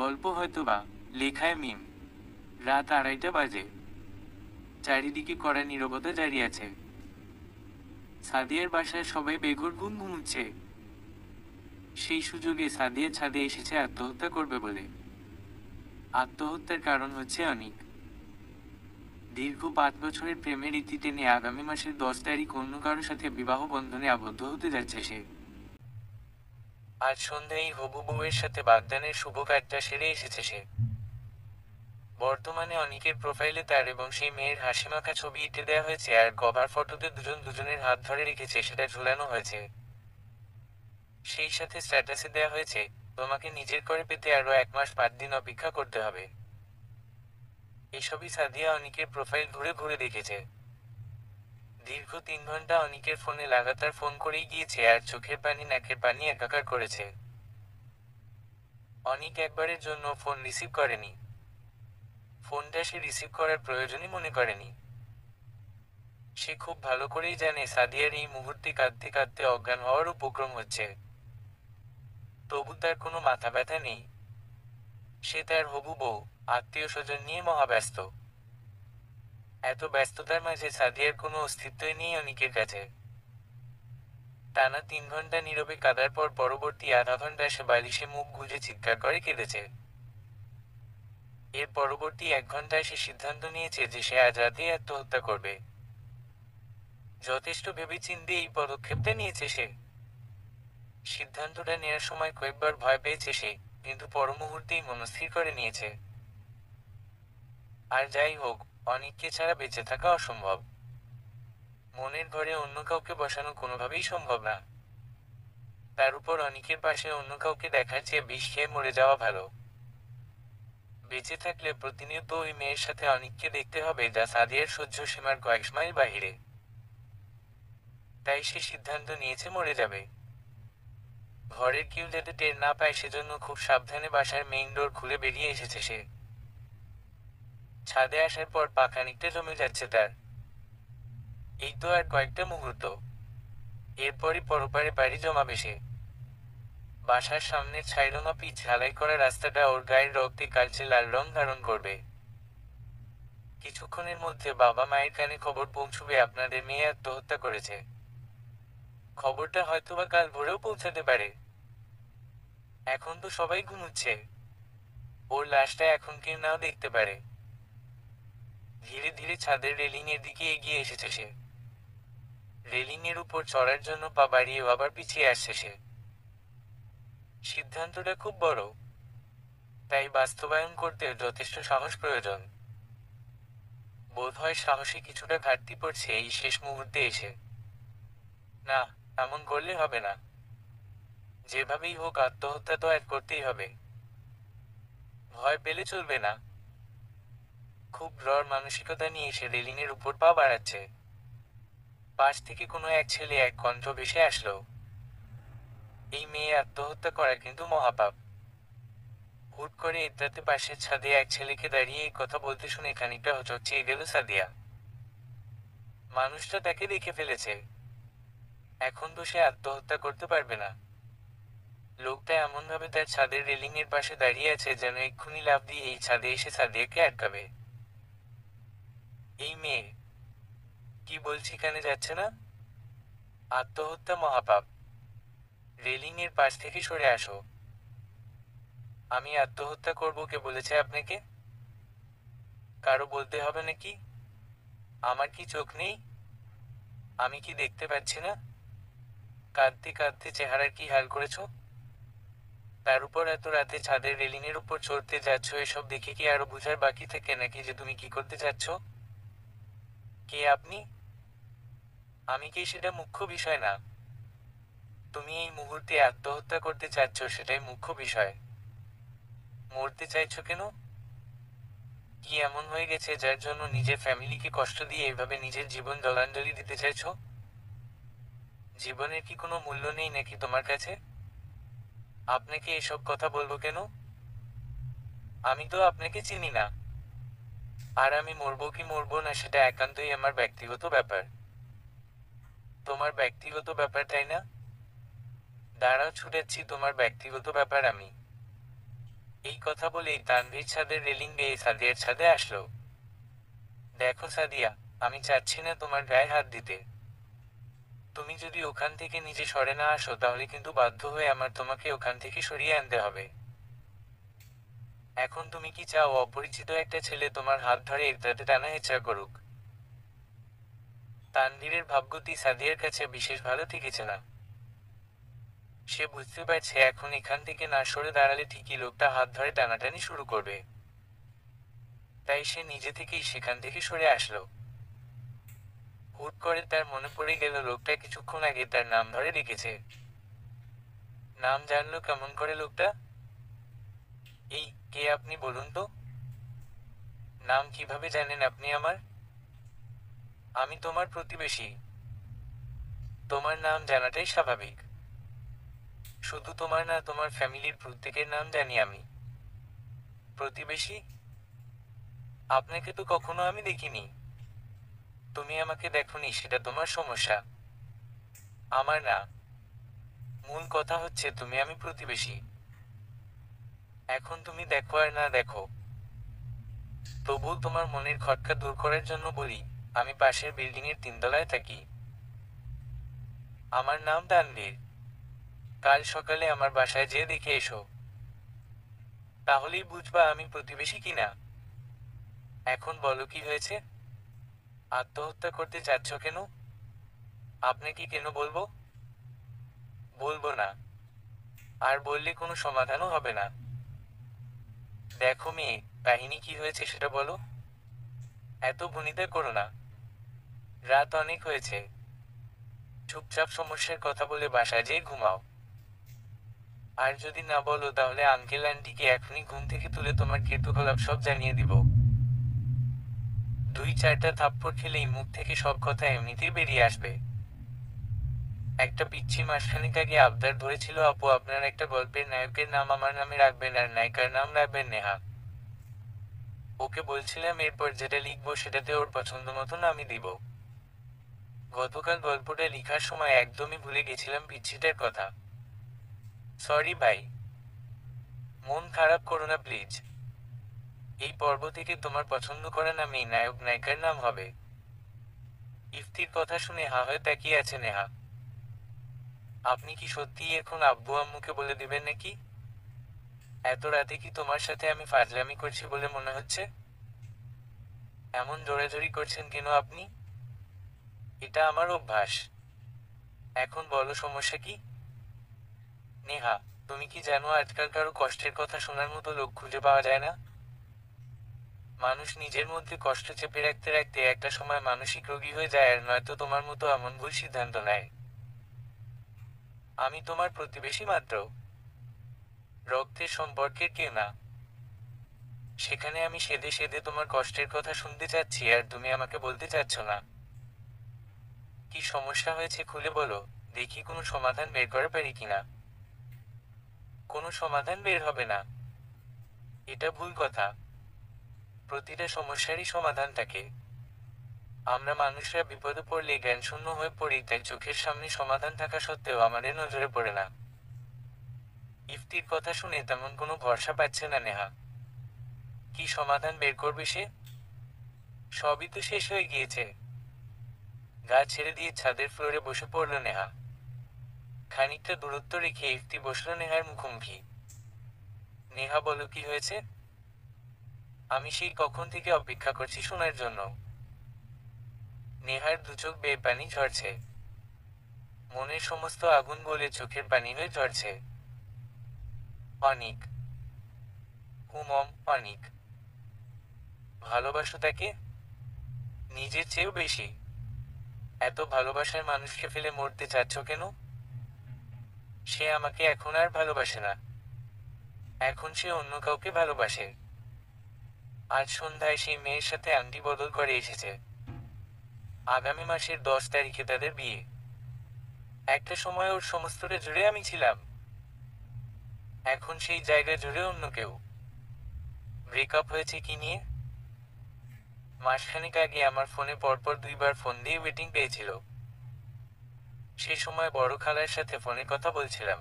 গল্প হয়তোবা, লেখায় মিম। রাত 2:30 বাজে। চারিদিকে কড়া নীরবতা জারি আছে। সাদিয়ার বাসায় সবাই বেঘোর ঘুমুচ্ছে। সেই সুযোগে সাদিয়া ছাদে এসেছে আত্মহত্যা করবে বলে। আত্মহত্যার কারণ হচ্ছে অনিক। দীর্ঘ 5 বছরের প্রেমের ইতি টেনে আগামী মাসের 10 তারিখ অন্য কারোর সাথে বিবাহ বন্ধনে আবদ্ধ হতে যাচ্ছে সে। আজ সন্ধ্যায় হবু বউয়ের সাথে বাগদানের শুভ কাজটা সেরে এসেছে সে। বর্তমানে অনিকের প্রোফাইলে তার এবং সেই মেয়ের হাসিমাখা ছবি এঁটে দেওয়া হয়েছে, আর কভার ফটোতে দুজন দুজনের হাত ধরে রেখেছে সেটা ঝুলানো হয়েছে। সেই সাথে স্ট্যাটাসে দেওয়া হয়েছে, তোমাকে নিজের করে পেতে আরও 1 মাস 5 দিন অপেক্ষা করতে হবে। এসবই সাদিয়া অনিকের প্রোফাইল ঘুরে ঘুরে দেখেছে। দীর্ঘ 3 ঘন্টা অনিকের ফোনে লাগাতার ফোন করেই গিয়েছে, আর চোখের পানি নাকের পানি একাকার করেছে। অনিক একবারের জন্য ফোন রিসিভ করেনি। ফোনটা সে রিসিভ করার প্রয়োজনই মনে করেনি। সে খুব ভালো করেই জানে সাদিয়ার এই মুহূর্তে কাঁদতে কাঁদতে অজ্ঞান হওয়ার উপক্রম হচ্ছে। তবু তার কোনো মাথা ব্যথা নেই। সে তার হবু বউ, আত্মীয় স্বজন নিয়ে মহাব্যস্ত। এত ব্যস্ততার মাঝে সাদিয়ার কোনো অস্তিত্বই নেই অনিকের কাছে। টানা 3 ঘন্টা নীরবে কাঁদার পর পরবর্তী আধা ঘন্টা সে বালিশে মুখ গুজে চিৎকার করে কেঁদেছে। এর পরবর্তী 1 ঘন্টায় সে সিদ্ধান্ত নিয়েছে যে সে আজ রাতেই আত্মহত্যা করবে। যথেষ্ট ভেবেচিন্তে এই পদক্ষেপটা নিয়েছে সে। সিদ্ধান্তটা নেওয়ার সময় কয়েকবার ভয় পেয়েছে সে, কিন্তু পর মুহূর্তেই মনস্থির করে নিয়েছে। আর যাই হোক, অনিককে ছাড়া বেঁচে থাকা অসম্ভব। মনের ঘরে অন্য কাউকে বসানো কোনোভাবেই সম্ভব না। তার উপর অনিকের পাশে অন্য কাউকে দেখার চেয়ে বিষ খেয়ে মরে যাওয়া ভালো। বেঁচে থাকলে প্রতিনিয়ত ওই মেয়ের সাথে অনিককে দেখতে হবে, যা সাদিয়ার সহ্য সীমার কয়েক মাইল বাহিরে। তাই সে সিদ্ধান্ত নিয়েছে মরে যাবে। ঘরের কেউ যাতে টের না পায় সেজন্য খুব সাবধানে বাসার মেইন ডোর খুলে বেরিয়ে এসেছে সে। ছাদে আসার পর পা খানিকটা জমে যাচ্ছে তার। এই তো আর কয়েকটা মুহূর্ত, এরপরই পরপারে বাড়ি জমাবে সে। বাসার সামনের ছাইরঙা পিচ ঝালাই করা রাস্তাটা ওর গায়ের রক্তে কালচে লাল রং ধারণ করবে। কিছুক্ষণের মধ্যে বাবা মায়ের কানে খবর পৌঁছবে আপনাদের মেয়ে আত্মহত্যা করেছে। খবরটা হয়তোবা কাল ভোরেও পৌঁছাতে পারে। এখন তো সবাই ঘুমুচ্ছে। ওর লাশটা এখন কেউ নাও দেখতে পারে। ধীরে ধীরে ছাদের রেলিং এর দিকে এগিয়ে এসেছে সে। রেলিং এর উপর চড়ার জন্য পা বাড়িয়ে আবার পিছিয়ে আসছে সে। সিদ্ধান্তটা খুব বড়, তাই বাস্তবায়ন করতে যথেষ্ট সাহস প্রয়োজন। বোধহয় সাহসে কিছুটা ঘাটতি পড়ছে এই শেষ মুহূর্তে এসে। না, এমন করলে হবে না। যেভাবেই হোক আত্মহত্যা তো আর করতেই হবে। ভয় পেলে চলবে না। খুব দৃঢ় মানসিকতা নিয়ে সে রেলিং এর উপর পা বাড়াচ্ছে। পাশ থেকে কোনো এক ছেলে এক কণ্ঠ ভেসে আসলো, এই মেয়ে আত্মহত্যা করা কিন্তু মহাপাপ। হুট করে এটাতে পাশের ছাদে এক ছেলেকে দাঁড়িয়ে এই কথা বলতে শুনে খানিকটা হচকিয়ে গেল সাদিয়া। মানুষটা তাকে দেখে ফেলেছে। এখন তো সে আত্মহত্যা করতে পারবে না। লোকটা এমনভাবে তার ছাদের রেলিং এর পাশে দাঁড়িয়ে আছে যেন এক্ষুনি লাফ দিয়ে এই ছাদে এসে সাদিয়াকে আটকাবে। এই মেয়ে কি বলছি কানে যাচ্ছে না? আত্মহত্যা মহাপাপ। রেলিং এর পাশ থেকে সরে আসো। আমি আত্মহত্যা করব কে বলেছে আপনাকে? কারো বলতে হবে নাকি? আমার কি চোখ নেই? আমি কি দেখতে পাচ্ছি না? কাঁদতে কাঁদতে চেহারার কি হাল করেছো? তার উপর এত রাতে ছাদের রেলিং এর উপর চড়তে যাচ্ছ, এসব দেখে কি আরো বুঝার বাকি থাকে নাকি যে তুমি কি করতে যাচ্ছ? কে আপনি? আমি কে সেটা মুখ্য বিষয় না। তুমি এই মুহূর্তে আত্মহত্যা করতে চাচ্ছ সেটাই মুখ্য বিষয়। মরতে চাইছো কেন? কি এমন হয়ে গেছে যার জন্য নিজের ফ্যামিলিকে কষ্ট দিয়ে এভাবে নিজের জীবন জলাঞ্জলি দিতে চাইছো? জীবনের কি কোনো মূল্য নেই নাকি তোমার কাছে? আপনাকে এসব কথা বলবো কেন? আমি তো আপনাকে চিনি না। আর আমি মরবো কি মরবো না সেটা একান্তই আমার ব্যক্তিগত ব্যাপার। তোমার ব্যক্তিগত ব্যাপার, তাই না? দাঁড়াও, ছুটাচ্ছি তোমার ব্যক্তিগত ব্যাপার আমি। এই কথা বলেই তানভীর ছাদের রেলিং বেয়ে সাদিয়ার ছাদে আসলো। দেখো সাদিয়া, আমি চাচ্ছি না তোমার গায়ে হাত দিতে। তুমি যদি ওখান থেকে নিজে সরে না আসো তাহলে কিন্তু বাধ্য হয়ে আমার তোমাকে ওখান থেকে সরিয়ে আনতে হবে। এখন তুমি কি চাও অপরিচিত একটা ছেলে তোমার হাত ধরে একদাতে টানা হেঁচড়া করুক? তানভীরের ভাবগতি সাদিয়ার কাছে বিশেষ ভালো ঠেকেছে না। সে বুঝতে পারছে এখন এখান থেকে না সরে দাঁড়ালে ঠিকই লোকটা হাত ধরে টানাটানি শুরু করবে। তাই সে নিজে থেকেই সেখান থেকে সরে আসলো। হুট করে তার মনে পড়ে গেল লোকটা কিছুক্ষণ আগে তার নাম ধরে ডেকেছে। নাম জানলো কেমন করে লোকটা? এই, কে আপনি বলুন তো? নাম কিভাবে জানেন আপনি আমার? আমি তোমার প্রতিবেশী। তোমার নাম জানাটাই স্বাভাবিক। শুধু তোমার না, তোমার ফ্যামিলির প্রত্যেকের নাম জানি আমি। প্রতিবেশী? আপনাকে তো কখনো আমি দেখিনি। তুমি আমাকে দেখোনি সেটা তোমার সমস্যা, আমার না। মূল কথা হচ্ছে তুমি আমি প্রতিবেশী। এখন তুমি দেখো আর না দেখো, তবুও তোমার মনের খটকা দূর করার জন্য বলি, আমি পাশের বিল্ডিং এর 3 তলায় থাকি। আমার নাম তানভীর। কাল সকালে আমার বাসায় যেয়ে দেখে এসো, তাহলেই বুঝবা আমি প্রতিবেশী কিনা। এখন বলো কি হয়েছে? আত্মহত্যা করতে চাচ্ছ কেন? আপনাকে কেন বলবো? বলবো না। আর বললে কোনো সমাধানও হবে না। দেখো মেয়ে, কাহিনী কি হয়েছে সেটা বলো। এত ভনিতা করো না। রাত অনেক হয়েছে। চুপচাপ সমস্যার কথা বলে বাসায় যেয়ে ঘুমাও। আর যদি না বলো তাহলে আঙ্কেল আন্টিকে এখনই ঘুম থেকে তুলে তোমার কীর্তিকলাপ সব জানিয়ে দিব। 2-4টা থাপ্পড় খেলেই মুখ থেকে সব কথা এমনিতেই বেরিয়ে আসবে। একটা পিচ্ছি মাসখানেক আগে আবদার ধরেছিল, আপু আপনার একটা গল্পের নায়কের নাম আমার নামে রাখবেন আর নায়িকার নাম রাখবেন নেহা। ওকে বলছিলাম এরপর যেটা লিখবো সেটাতে ওর পছন্দ মতো নামই দিব। গতকাল গল্পটা লিখার সময় একদমই ভুলে গেছিলাম পিচ্ছিটার কথা। সরি ভাই। মন খারাপ করো না প্লিজ। এই পর্ব থেকে তোমার পছন্দ করা নামেই নায়ক নায়িকার নাম হবে। ইফতির কথা শুনে হা হয়ে তাকিয়ে আছে নেহা। আপনি কি সত্যিই এখন আব্বু আম্মুকে বলে দিবেন নাকি? এত রাতে কি তোমার সাথে আমি ফাজলামি করছি বলে মনে হচ্ছে? এমন জোরাজোরি করছেন কেন আপনি? এটা আমার অভ্যাস। এখন বলো সমস্যা কি? নেহা, তুমি কি জানো আজকাল কারো কষ্টের কথা শোনার মতো লোক খুঁজে পাওয়া যায় না। মানুষ নিজের মধ্যে কষ্ট চেপে রাখতে রাখতে একটা সময় মানসিক রোগী হয়ে যায় আর নয়তো তোমার মতো এমন ভুল সিদ্ধান্ত নেয়। আমি তোমার প্রতিবেশী মাত্র, রক্তের সম্পর্কের কেউ না। সেখানে আমি সেধে সেধে তোমার কষ্টের কথা শুনতে চাচ্ছি আর তুমি আমাকে বলতে চাচ্ছ না। কি সমস্যা হয়েছে খুলে বলো, দেখি কোনো সমাধান বের করে পারি কিনা। কোনো সমাধান বের হবে না। এটা ভুল কথা। প্রতিটা সমস্যারই সমাধান থাকে। আমরা মানুষরা বিপদে পড়লে জ্ঞানশূন্য হয়ে পড়ি, তাই চোখের সামনে সমাধান থাকা সত্ত্বেও আমাদের নজরে পড়ে না। ইফতির কথা শুনে তেমন কোনো ভরসা পাচ্ছে না নেহা। কি সমাধান বের করবে সে? সবই তো শেষ হয়ে গিয়েছে। গা ছেড়ে দিয়ে ছাদের ফ্লোরে বসে পড়ল নেহা। খানিকটা দূরত্ব রেখে ইফতি বসল নেহার মুখোমুখি। নেহা বলো কি হয়েছে? আমি সেই কখন থেকে অপেক্ষা করছি শোনার জন্য। নেহার দুচোখ বেয়ে পানি ঝরছে। মনের সমস্ত আগুন গলে চোখের পানি হয়ে ঝরছে। অনিক, হুমম অনিক। ভালোবাসো তাকে? নিজের চেয়েও বেশি? এত ভালোবাসার মানুষকে ফেলে মরতে চাচ্ছ কেন? সে আমাকে এখন আর ভালোবাসে না। এখন সে অন্য কাউকে ভালোবাসে। আজ সন্ধ্যায় সেই মেয়ের সাথে আংটি বদল করে এসেছে। আগামী মাসের 10 তারিখে তাদের বিয়ে। একটা সময় ওর সমস্তটা জুড়ে আমি ছিলাম। এখন সেই জায়গা জুড়ে অন্য কেউ। ব্রেকআপ হয়েছে কি নিয়ে? মাসখানেক আগে আমার ফোনে পরপর 2বার ফোন দিয়ে ওয়েটিং পেয়েছিল। সে সময় বড় খালার সাথে ফোনে কথা বলছিলাম।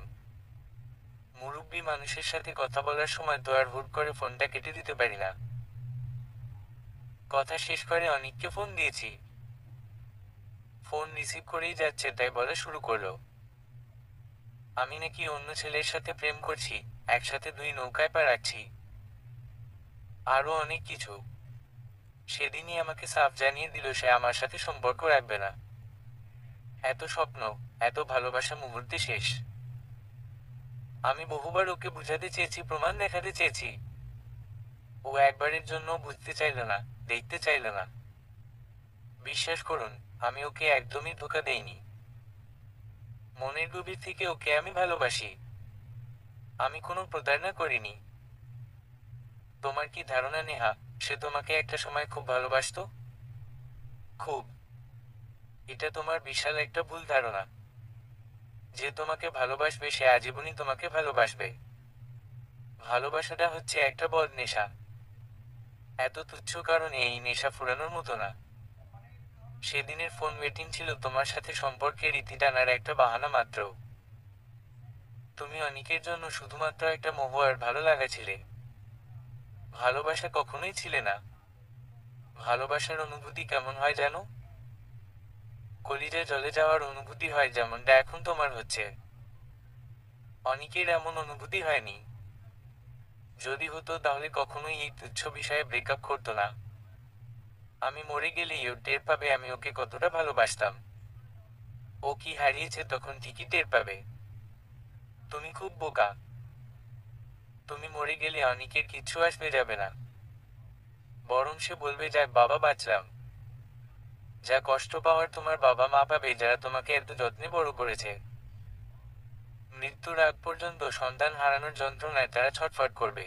মুরব্বী মানুষের সাথে কথা বলার সময় তো আর হুট করে ফোনটা কেটে দিতে পারি না। কথা শেষ করে অনিককে ফোন দিয়েছি। ফোন রিসিভ করেই যাচ্ছে, তাই বলা শুরু করলো, আমি নাকি অন্য ছেলের সাথে প্রেম করছি, একসাথে 2 নৌকায় পা রাখছি, আরো অনেক কিছু। সেদিনই আমাকে সাফ জানিয়ে দিল সে আমার সাথে সম্পর্ক রাখবে না। এত স্বপ্ন, এত ভালোবাসা মুহূর্তে শেষ। আমি বহুবার ওকে বুঝাতে চেয়েছি, প্রমাণ দেখাতে চেয়েছি। ও একবারের জন্য বুঝতে চাইল না, দেখতে চাইল না। বিশ্বাস করুন, আমি ওকে একদমই ধোঁকা দেইনি। মনের গভীর থেকে ওকে আমি ভালোবাসি। আমি কোনো প্রতারণা করিনি। তোমার কি ধারণা নেহা, সে তোমাকে একটা সময় খুব ভালোবাসতো? খুব। এটা তোমার বিশাল একটা ভুল ধারণা। যে তোমাকে ভালোবাসবে সে আজীবনই তোমাকে ভালোবাসবে। ভালোবাসাটা হচ্ছে একটা বদ নেশা। এত তুচ্ছ কারণে এই নেশা ফুরানোর মতো না। সেদিনের ফোন ওয়েটিং ছিল তোমার সাথে সম্পর্কের ইতি টানার একটা বাহানা মাত্র। তুমি অনিকের জন্য শুধুমাত্র একটা মোহ আর ভালো লাগা ছিলে। ভালোবাসা কখনোই ছিলে না। ভালোবাসার অনুভূতি কেমন হয় জানো? কলিজা জ্বলে যাওয়ার অনুভূতি হয়, যেমনটা এখন তোমার হচ্ছে। অনিকের এমন অনুভূতি হয়নি। যদি হতো তাহলে কখনোই এই তুচ্ছ বিষয়ে ব্রেকআপ করতো না। আমি মরে গেলেই ও টের পাবে আমি ওকে কতটা ভালোবাসতাম। ও কি হারিয়েছে তখন ঠিকই টের পাবে। তুমি খুব বোকা। তুমি মরে গেলে অনিকের কিচ্ছু আসবে যাবে না। বরং সে বলবে, যাক বাবা বাঁচলাম। যা কষ্ট পাওয়ার তোমার বাবা মা পাবে, যারা তোমাকে এত যত্নে বড় করেছে। মৃত্যুর আগ পর্যন্ত সন্তান হারানোর যন্ত্রণায় তারা ছটফট করবে।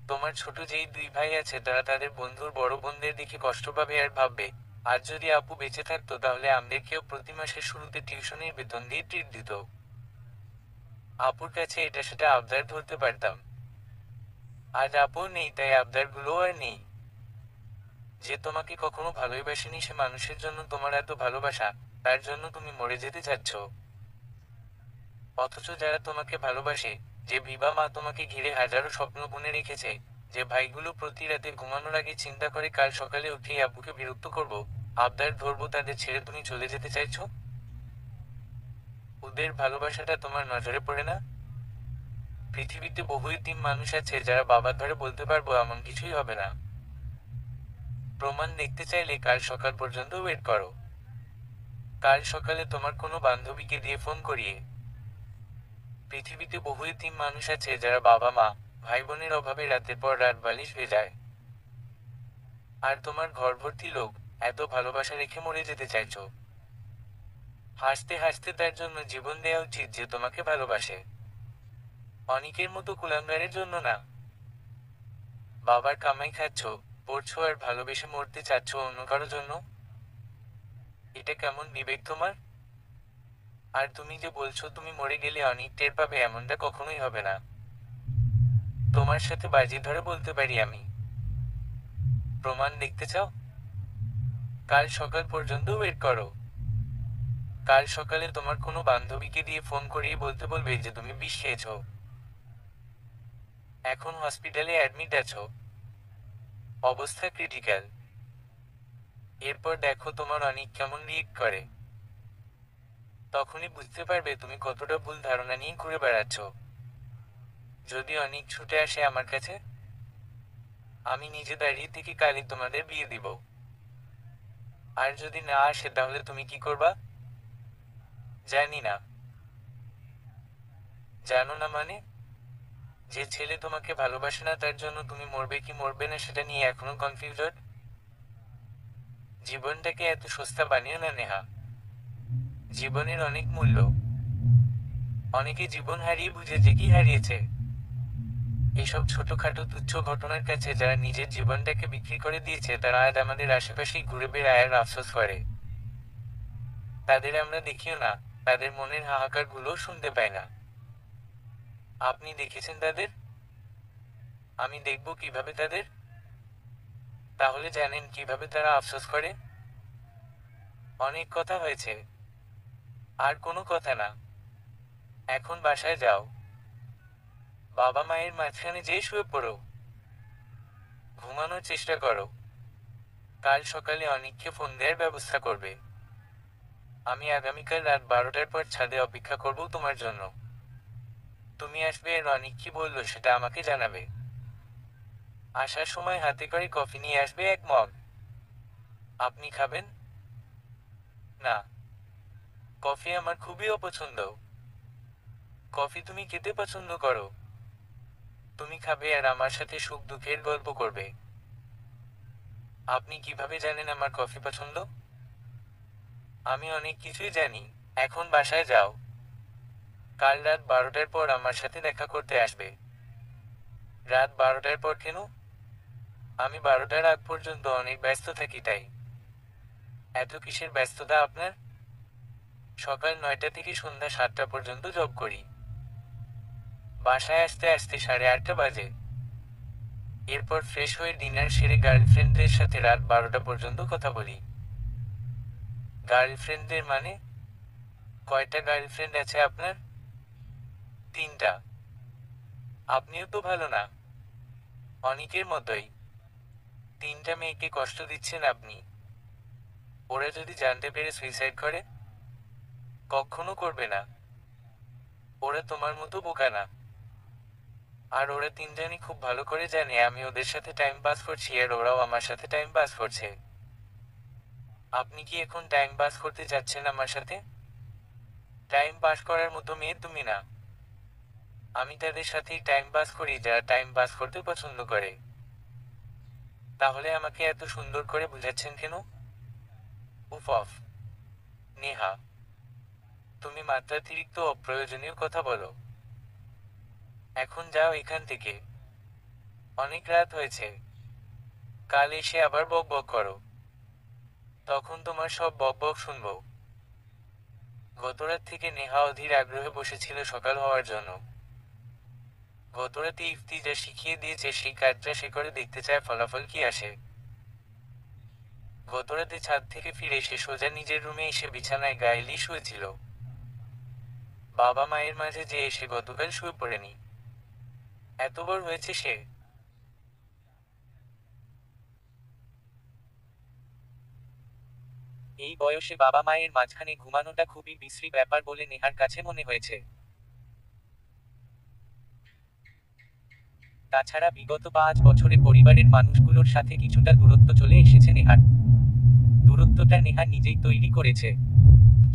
তোমার ছোট যেই 2 ভাই আছে তারা তাদের বন্ধুর বড় বোনদের দেখে কষ্ট পাবে আর ভাববে, আজ যদি আপু বেঁচে থাকতো তাহলে আমাদেরকেও প্রতি মাসের শুরুতে টিউশনের বেতন দিয়ে ট্রিট দিত। আপুর কাছে এটা সেটা আবদার ধরতে পারতাম। আজ আপু নেই, তাই আবদারগুলো আর নেই। যে তোমাকে কখনো ভালোবাসেনি সে মানুষের জন্য তোমার এত ভালোবাসা, তার জন্য তুমি মরে যেতে চাচ্ছ। অথচ যারা তোমাকে ভালোবাসে, যে বিবা মা তোমাকে ঘিরে হাজারো স্বপ্ন বুনে রেখেছে, যে ভাইগুলো প্রতি রাতে ঘুমানোর আগে চিন্তা করে কাল সকালে উঠেই আব্বুকে বিরক্ত করব, আবদার ধরবো, তাদের ছেড়ে তুমি চলে যেতে চাইছো? ওদের ভালোবাসাটা তোমার নজরে পড়ে না? পৃথিবীতে বহু এতিম মানুষ আছে যারা বাবার ধরে বলতে পারবো এমন কিছুই হবে না। প্রমাণ দেখতে চাইলে কাল সকাল পর্যন্ত ওয়েট করো। কাল সকালে তোমার কোনো বান্ধবীকে দিয়ে ফোন করিয়ে। পৃথিবীতে বহু এতিম মানুষ আছে যারা বাবা মা, ভাই বোনের অভাবে রাতের পর রাত বালিশ ভেজায়। আর তোমার ঘর ভর্তি লোক, এত ভালোবাসা রেখে মরে যেতে চাইছো। হাসতে হাসতে তার জন্য জীবন দেওয়া উচিত যে তোমাকে ভালোবাসে। অনিকের মতো কুলাঙ্গারের জন্য না। বাবার কামাই খাচ্ছ, পড়ছো আর ভালোবেসে মরতে চাচ্ছ অন্য কারো জন্য? এটা কেমন বিবেক তোমার? আর তুমি যে বলছো তুমি মরে গেলে অনিক টের পাবে, এমনটা কখনোই হবে না। তোমার সাথে বাজি ধরে বলতে পারি আমি। প্রমাণ দেখতে চাও? কাল সকাল পর্যন্ত ওয়েট করো। কাল সকালে তোমার কোনো বান্ধবীকে দিয়ে ফোন করিয়ে বলতে বলবে যে তুমি বিষ খেয়েছো। এখন হসপিটালে অ্যাডমিট আছো। অবস্থা ক্রিটিক্যাল। এরপর দেখো তোমার অনিক কেমন রিয়েক্ট করে। তখনই বুঝতে পারবে তুমি কতটা ভুল ধারণা নিয়ে ঘুরে বেড়াচ্ছ। যদি অনিক ছুটে আসে আমার কাছে, আমি নিজে দাঁড়িয়ে থেকে কালই তোমাদের বিয়ে দিব। আর যদি না আসে তাহলে তুমি কি করবা? জানি না। জানো না মানে? যে ছেলে তোমাকে ভালোবাসে না তার জন্য তুমি মরবে কি মরবে না সেটা নিয়ে এখনো কনফিউজড। জীবনটাকে এত সস্তা বানিও না নেহা। জীবনের অনেক মূল্য। অনেকে জীবন হারিয়ে বুঝেছে কি হারিয়েছে। এসব ছোটখাটো তুচ্ছ ঘটনার কাছে যারা নিজের জীবনটাকে বিক্রি করে দিয়েছে তারা আজ আমাদের আশেপাশেই ঘুরে বেড়ায় আর আফসোস করে। তাদের আমরা দেখিও না, তাদের মনের হাহাকার গুলো শুনতে পাই না। আপনি দেখেছেন তাদের? আমি দেখব কিভাবে তাদের? তাহলে জানেন কিভাবে তারা আফসোস করে? অনেক কথা হয়েছে, আর কোনো কথা না। এখন বাসায় যাও। বাবা মায়ের মাঝখানে যেয়ে শুয়ে পড়ো, ঘুমানোর চেষ্টা করো। কাল সকালে অনিককে ফোন দেওয়ার ব্যবস্থা করবে। আমি আগামীকাল রাত 12টার পর ছাদে অপেক্ষা করব তোমার জন্য। তুমি আসবে আর অনিক কি বললো সেটা আমাকে জানাবে। আসার সময় হাতে করে কফি নিয়ে আসবে 1 মগ। আপনি খাবেন? না, কফি আমার খুবই অপছন্দ। কফি তুমি খেতে পছন্দ করো, তুমি খাবে আর আমার সাথে সুখ দুঃখের গল্প করবে। আপনি কিভাবে জানেন আমার কফি পছন্দ? আমি অনেক কিছুই জানি। এখন বাসায় যাও, কাল রাত 12টার পর আমার সাথে দেখা করতে আসবে। রাত 12টার পর কেন? আমি 12টার আগ পর্যন্ত অনেক ব্যস্ত থাকি তাই। এত কিসের ব্যস্ততা আপনার? সকাল 9টা থেকে সন্ধ্যা 7টা পর্যন্ত জব করি। বাসায় আসতে আসতে 8:30 বাজে। এরপর ফ্রেশ হয়ে ডিনার সেরে গার্লফ্রেন্ডদের সাথে রাত 12টা পর্যন্ত কথা বলি। গার্লফ্রেন্ডদের মানে? কয়টা গার্লফ্রেন্ড আছে আপনার? 3টা। আপনিও তো ভালো না, অনিকের মতোই। 3টা মেয়েকে কষ্ট দিচ্ছেন আপনি। ওরা যদি জানতে পেরে সুইসাইড করে? কখনো করবে না। ওরা তোমার মতো বোকা না। আর ওরা 3জনই খুব ভালো করে জানে আমি ওদের সাথে টাইম পাস করছি আর ওরাও আমার সাথে টাইম পাস করছে। আপনি কি এখন টাইম পাস করতে যাচ্ছেন আমার সাথে? টাইম পাস করার মতো মেয়ে তুমি না। আমি তাদের সাথেই টাইম পাস করি যারা টাইম পাস করতে পছন্দ করে। তাহলে আমাকে এত সুন্দর করে বুঝাচ্ছেন কেন? উফ অফ। নেহা, তুমি মাত্রাতিরিক্ত অপ্রয়োজনীয় কথা বলো। এখন যাও এখান থেকে, অনেক রাত হয়েছে। কাল এসে আবার বক বক করো, তখন তোমার সব বক বক শুনবো। গতরাত থেকে নেহা অধীর আগ্রহে বসেছিল সকাল হওয়ার জন্য। গতরাতে ইফতি যা শিখিয়ে দিয়েছে সেই কাজটা সে করে দেখতে চায় ফলাফল কি আসে। গতরাতে ছাদ থেকে ফিরে সে সোজা নিজের রুমে এসে বিছানায় গা এলিয়ে শুয়েছিল। বাবা মায়ের মাঝে যে এসে গতকাল শুয়ে পড়েনি। এত বড় হয়েছে সে। এই বয়সে বাবা মায়ের মাঝখানে ঘুমানোটা খুবই বিশ্রী ব্যাপার বলে নেহার কাছে মনে হয়েছে। তাছাড়া বিগত 5 বছরে পরিবারের মানুষগুলোর সাথে কিছুটা দূরত্ব চলে এসেছে নেহার। দূরত্বটা নেহা নিজেই তৈরি করেছে।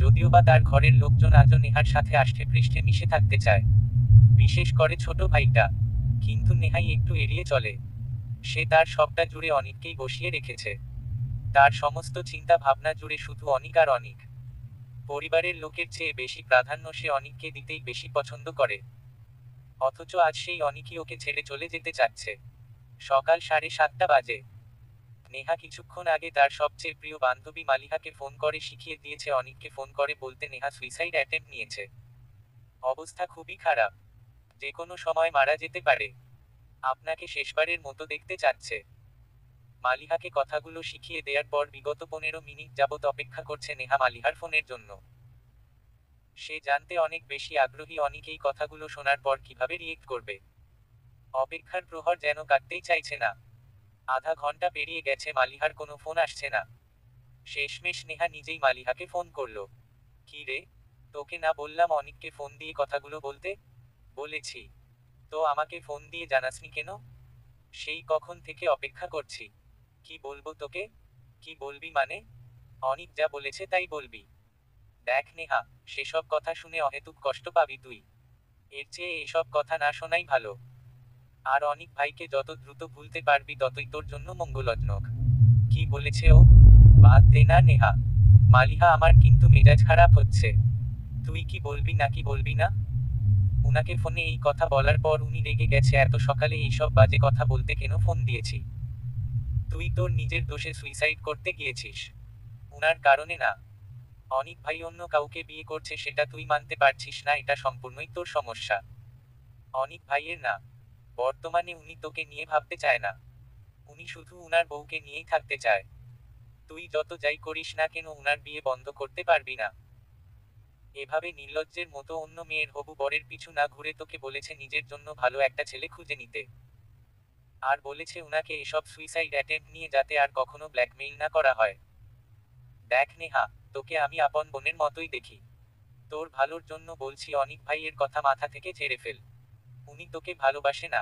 যদিও বা তার ঘরের লোকজন আজও নেহার সাথে আষ্টে পৃষ্ঠে মিশে থাকতে চায়, বিশেষ করে ছোট ভাইটা। কিন্তু নেহাই একটু এড়িয়ে চলে। সে তার সবটা জুড়ে অনিককেই বসিয়ে রেখেছে। তার সমস্ত চিন্তা ভাবনা জুড়ে শুধু অনিক আর অনিক। পরিবারের লোকের চেয়ে বেশি প্রাধান্য সে অনিককে দিতেই বেশি পছন্দ করে। অথচ আজ সেই অনিকই ওকে ছেড়ে চলে যেতে চাচ্ছে। সকাল 7:30 বাজে। নেহা কিছুক্ষণ আগে তার সবচেয়ে প্রিয় বান্ধবী মালিহাকে ফোন করে শিখিয়ে দিয়েছে অনিককে ফোন করে বলতে নেহা সুইসাইড অ্যাটেম্প নিয়েছে। অবস্থা খুবই খারাপ, যে কোনো সময় মারা যেতে পারে। আপনাকে শেষবারের মতো দেখতে চাচ্ছে। মালিহাকে কথাগুলো শিখিয়ে দেওয়ার পর বিগত 15 মিনিট যাবৎ অপেক্ষা করছে নেহা মালিহার ফোনের জন্য। সে জানতে অনেক বেশি আগ্রহী অনিক এই কথাগুলো শোনার পর কিভাবে রিয়েক্ট করবে। অপেক্ষার প্রহর যেন কাটতেই চাইছে না। আধা ঘন্টা পেরিয়ে গেছে, মালিহার কোনো ফোন আসছে না। শেষমেশ নেহা নিজেই মালিহাকে ফোন করলো। কি রে, তোকে না বললাম অনিককে ফোন দিয়ে কথাগুলো বলতে? বলেছি তো, আমাকে ফোন দিয়ে জানাসনি কেন? সেই কখন থেকে অপেক্ষা করছি। কি বলবো তোকে? কি বলবি মানে? অনিক যা বলেছে তাই বলবি। দেখ নেহা, সেসব কথা শুনে অহেতুক কষ্ট পাবি তুই। এর চেয়ে এসব কথা না শোনাই ভালো। আর অনিক ভাইকে যত দ্রুত ভুলতে পারবি ততই তোর জন্য মঙ্গলজনক। কি বলেছে ও? বাদ দে না নেহা। মালিহা, আমার কিন্তু মেজাজ খারাপ হচ্ছে। তুই কি বলবি নাকি বলবি না? উনাকে ফোনে এই কথা বলার পর উনি রেগে গেছে এত সকালে এইসব বাজে কথা বলতে কেন ফোন দিয়েছি। তুই তোর নিজের দোষে সুইসাইড করতে গিয়েছিস, উনার কারণে না। অনিক ভাই অন্য কাউকে বিয়ে করছে সেটা তুই মানতে পারছিস না, এটা সম্পূর্ণই তোর সমস্যা। অনিক ভাইয়ের না, বর্তমানে উনি তোকে নিয়ে ভাবতে চায় না। উনি শুধু উনার বউকে নিয়েই থাকতে চায়। তুই যত যাই করিস না কেন উনার বিয়ে বন্ধ করতে পারবি না। এভাবে নির্লজ্জের মতো অন্য মেয়ের হবু বরের পিছু না ঘুরে তোকে বলেছে নিজের জন্য ভালো একটা ছেলে খুঁজে নিতে। আর বলেছে উনাকে এসব সুইসাইড অ্যাটেম্প নিয়ে যাতে আর কখনো ব্ল্যাকমেইল না করা হয়। দেখ নেহা, তোকে আমি আপন বোনের মতোই দেখি। তোর ভালোর জন্য বলছি অনিক ভাইয়ের কথা মাথা থেকে ঝেড়ে ফেল। উনি তোকে ভালোবাসে না।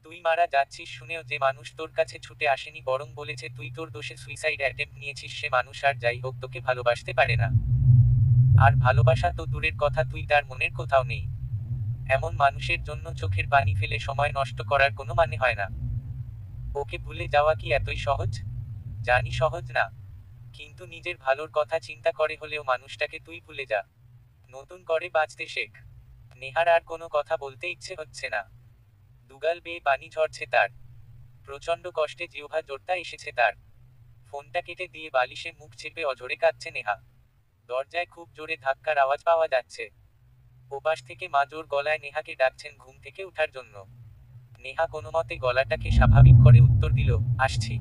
তুই মারা যাচ্ছিস শুনেও যে মানুষ তোর কাছে ছুটে আসেনি বরং বলেছে তুই তোর দোষে সুইসাইড অ্যাটেম্প নিয়েছিস সে মানুষ আর যাই হোক তোকে ভালোবাসতে পারে না। আর ভালোবাসা তো দূরের কথা তুই তার মনের কোথাও নেই। এমন মানুষের জন্য চোখের পানি ফেলে সময় নষ্ট করার কোনো মানে হয় না। ওকে ভুলে যাওয়া কি এতই সহজ? জানি সহজ না, কিন্তু নিজের ভালোর কথা চিন্তা করে হলেও মানুষটাকে তুই ভুলে যা। নতুন করে বাঁচতে শেখ। নেহার আর কোনো কথা বলতে ইচ্ছে হচ্ছে না। দুগাল বেয়ে পানি ঝরছে তার। প্রচন্ড কষ্টে জিহ্বা জোরটা এসেছে তার। ফোনটা কেটে দিয়ে বালিশে মুখ চেপে অঝরে কাঁদছে নেহা। দরজায় খুব জোরে ধাক্কার আওয়াজ পাওয়া যাচ্ছে। ওপাশ থেকে মা জোর গলায় নেহাকে ডাকছেন ঘুম থেকে উঠার জন্য। নেহা কোনোমতে গলাটাকে স্বাভাবিক করে উত্তর দিল, আসছি।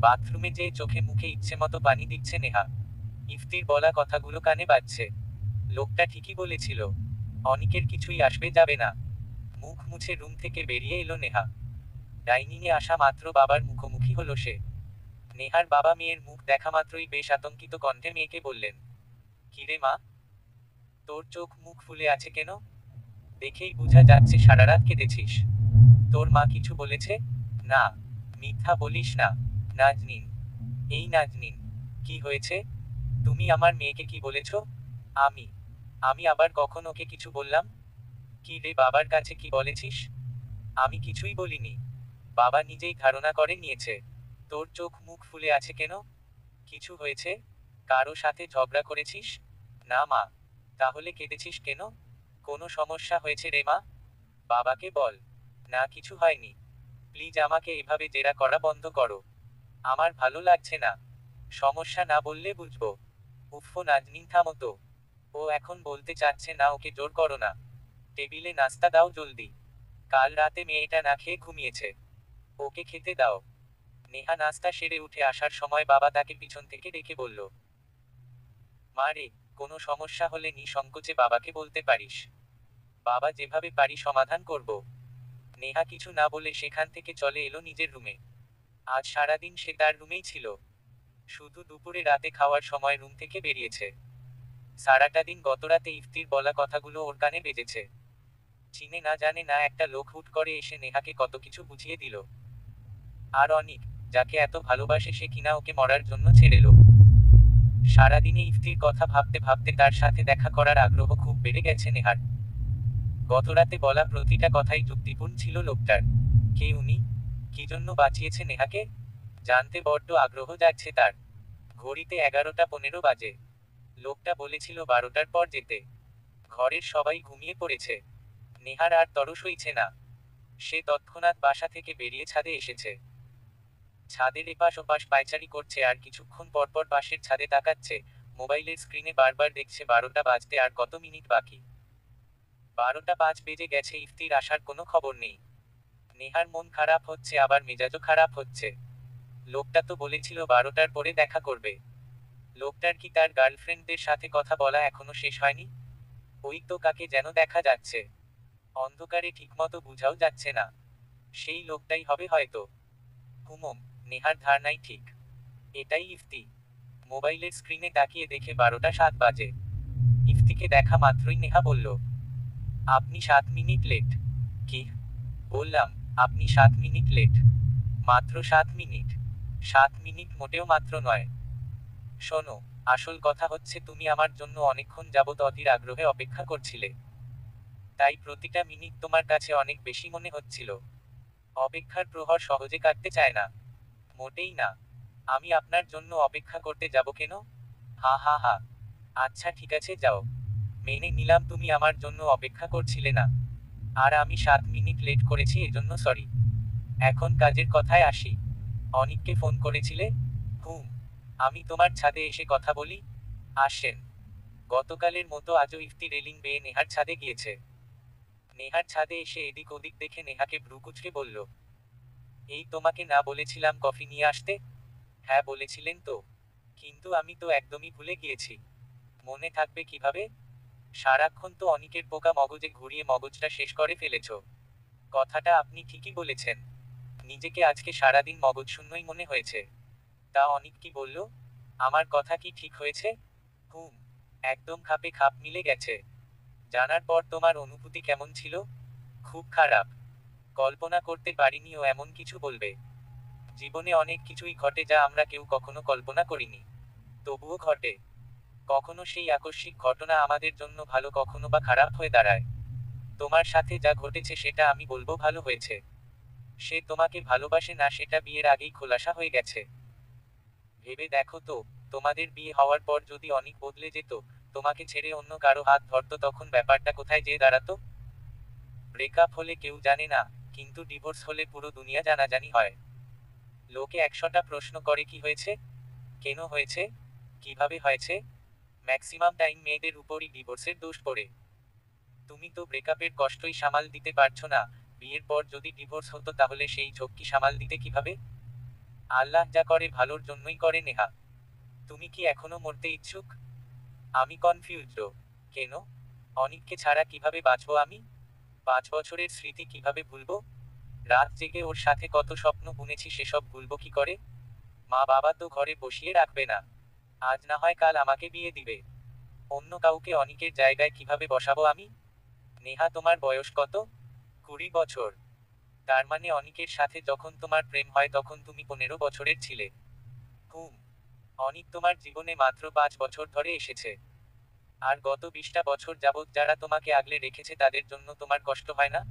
বাথরুমে যেয়ে চোখে মুখে ইচ্ছেমতো পানি দিচ্ছে নেহা। ইফতির বলা কথাগুলো কানে বাজছে। লোকটা ঠিকই বলেছিল, অনিকের কিছুই আসবে যাবে না। মুখ মুছে রুম থেকে বেরিয়ে এলো নেহা। ডাইনিংয়ে আসা মাত্র বাবার মুখোমুখি হলো সে। নেহার বাবা মেয়ের মুখ দেখা মাত্রই বেশ আতঙ্কিত কণ্ঠে মেয়েকে বললেন, কিরে মা, তোর চোখ মুখ ফুলে আছে কেন? দেখেই বোঝা যাচ্ছে সারা রাত কেঁদেছিস। তোর মা কিছু বলেছে? না, মিথ্যা বলিস না। নাজনীন, এই নাজনীন, কি হয়েছে? তুমি আমার মেয়েকে কি বলেছ? আমি আমি আবার কখন ওকে কিছু বললাম? কি রে বাবার কাছে কি বলেছিস? আমি কিছুই বলিনি। বাবা নিজেই ধারণা করে নিয়েছে। তোর চোখ মুখ ফুলে আছে কেন? কিছু হয়েছে? কারো সাথে ঝগড়া করেছিস? না মা। তাহলে কেঁদেছিস কেন? কোনো সমস্যা হয়েছে রে মা? বাবাকে বল। না কিছু হয়নি। প্লিজ আমাকে এভাবে জেরা করা বন্ধ করো। আমার ভালো লাগছে না। সমস্যা না বললে বুঝবো। উফ নাজনীন থামো তো। ও এখন বলতে চাচ্ছে না ওকে জোর করো না। টেবিলে নাস্তা দাও জলদি। কাল রাতে মেয়েটা না খেয়ে ঘুমিয়েছে। ওকে খেতে দাও। নেহা নাস্তা সেরে উঠে আসার সময় বাবা তাকে পিছন থেকে ডেকে বলল, মা রে, কোনো সমস্যা হলে নিঃসংকোচে বাবাকে বলতে পারিস। বাবা যেভাবে পারি সমাধান করব। নেহা কিছু না বলে সেখান থেকে চলে এলো নিজের রুমে। আজ সারাদিন সে তার রুমেই ছিল। শুধু দুপুরে রাতে খাওয়ার সময় রুম থেকে বেরিয়েছে। সারাটা দিন গতরাতে ইফতির বলা কথাগুলো ওর কানে বেজেছে। চিনে না জানে না একটা লোক হুট করে এসে নেহাকে কত কিছু বুঝিয়ে দিল। আর অনিক, যাকে এত ভালোবাসে সে কিনা ওকে মরার জন্য ছেড়েলো। সারাদিনে ইফতির কথা ভাবতে ভাবতে তার সাথে দেখা করার আগ্রহ খুব বেড়ে গেছে নেহার। গতরাতে বলা প্রতিটা কথাই যুক্তিপূর্ণ ছিল লোকটার। কে উনি? কি জন্য বাঁচিয়েছে নেহাকে? জানতে বড্ড আগ্রহ যাচ্ছে তার। ঘড়িতে 11টা 15 বাজে। লোকটা বলেছিল 12টার পর যেতে। ঘরের সবাই ঘুমিয়ে পড়েছে। নেহার আর তর সইছে না। সে তৎক্ষণাৎ বাসা থেকে বেরিয়ে ছাদে এসেছে। ছাদের এপাশ ওপাশ পায়চারি করছে আর কিছুক্ষণ পরপর পাশের ছাদে তাকাচ্ছে। মোবাইলের স্ক্রিনে বারবার দেখছে 12টা বাজতে আর কত মিনিট বাকি। 12টা 5 বেজে গেছে, ইফতির আসার কোনো খবর নেই। নেহার মন খারাপ হচ্ছে আবার মেজাজও খারাপ হচ্ছে। লোকটা তো বলেছিল 12টার পরে দেখা করবে। লোকটার কি তার গার্লফ্রেন্ডদের সাথে কথা বলা এখনো শেষ হয়নি? ওই তো কাকে যেন দেখা যাচ্ছে। অন্ধকারে ঠিকমতো বুঝাও যাচ্ছে না। সেই লোকটাই হবে হয়তো। হুমম, নেহার ধারণাই ঠিক। এটাই ইফতি। মোবাইলের স্ক্রিনে তাকিয়ে দেখে 12টা 7 বাজে। ইফতিকে দেখা মাত্রই নেহা বলল, আপনি 7 মিনিট লেট। কি? বললাম, আপনি 7 মিনিট লেট। মাত্র 7 মিনিট? 7 মিনিট মোটেও মাত্র নয়। শোনো, আসল কথা হচ্ছে তুমি আমার জন্য অনেকক্ষণ যাবত অধীর আগ্রহে অপেক্ষা করছিলে। তাই প্রতিটা মিনিট তোমার কাছে অনেক বেশি মনে হচ্ছিল। অপেক্ষার প্রহর সহজে কাটতে চায় না। মোটেই না। আমি আপনার জন্য অপেক্ষা করতে যাব কেন? হা হা হা। আচ্ছা ঠিক আছে যাও। মেনে নিলাম তুমি আমার জন্য অপেক্ষা করছিলে না। আর আমি 7 মিনিট লেট করেছি এজন্য সরি। এখন কাজের কথায় আসি। অনিককে ফোন করেছিলে? হুম। আমি তোমার ছাদে এসে কথা বলি? আসেন। গতকালের মতো আজও ইফতি রেলিং বেয়ে নেহার ছাদে গিয়েছে। নেহার ছাদে এসে এদিক ওদিক দেখে নেহাকে ভ্রু কুঁচকে বলল, এই তোমাকে না বলেছিলাম কফি নিয়ে আসতে? হ্যাঁ বলেছিলেন তো। কিন্তু আমি তো একদমই ভুলে গিয়েছি। মনে থাকবে কিভাবে? সারাক্ষণ তো অনিকের পোকা মগজে ঘুরিয়ে মগজটা শেষ করে ফেলেছ। কথাটা আপনি ঠিকই বলেছেন। নিজেকে আজকে সারাদিন মগজশূন্যই মনে হয়েছে। তা অনিক কি বলল? আমার কথা কি ঠিক হয়েছে? হুম, একদম খাপে খাপ মিলে গেছে। জানার পর তোমার অনুভূতি কেমন ছিল? খুব খারাপ। কল্পনা করতে পারিনি ও এমন কিছু বলবে। জীবনে অনেক কিছুই ঘটে যা আমরা কেউ কখনো কল্পনা করিনি। তবুও ঘটে। কখনো সেই আকস্মিক ঘটনা আমাদের জন্য ভালো, কখনো বা খারাপ হয়ে দাঁড়ায়। তোমার সাথে যা ঘটেছে সেটা আমি বলবো ভালো হয়েছে। সে তোমাকে ভালোবাসে না সেটা বিয়ের আগেই খোলাসা হয়ে গেছে। ভেবে দেখো তো, তোমাদের বিয়ে হওয়ার পর যদি অনেক বদলে যেত, তোমাকে ছেড়ে অন্য কারো হাত ধরতো, তখন ব্যাপারটা কোথায় যেয়ে দাঁড়াতো? ব্রেকআপ হলে কেউ জানে না, কিন্তু ডিভোর্স হলে পুরো দুনিয়া জানাজানি হয়। লোকে 100টা প্রশ্ন করে, কি হয়েছে, কেন হয়েছে, কিভাবে হয়েছে। ম্যাক্সিমাম টাইম মেয়েদের উপরই ডিভোর্সের দোষ পড়ে। তুমি তো ব্রেকআপের কষ্টই সামাল দিতে পারছো না, বিয়ের পর যদি ডিভোর্স হতো তাহলে সেই ঝক্কি সামাল দিতে কিভাবে? আল্লাহ যা করে ভালোর জন্যই করে নেহা। তুমি কি এখনো মরতে ইচ্ছুক? আমি কনফিউজড। কেন? অনিককে ছাড়া কিভাবে বাঁচবো আমি? 5 বছরের স্মৃতি কিভাবে ভুলবো? রাত জেগে ওর সাথে কত স্বপ্ন বুনেছি, সেসব ভুলবো কি করে? মা বাবা তো ঘরে বসিয়ে রাখবে না। আজ না হয় কাল আমাকে বিয়ে দিবে। অন্য কাউকে অনিকের জায়গায় কিভাবে বসাবো আমি? নেহা, তোমার বয়স কত? 20 বছর। তার মানে অনিকের সাথে যখন তোমার প্রেম হয় তখন তুমি 15 বছরের ছিলে। হুম। অনিক তোমার জীবনে মাত্র 5 বছর ধরে এসেছে। আর গত 20টা বছর যাবৎ যারা তোমাকে আগলে রেখেছে তাদের জন্য তোমার কষ্ট হয় না?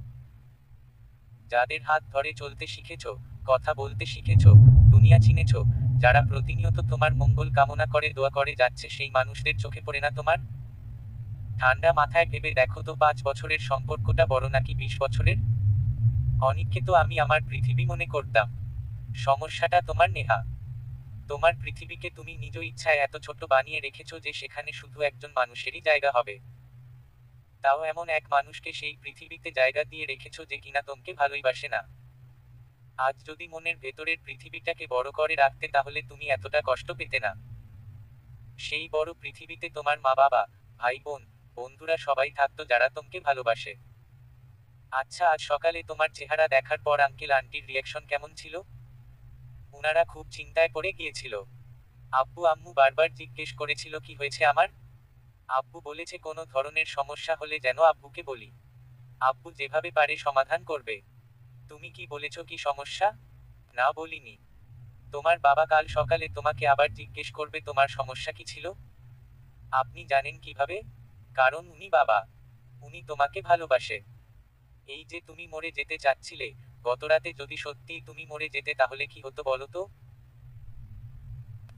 যাদের হাত ধরে চলতে শিখেছো, কথা বলতে শিখেছো, দুনিয়া চিনেছো, যারা প্রতিনিয়ত তোমার মঙ্গল কামনা করে দোয়া করে যাচ্ছে, সেই মানুষদের চোখে পড়ে না তোমার? ঠান্ডা মাথায় ভেবে দেখো তো, 5 বছরের সম্পর্কটা বড় নাকি 20 বছরের? অনিককে তো আমি আমার পৃথিবী মনে করতাম। সমস্যাটা তোমার নেহা। তোমার পৃথিবীকে তুমি নিজ ইচ্ছায় এত ছোট বানিয়ে রেখেছো যে সেখানে শুধু একজন মানুষেরই জায়গা হবে। তাও এমন এক মানুষকে সেই পৃথিবীতে জায়গা দিয়ে রেখেছো যে কিনা তোমাকে ভালোইবাসে না। আজ যদি মনের ভেতরের পৃথিবীটাকে বড় করে রাখতে তাহলে তুমি এতটা কষ্ট পেতে না। সেই বড় পৃথিবীতে তোমার মা বাবা, ভাই বোন, বন্ধুরা সবাই থাকতো যারা তোমাকে ভালোবাসে। আচ্ছা, আজ সকালে তোমার চেহারা দেখার পর আঙ্কেল আন্টির রিয়াকশন কেমন ছিল? উনারা খুব চিন্তায় পড়ে গিয়েছিল। আব্বু আম্মু বারবার জিজ্ঞেস করেছিল কি হয়েছে আমার। আব্বু বলেছে কোনো ধরনের সমস্যা হলে যেন আব্বুকে বলি। আব্বু যেভাবে পারে সমাধান করবে। তুমি কি বলেছো কি সমস্যা? না, বলিনি। তোমার বাবা কাল সকালে তোমাকে আবার জিজ্ঞেস করবে তোমার সমস্যা কি ছিল। আপনি জানেন কিভাবে? কারণ উনি বাবা। উনি তোমাকে ভালোবাসে। এই যে তুমি মরে যেতে চাচ্ছিলে, গতরাতে যদি সত্যিই তুমি মরে যেতে তাহলে কি হতো বলো তো?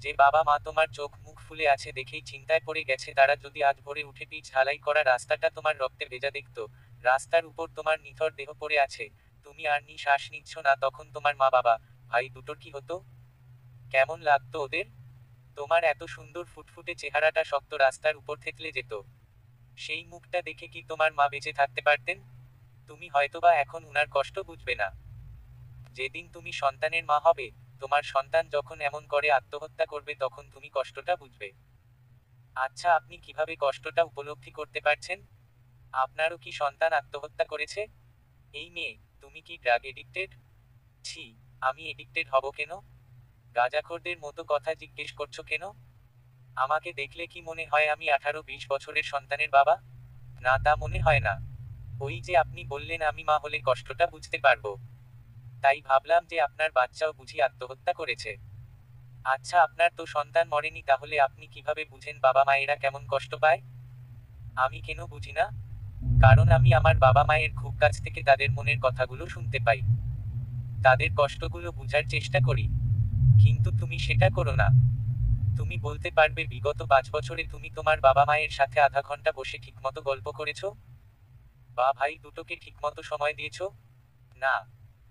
যে বাবা মা তোমার চোখ মুখ ফুলে আছে দেখেই চিন্তায় পড়ে গেছে, তারা যদি আজ ভোরে উঠে পিচ ঢালাই করা রাস্তাটা তোমার রক্তে ভেজা দেখতো, রাস্তার উপর তোমার নিথর দেহ পড়ে আছে, তুমি আর নিঃশ্বাস নিচ্ছ না, তখন তোমার মা বাবা, ভাই দুটোর কি হতো? কেমন লাগতো ওদের? তোমার এত সুন্দর ফুটফুটে চেহারাটা শক্ত রাস্তার উপর থেতলে যেত। সেই মুখটা দেখে কি তোমার মা বেঁচে থাকতে পারতেন? তুমি হয়তোবা এখন উনার কষ্ট বুঝবে না। যেদিন তুমি সন্তানের মা হবে, তোমার সন্তান যখন এমন করে আত্মহত্যা করবে তখন তুমি কষ্টটা বুঝবে। আচ্ছা, আপনি কিভাবে কষ্টটা উপলব্ধি করতে পারছেন? আপনারও কি সন্তান আত্মহত্যা করেছে? এই মেয়ে, তুমি কি ড্রাগ এডিক্টেড? ছি, আমি এডিক্টেড হব কেন? গাঁজাখোরদের মতো কথা জিজ্ঞেস করছো কেন? আমাকে দেখলে কি মনে হয় আমি 18-20 বছরের সন্তানের বাবা? না, তা মনে হয় না। ওই যে আপনি বললেন আমি মা হলে কষ্টটা বুঝতে পারবো, তাই ভাবলাম যে আপনার বাচ্চাও বুঝি আত্মহত্যা করেছে। আচ্ছা, আপনার তো সন্তান মরেনি, তাহলে আপনি কিভাবে বুঝেন বাবা মায়েরা কেমন কষ্ট পায়? আমি কেন বুঝি না? কারণ আমি আমার বাবা মায়ের খুব কাছ থেকে তাদের মনের কথাগুলো শুনতে পাই। তাদের কষ্টগুলো বুঝার চেষ্টা করি। কিন্তু তুমি সেটা করো না। তুমি বলতে পারবে বিগত 5 বছরে তুমি তোমার বাবা মায়ের সাথে আধা ঘন্টা বসে ঠিকমতো গল্প করেছো? বা ভাই দুটোকে ঠিকমতো সময় দিয়েছো? না।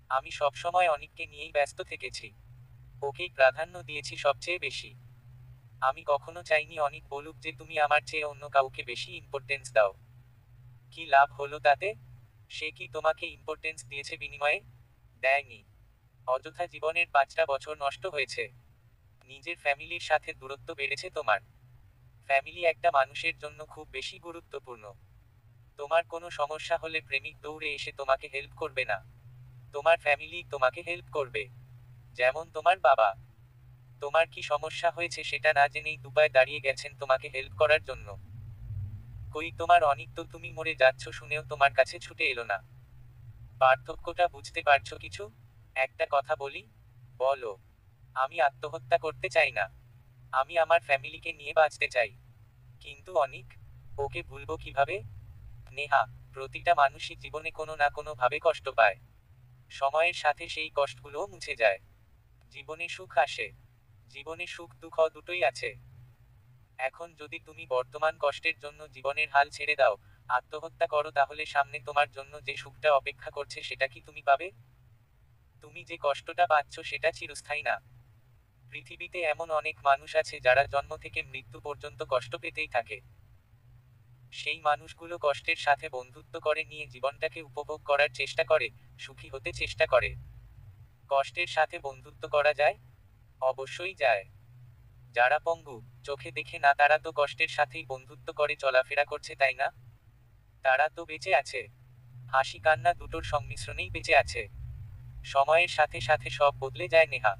আমি সবসময় অনিককে নিয়েই ব্যস্ত থেকেছি। ওকেই প্রাধান্য দিয়েছি সবচেয়ে বেশি। আমি কখনো চাইনি অনিক বলুক যে তুমি আমার চেয়ে অন্য কাউকে বেশি ইম্পর্টেন্স দাও। কি লাভ হলো তাতে? সে কি তোমাকে ইম্পর্টেন্স দিয়েছে বিনিময়ে? দেয়নি। অযথা জীবনের 5টা বছর নষ্ট হয়েছে। নিজের ফ্যামিলির সাথে দূরত্ব বেড়েছে তোমার। ফ্যামিলি একটা মানুষের জন্য খুব বেশি গুরুত্বপূর্ণ। তোমার কোনো সমস্যা হলে প্রেমিক দৌড়ে এসে তোমাকে হেল্প করবে না, তোমার ফ্যামিলি তোমাকে হেল্প করবে। যেমন তোমার বাবা। তোমার কি সমস্যা হয়েছে সেটা না জেনেই দুপায়ে দাঁড়িয়ে গেছেন তোমাকে হেল্প করার জন্য। কই তোমার অনিক তো তুমি মরে যাচ্ছ শুনেও তোমার কাছে ছুটে এলো না। পার্থক্যটা বুঝতে পারছো কিছু? একটা কথা বলি। বলো। আমি আত্মহত্যা করতে চাই না। আমি আমার ফ্যামিলিকে নিয়ে বাঁচতে চাই। কিন্তু অনিক, ওকে ভুলবো কিভাবে? নেহা, প্রতিটা মানুষই জীবনে কোনো না কোনো ভাবে কষ্ট পায়। সময়ের সাথে সেই কষ্টগুলোও মুছে যায়। জীবনে সুখ আসে। জীবনে সুখ দুঃখ দুটোই আছে। এখন যদি তুমি বর্তমান কষ্টের জন্য জীবনের হাল ছেড়ে দাও, আত্মহত্যা করো, তাহলে সামনে তোমার জন্য যে সুখটা অপেক্ষা করছে সেটা কি তুমি পাবে? তুমি যে কষ্টটা পাচ্ছ সেটা চিরস্থায়ী না। পৃথিবীতে এমন অনেক মানুষ আছে যারা জন্ম থেকে মৃত্যু পর্যন্ত কষ্ট পেতেই থাকে। সেই মানুষগুলো কষ্টের সাথে বন্ধুত্ব করে নিয়ে জীবনটাকে উপভোগ করার চেষ্টা করে, সুখী হতে চেষ্টা করে। কষ্টের সাথে বন্ধুত্ব করা যায়? অবশ্যই যায়। যারা পঙ্গু, চোখে দেখে না, তারা তো কষ্টের সাথেই বন্ধুত্ব করে চলাফেরা করছে, তাই না? তারা তো বেঁচে আছে। হাসি কান্না দুটোর সংমিশ্রণেই বেঁচে আছে। সময়ের সাথে সাথে সব বদলে যায় নেহা।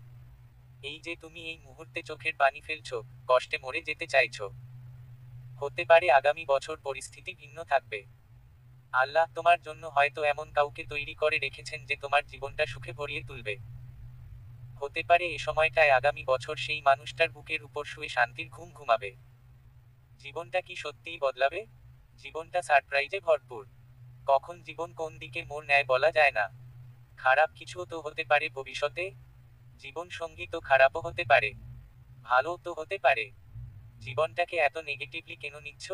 এই যে তুমি এই মুহূর্তে চোখের পানি ফেলছো, কষ্টে মরে যেতে চাইছো। হতে পারে আগামী বছর পরিস্থিতি ভিন্ন থাকবে। আল্লাহ তোমার জন্য হয়তো এমন কাউকে তৈরি করে রেখেছেন যে তোমার জীবনটা সুখে ভরিয়ে তুলবে। হতে পারে এ সময়টায় আগামী বছর সেই মানুষটার বুকের উপর শুয়ে শান্তির ঘুম ঘুমাবে। জীবনটা কি সত্যিই বদলাবে? জীবনটা সারপ্রাইজে ভরপুর। কখন জীবন কোন দিকে মোড় নেয় বলা যায় না। খারাপ কিছুও তো হতে পারে ভবিষ্যতে। জীবন সঙ্গী তো খারাপও হতে পারে, ভালোও তো হতে পারে। জীবনটাকে এত নেগেটিভলি কেন নিচ্ছ?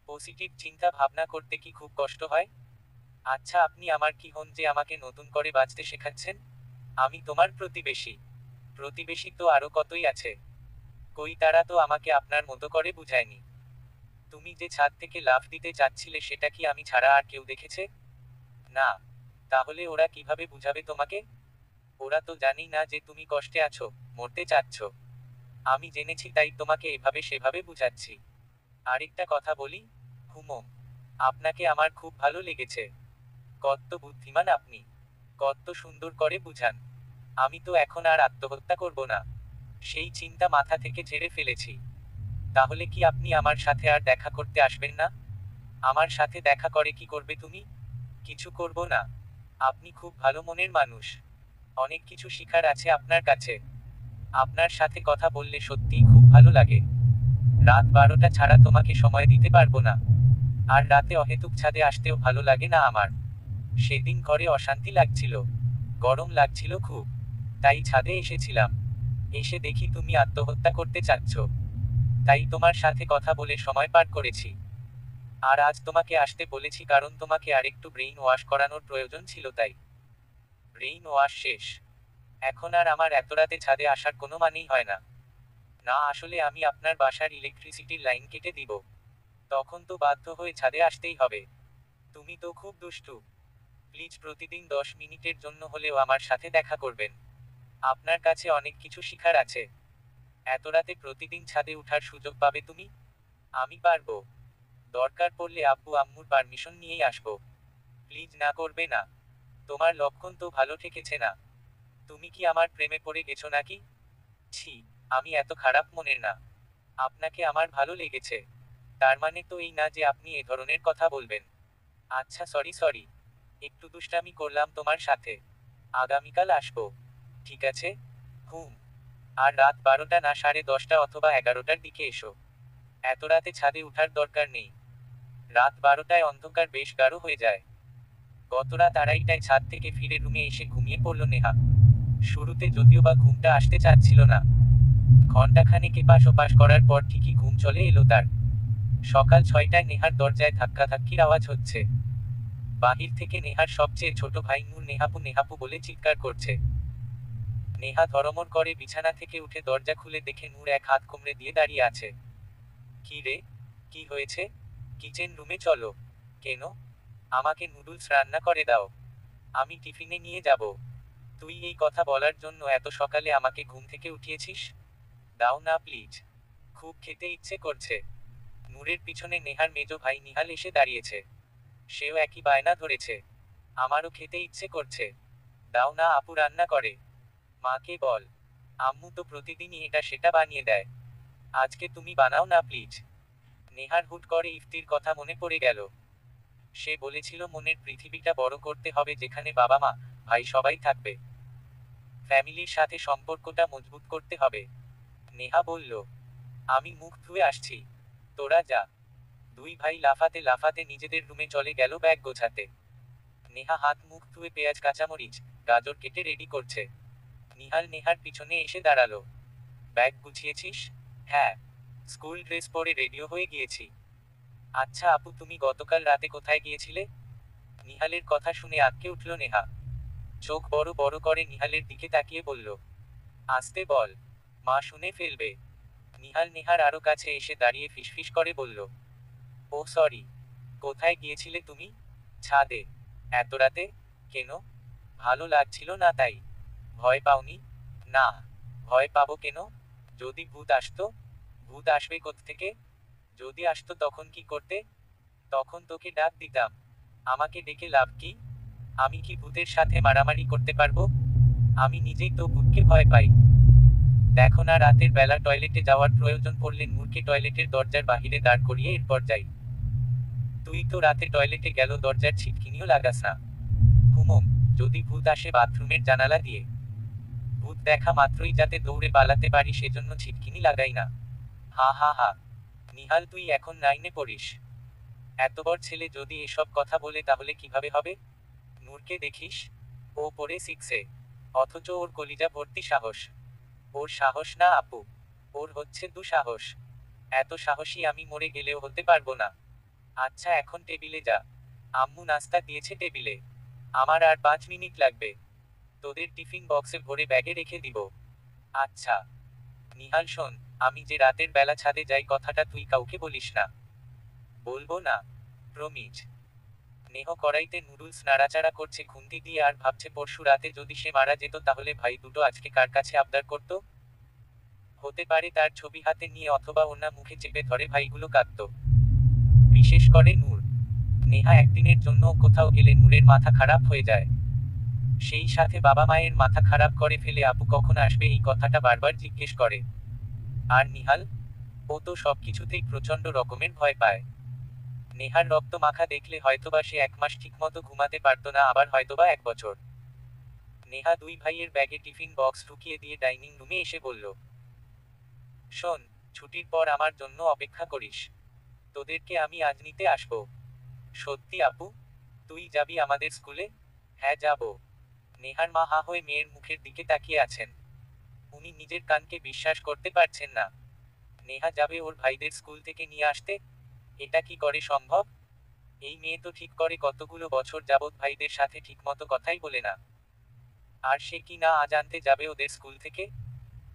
পজিটিভ চিন্তা ভাবনা করতে কি খুব কষ্ট হয়? আচ্ছা, আপনি আমার কি হন যে আমাকে নতুন করে বাঁচতে শেখাচ্ছেন? আমি তোমার প্রতিবেশী। প্রতিবেশী তো আরো কতই আছে। কই তারা তো আমাকে আপনার মতো করে বুঝায়নি। তুমি যে ছাদ থেকে লাফ দিতে চাচ্ছিলে সেটা কি আমি ছাড়া আর কেউ দেখেছে? না। তাহলে ওরা কিভাবে বুঝাবে তোমাকে? ওরা তো জানি না যে তুমি কষ্টে আছো, মরতে চাচ্ছ। আমি জেনেছি তাই তোমাকে এভাবে সেভাবে বুঝাচ্ছি। আরেকটা কথা বলি। হুমম, আপনাকে আমার খুব ভালো লেগেছে। কত বুদ্ধিমান আপনি। কত সুন্দর করে বুঝান। আমি তো এখন আর আত্মহত্যা করব না। সেই চিন্তা মাথা থেকে ঝেড়ে ফেলেছি। তাহলে কি আপনি আমার সাথে আর দেখা করতে আসবেন না? আমার সাথে দেখা করে কি করবে তুমি? কিছু করব না। আপনি খুব ভালো মনের মানুষ। অনেক কিছু শিখার আছে আপনার কাছে। আপনার সাথে কথা বললে সত্যিই খুব ভালো লাগে। রাত 12টা ছাড়া তোমাকে সময় দিতে পারবো না। আর রাতে অহেতুক ছাদে আসতেও ভালো লাগে না আমার। সেদিন ঘরে অশান্তি লাগছিল। গরম লাগছিল খুব। তাই ছাদে এসেছিলাম। এসে দেখি তুমি আত্মহত্যা করতে চাচ্ছ। তাই তোমার সাথে কথা বলে সময় পার করেছি। আর আজ তোমাকে আসতে বলেছি কারণ তোমাকে আরেকটু ব্রেইন ওয়াশ করানোর প্রয়োজন ছিল তাই। ব্রেইন ওয়াশ শেষ। এখন আর আমার এত রাতে ছাদে আসার কোনো মানেই হয় না। না, আসলে আমি আপনার বাসার ইলেকট্রিসিটির লাইন কেটে দিব। তখন তো বাধ্য হয়ে ছাদে আসতেই হবে। তুমি তো খুব দুষ্টু। প্লিজ প্রতিদিন 10 মিনিটের জন্য হলেও আমার সাথে দেখা করবেন। আপনার কাছে অনেক কিছু শিখার আছে। এত রাতে প্রতিদিন ছাদে উঠার সুযোগ পাবে তুমি? আমি পারবো। দরকার পড়লে আব্বু আম্মুর পারমিশন নিয়েই আসবো। প্লিজ না করবে না। তোমার লক্ষণ তো ভালো ঠেকেছে না। তুমি কি আমার প্রেমে পড়ে গেছো নাকি? ছি, আমি এত খারাপ মনের না। আপনাকে আমার ভালো লেগেছে। তার মানে তো এই না যে আপনি এ ধরনের কথা বলবেন। আচ্ছা, সরি সরি। একটু দুষ্টামি করলাম তোমার সাথে। আগামীকাল আসবো। ঠিক আছে? হুম। আর রাত 12টা না, 10:30 অথবা 11টার দিকে এসো। এত রাতে ছাদে উঠার দরকার নেই। রাত 12টায় অন্ধকার বেশ গাঢ় হয়ে যায়। গত রাত 2:30টায় ছাদ থেকে ফিরে রুমে এসে ঘুমিয়ে পড়ল নেহা। শুরুতে যদিও বা ঘুমটা আসতে চাচ্ছিল না। ঘন্টাখানেক এপাশ ওপাশ করার পর ঠিকই ঘুম চলে এলো তার। সকাল 6টায় নেহার দরজায় ধাক্কাধাক্কির আওয়াজ হচ্ছে। বাহির থেকে নেহার সবচেয়ে ছোট ভাই নূর নেহাপু নেহাপু বলে চিৎকার করছে। নেহা ধরমর করে বিছানা থেকে উঠে দরজা খুলে দেখে নূর এক হাত কোমরে দিয়ে দাঁড়িয়ে আছে। কি রে? কি হয়েছে? কিচেন রুমে চলো। কেন? আমাকে নুডলস রান্না করে দাও। আমি টিফিনে নিয়ে যাব। তুই এই কথা বলার জন্য এত সকালে আমাকে ঘুম থেকে উঠিয়েছিস? দাও না প্লিজ। খুব খেতে ইচ্ছে করছে। নূরের পিছনে নেহার মেজ ভাই নিহাল এসে দাঁড়িয়েছে। সেও একই বায়না ধরেছে। আমারও খেতে ইচ্ছে করছে। দাও না আপু রান্না করে। মাকে বল। আম্মু তো প্রতিদিনই এটা সেটা বানিয়ে দেয়। আজকে তুমি বানাও না প্লিজ। নেহার হুট করে ইফতির কথা মনে পড়ে গেল। সে বলেছিল মনের পৃথিবীটা বড় করতে হবে যেখানে বাবা মা ভাই সবাই থাকবে। ফ্যামিলির সাথে সম্পর্কটা মজবুত করতে হবে। নেহা বলল, আমি মুখ ধুয়ে আসছি, তোরা যা। দুই ভাই লাফাতে লাফাতে নিজেদের রুমে চলে গেল ব্যাগ গোছাতে। নেহা হাত মুখ ধুয়ে পেঁয়াজ কাঁচামরিচ গাজর কেটে রেডি করছে। নিহাল নেহার পিছনে এসে দাঁড়ালো। ব্যাগ গুছিয়েছিস? হ্যাঁ, স্কুল ড্রেস পরে রেডিও হয়ে গিয়েছি। আচ্ছা আপু তুমি গতকাল রাতে কোথায় গিয়েছিলে? নিহালের কথা শুনে আঁতকে উঠল নেহা। চোখ বড় বড় করে নিহালের দিকে তাকিয়ে বলল, আসতে বল, মা শুনে ফেলবে। নিহাল নেহার আরো কাছে এসে দাঁড়িয়ে ফিসফিস করে বলল, ও সরি। কোথায় গিয়েছিলে তুমি? ছাদে। এত রাতে? কেন? ভালো লাগছিল না তাই। ভয় পাওনি? না, ভয় পাবো কেন? যদি ভূত আসতো? ভূত আসবে কোত্থেকে? যদি আসতো তখন কি করতে? তখন তোকে ডাক দিতাম। আমাকে ডেকে লাভ কি? আমি কি ভূতের সাথে মারামারি করতে পারবো? আমি নিজেই তো ভূতকে ভয় পাই। দেখো না রাতের বেলা টয়লেটে যাওয়ার প্রয়োজন পড়লে নূরকে টয়লেটের দরজার বাহিরে দাঁড় করিয়ে এরপর যাই। তুই তো রাতে টয়লেটে গেল দরজার ছিটকিনিও লাগাস না। হুমম, যদি ভূত আসে বাথরুমের জানালা দিয়ে। ভূত দেখা মাত্রই যাতে দৌড়ে পালাতে পারি সেজন্য ছিটকিনি লাগাই না। হা হা হা। নিহাল তুই এখন 9-এ পড়িস। এত বড় ছেলে যদি এসব কথা বলে তাহলে কিভাবে হবে? নূরকে দেখিস, ও পড়ে 6-এ। অথচ ওর কলিজা ভর্তি সাহস। ওর সাহস না আপু, ওর হচ্ছে দুঃসাহস। এত সাহসী আমি মরে গেলেও হতে পারবো না। আচ্ছা এখন টেবিলে যা। আম্মু নাস্তা দিয়েছে টেবিলে। আমার আর 5 মিনিট লাগবে। তোদের টিফিন বক্সে ভরে ব্যাগে রেখে দিব। আচ্ছা। নিহাল শোন, আমি যে রাতের বেলা ছাদে যাই কথাটা তুই কাউকে বলিস না। বলবো না। প্রমিজ। নেহ কড়াইতে নুডলস নাড়াচাড়া করছে খুন্তি দিয়ে আর ভাবছে পরশু রাতে যদি সে মারা যেত তাহলে ভাই দুটো আজকে কার কাছে আবদার করতো। হতে পারে তার ছবি হাতে নিয়ে অথবা ওনা মুখে চেপে ধরে ভাইগুলো কাঁদতো। বিশেষ করে নূর। নেহা একদিনের জন্য কোথাও গেলে নূরের মাথা খারাপ হয়ে যায়। সেই সাথে বাবা মায়ের মাথা খারাপ করে ফেলে আপু কখন আসবে এই কথাটা বারবার জিজ্ঞেস করে। আর নিহাল, ও তো সবকিছুতেই প্রচন্ড রকমের ভয় পায়। নেহার রক্ত মাখা দেখলে হয়তোবা সে 1 মাস ঠিকমতো ঘুমাতে পারতো না আবার হয়তোবা 1 বছর। নেহা দুই ভাইয়ের ব্যাগে টিফিন বক্স ঢুকিয়ে দিয়ে ডাইনিং রুমে এসে বলল, শোন, ছুটির পর আমার জন্য অপেক্ষা করিস। তোদেরকে আমি আজ নিতে আসবো। সত্যি আপু? তুই যাবি আমাদের স্কুলে? হ্যাঁ যাব। নেহার মা হা হয়ে মেয়ের মুখের দিকে তাকিয়ে আছেন। উনি নিজের কানকে বিশ্বাস করতে পারছেন না। নেহা যাবে ওর ভাইদের স্কুল থেকে নিয়ে আসতে? এটা কি করে সম্ভব? এই মেয়ে তো ঠিক করে কতগুলো বছর যাবৎ ভাইদের সাথে ঠিকমতো কথাই বলে না। আর সে কি না আজ আনতে যাবে ওদের স্কুল থেকে?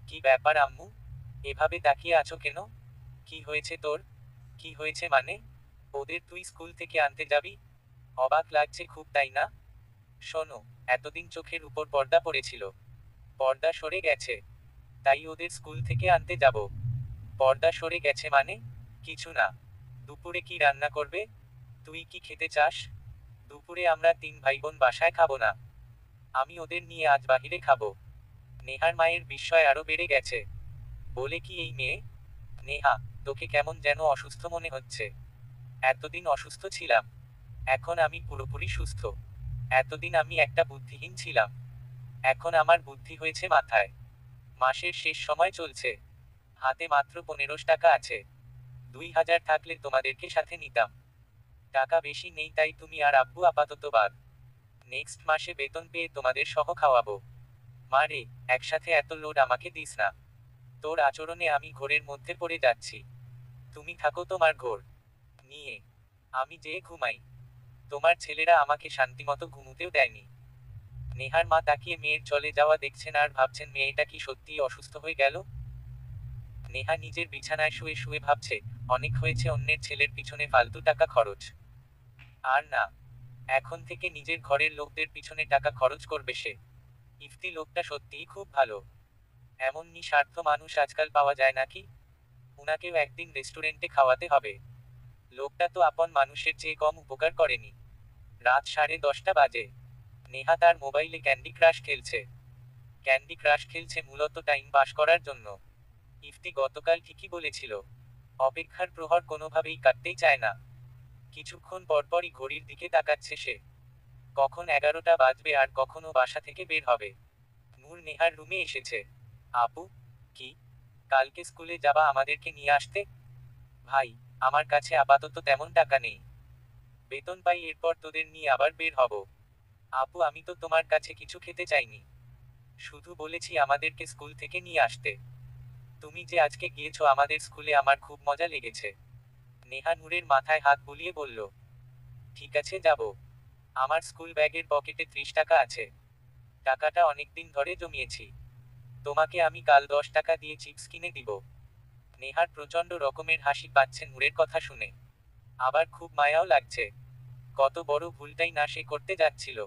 কি ব্যাপার আম্মু? এভাবে তাকিয়ে আছো কেন? কি হয়েছে তোর? কি হয়েছে মানে? ওদের তুই স্কুল থেকে আনতে যাবি? অবাক লাগছে খুব তাই না? শোনো, এতদিন চোখের উপর পর্দা পড়েছিল। পর্দা সরে গেছে। তাই ওদের স্কুল থেকে আনতে যাব। পর্দা সরে গেছে মানে? কিছু না। দুপুরে কি রান্না করবে? তুই কি খেতে চাস? দুপুরে আমরা 3 ভাইবোন বাসায় খাবো না। আমি ওদের নিয়ে আজ বাহিরে খাবো। নেহার মায়ের বিস্ময় আরো বেড়ে গেছে। বলে কি এই মেয়ে? নেহা, তোকে কেমন যেন অসুস্থ মনে হচ্ছে। এতদিন অসুস্থ ছিলাম। এখন আমি পুরোপুরি সুস্থ। এতদিন আমি একটা বুদ্ধিহীন ছিলাম। এখন আমার বুদ্ধি হয়েছে মাথায়। মাসের শেষ সময় চলছে। হাতে মাত্র 15 টাকা আছে। 2000 থাকলে তোমাদেরকে সাথে নিতাম। টাকা বেশি নেই তাই তুমি আর আব্বু আপাতত বাদ। নেক্সট মাসে বেতন পেয়ে তোমাদের সহ খাওয়াবো। মা রে, একসাথে এত লোড আমাকে দিস না। তোর আচরণে আমি ঘোরের মধ্যে পড়ে যাচ্ছি। তুমি থাকো তোমার ঘোর নিয়ে। আমি যেয়ে ঘুমাই। তোমার ছেলেরা আমাকে শান্তিমতো ঘুমুতেও দেয়নি। নেহার মা তাকিয়ে মেয়ের চলে যাওয়া দেখছেন আর ভাবছেন মেয়েটা কি সত্যিই অসুস্থ হয়ে গেল। নেহা নিজের বিছানায় শুয়ে শুয়ে ভাবছে, অনেক হয়েছে অন্যের ছেলের পিছনে ফালতু টাকা খরচ। আর না, এখন থেকে নিজের ঘরের লোকদের পিছনে টাকা খরচ করবে সে। ইফতি লোকটা সত্যিই খুব ভালো। এমন নিঃস্বার্থ মানুষ আজকাল পাওয়া যায় নাকি? উনাকেও একদিন রেস্টুরেন্টে খাওয়াতে হবে। লোকটা তো আপন মানুষের চেয়ে কম উপকার করেনি। রাত 10:30 বাজে। নেহা তার মোবাইলে ক্যান্ডি ক্রাশ খেলছে। ক্যান্ডি ক্রাশ খেলছে মূলত টাইম পাস করার জন্য। ইফতি গতকাল ঠিকই বলেছিল, অপেক্ষার প্রহর কোনোভাবেই কাটতেই চায় না। কিছুক্ষণ পরপরই ঘড়ির দিকে তাকাচ্ছে সে। কখন 11টা বাজবে আর কখনো বাসা থেকে বের হবে। নূর নেহার রুমে এসেছে। আপু, কি কালকে স্কুলে যাবা আমাদেরকে নিয়ে আসতে? ভাই, আমার কাছে আপাতত তেমন টাকা নেই। বেতন পাই এরপর তোদের নিয়ে আবার বের হব। আপু, আমি তো তোমার কাছে কিছু খেতে চাইনি, শুধু বলেছি আমাদেরকে স্কুল থেকে নিয়ে আসতে। তুমি যে আজকে গিয়েছো আমাদের স্কুলে, আমার খুব মজা লেগেছে। নেহা নূরের মাথায় হাত বুলিয়ে বলল, ঠিক আছে যাব। আমার স্কুল ব্যাগের পকেটে 30 টাকা আছে। টাকাটা অনেকদিন ধরে জমিয়েছি। তোমাকে আমি কাল 10 টাকা দিয়ে চিপস কিনে দিব। নেহার প্রচণ্ড রকমের হাসি পাচ্ছে নূরের কথা শুনে। আবার খুব মায়াও লাগছে। কত বড় ভুলটাই না সে করতে যাচ্ছিল।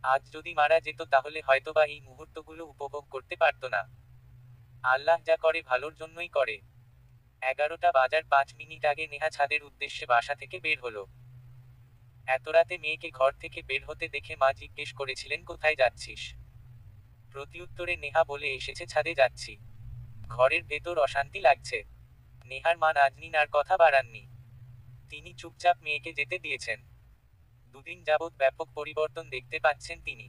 আজ যদি মারা যেত তাহলে হয়তোবা এই মুহূর্তগুলো উপভোগ করতে পারত না। আল্লাহ যা করে ভালোর জন্যই করে। 11টা বাজার 5 মিনিট আগে নেহা ছাদের উদ্দেশ্যে বাসা থেকে বের হলো। এত রাতে মেয়েকে ঘর থেকে বের হতে দেখে মা জিজ্ঞেস করেছিলেন, কোথায় যাচ্ছিস? প্রতিউত্তরে নেহা বলে এসেছে, ছাদে যাচ্ছি। ঘরের ভেতর অশান্তি লাগছে। নেহার মা নাজনীন আর কথা বাড়াননি। তিনি চুপচাপ মেয়েকে যেতে দিয়েছেন। দুদিন যাবৎ ব্যাপক পরিবর্তন দেখতে পাচ্ছেন তিনি।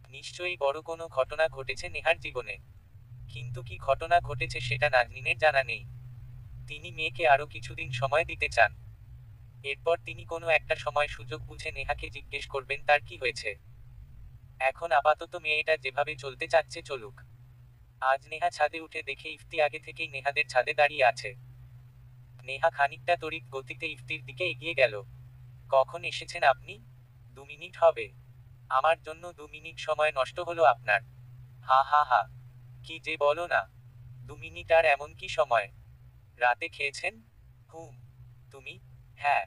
নিশ্চয়ই বড় কোনো ঘটনা ঘটেছে নেহার জীবনে। কিন্তু কি ঘটনা ঘটেছে সেটা নাজনীনের জানা নেই। তিনি মেয়েকে আরো কিছুদিন সময় দিতে চান। এরপর তিনি কোনো একটা সময় সুযোগ বুঝে নেহাকে জিজ্ঞেস করবেন তার কি হয়েছে। এখন আপাতত মেয়েটা যেভাবে চলতে চাচ্ছে চলুক। আজ নেহা ছাদে উঠে দেখে ইফতি আগে থেকেই নেহাদের ছাদে দাঁড়িয়ে আছে। নেহা খানিকটা তড়িৎ গতিতে ইফতির দিকে এগিয়ে গেল। কখন এসেছেন আপনি? 2 মিনিট হবে। আমার জন্য 2 মিনিট সময় নষ্ট হলো আপনার? হা হা হা, কি যে বলো না। 2 মিনিট আর এমন কি সময়? রাতে খেয়েছেন? হুম। তুমি? হ্যাঁ।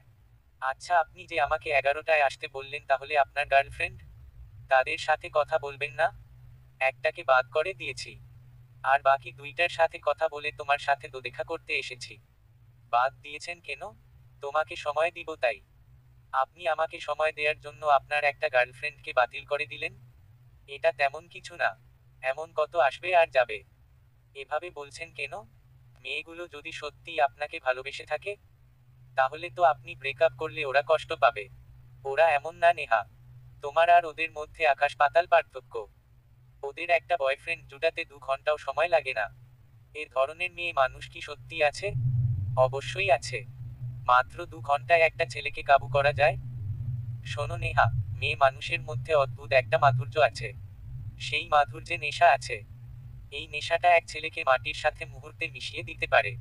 আচ্ছা, আপনি যে আমাকে 11টায় আসতে বললেন, তাহলে আপনার গার্লফ্রেন্ড? তাদের সাথে কথা বলবেন না? একটাকে বাদ করে দিয়েছি। আর বাকি দুইটার সাথে কথা বলে তোমার সাথে তো দেখা করতে এসেছি। বাদ দিয়েছেন কেন? তোমাকে সময় দিব তাই। আপনি আমাকে সময় দেওয়ার জন্য আপনার একটা গার্লফ্রেন্ডকে বাতিল করে দিলেন? এটা তেমন কিছু না। এমন কত আসবে আর যাবে। এভাবে বলছেন কেন? মেয়েগুলো যদি সত্যিই আপনাকে ভালোবেসে থাকে, তাহলে তো আপনি ব্রেকআপ করলে ওরা কষ্ট পাবে। ওরা এমন না নেহা। তোমার আর ওদের মধ্যে আকাশ পাতাল পার্থক্য। ওদের একটা বয়ফ্রেন্ড জুটাতে 2 ঘন্টাও সময় লাগে না। এ ধরনের মেয়ে মানুষ কি সত্যি আছে? অবশ্যই আছে। মাত্র 2 ঘন্টায় একটা ছেলেকে কাবু করা যায়? শোনো নেহা, মেয়ে মানুষের মধ্যে অদ্ভুত একটা মাধুর্য আছে। সেই মাধুর্যে নেশা আছে। এই নেশাটা এক ছেলেকে মাটির সাথে মুহূর্তে মিশিয়ে দিতে পারে।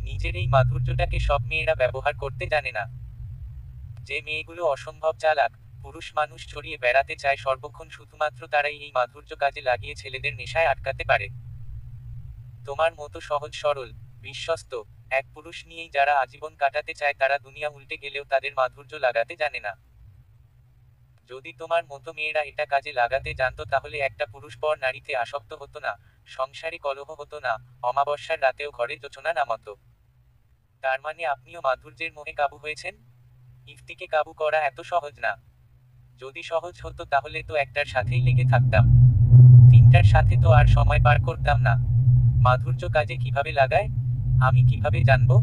নিজের এই মাধুর্যটাকে সব মেয়েরা ব্যবহার করতে জানে না। যে মেয়েগুলো অসম্ভব চালাক, পুরুষ মানুষ ছড়িয়ে বেড়াতে চায় সর্বক্ষণ, শুধুমাত্র তারাই এই মাধুর্য কাজে লাগিয়ে ছেলেদের নেশায় আটকাতে পারে। তোমার মতো সহজ সরল, বিশ্বস্ত এক পুরুষ নিয়েই যারা আজীবন কাটাতে চায়, তারা দুনিয়া উল্টে গেলেও তাদের মাধুর্য লাগাতে জানে না। যদি তোমার মতো মেয়েরা এটা কাজে লাগাতে জানতো, তাহলে একটা পুরুষ পর নারীতে আসক্ত হতো না, সংসারে কলহ হতো না, অমাবস্যার রাতেও ঘরে জোছনা নামতো। তার মানে আপনিও মাধুর্যের মোহে কাবু হয়েছেন? ইফতিকে কাবু করা এত সহজ না। যদি সহজ হতো তাহলে তো একটার সাথেই লেগে থাকতাম। তিনটার সাথে তো আর সময় পার করতাম না। মাধুর্য কাজে কিভাবে লাগায়? আমি কিভাবে জানবো?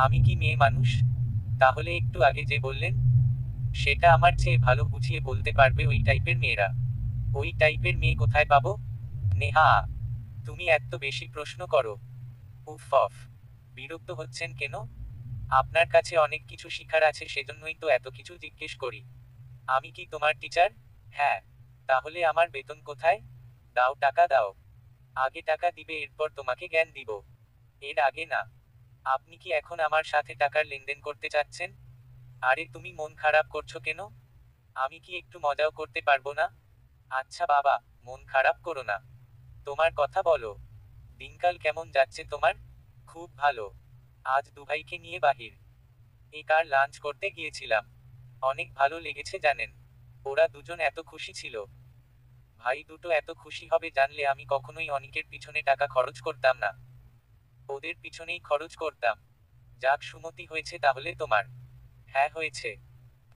আমি কি মেয়ে মানুষ? তাহলে একটু আগে যে বললেন, সেটা আমার চেয়ে ভালো বুঝিয়ে বলতে পারবে ওই টাইপের মেয়েরা। ওই টাইপের মেয়ে কোথায় পাবো? নেহা, তুমি এত বেশি প্রশ্ন করো। উফ অফ, বিরক্ত হচ্ছেন কেন? আপনার কাছে অনেক কিছু শিখার আছে, সেজন্যই তো এত কিছু জিজ্ঞেস করি। আমি কি তোমার টিচার? হ্যাঁ। তাহলে আমার বেতন কোথায়? দাও, টাকা দাও। আগে টাকা দিবে, এরপর তোমাকে জ্ঞান দিব। এর আগে না। আপনি কি এখন আমার সাথে টাকার লেনদেন করতে চাচ্ছেন? আরে তুমি মন খারাপ করছো কেন? আমি কি একটু মজাও করতে পারবো না? আচ্ছা বাবা, মন খারাপ করো না। তোমার কথা বলো। দিনকাল কেমন যাচ্ছে তোমার? খুব ভালো। আজ দুভাইকে নিয়ে বাহির কার লাঞ্চ করতে গিয়েছিলাম। অনেক ভালো লেগেছে জানেন। ওরা দুজন এত খুশি ছিল। ভাই দুটো এত খুশি হবে জানলে আমি কখনোই অনিকের পিছনে টাকা খরচ করতাম না। ওদের পিছনেই খরচ করতাম। যাক সুমতি হয়েছে তাহলে তোমার। হ্যাঁ হয়েছে।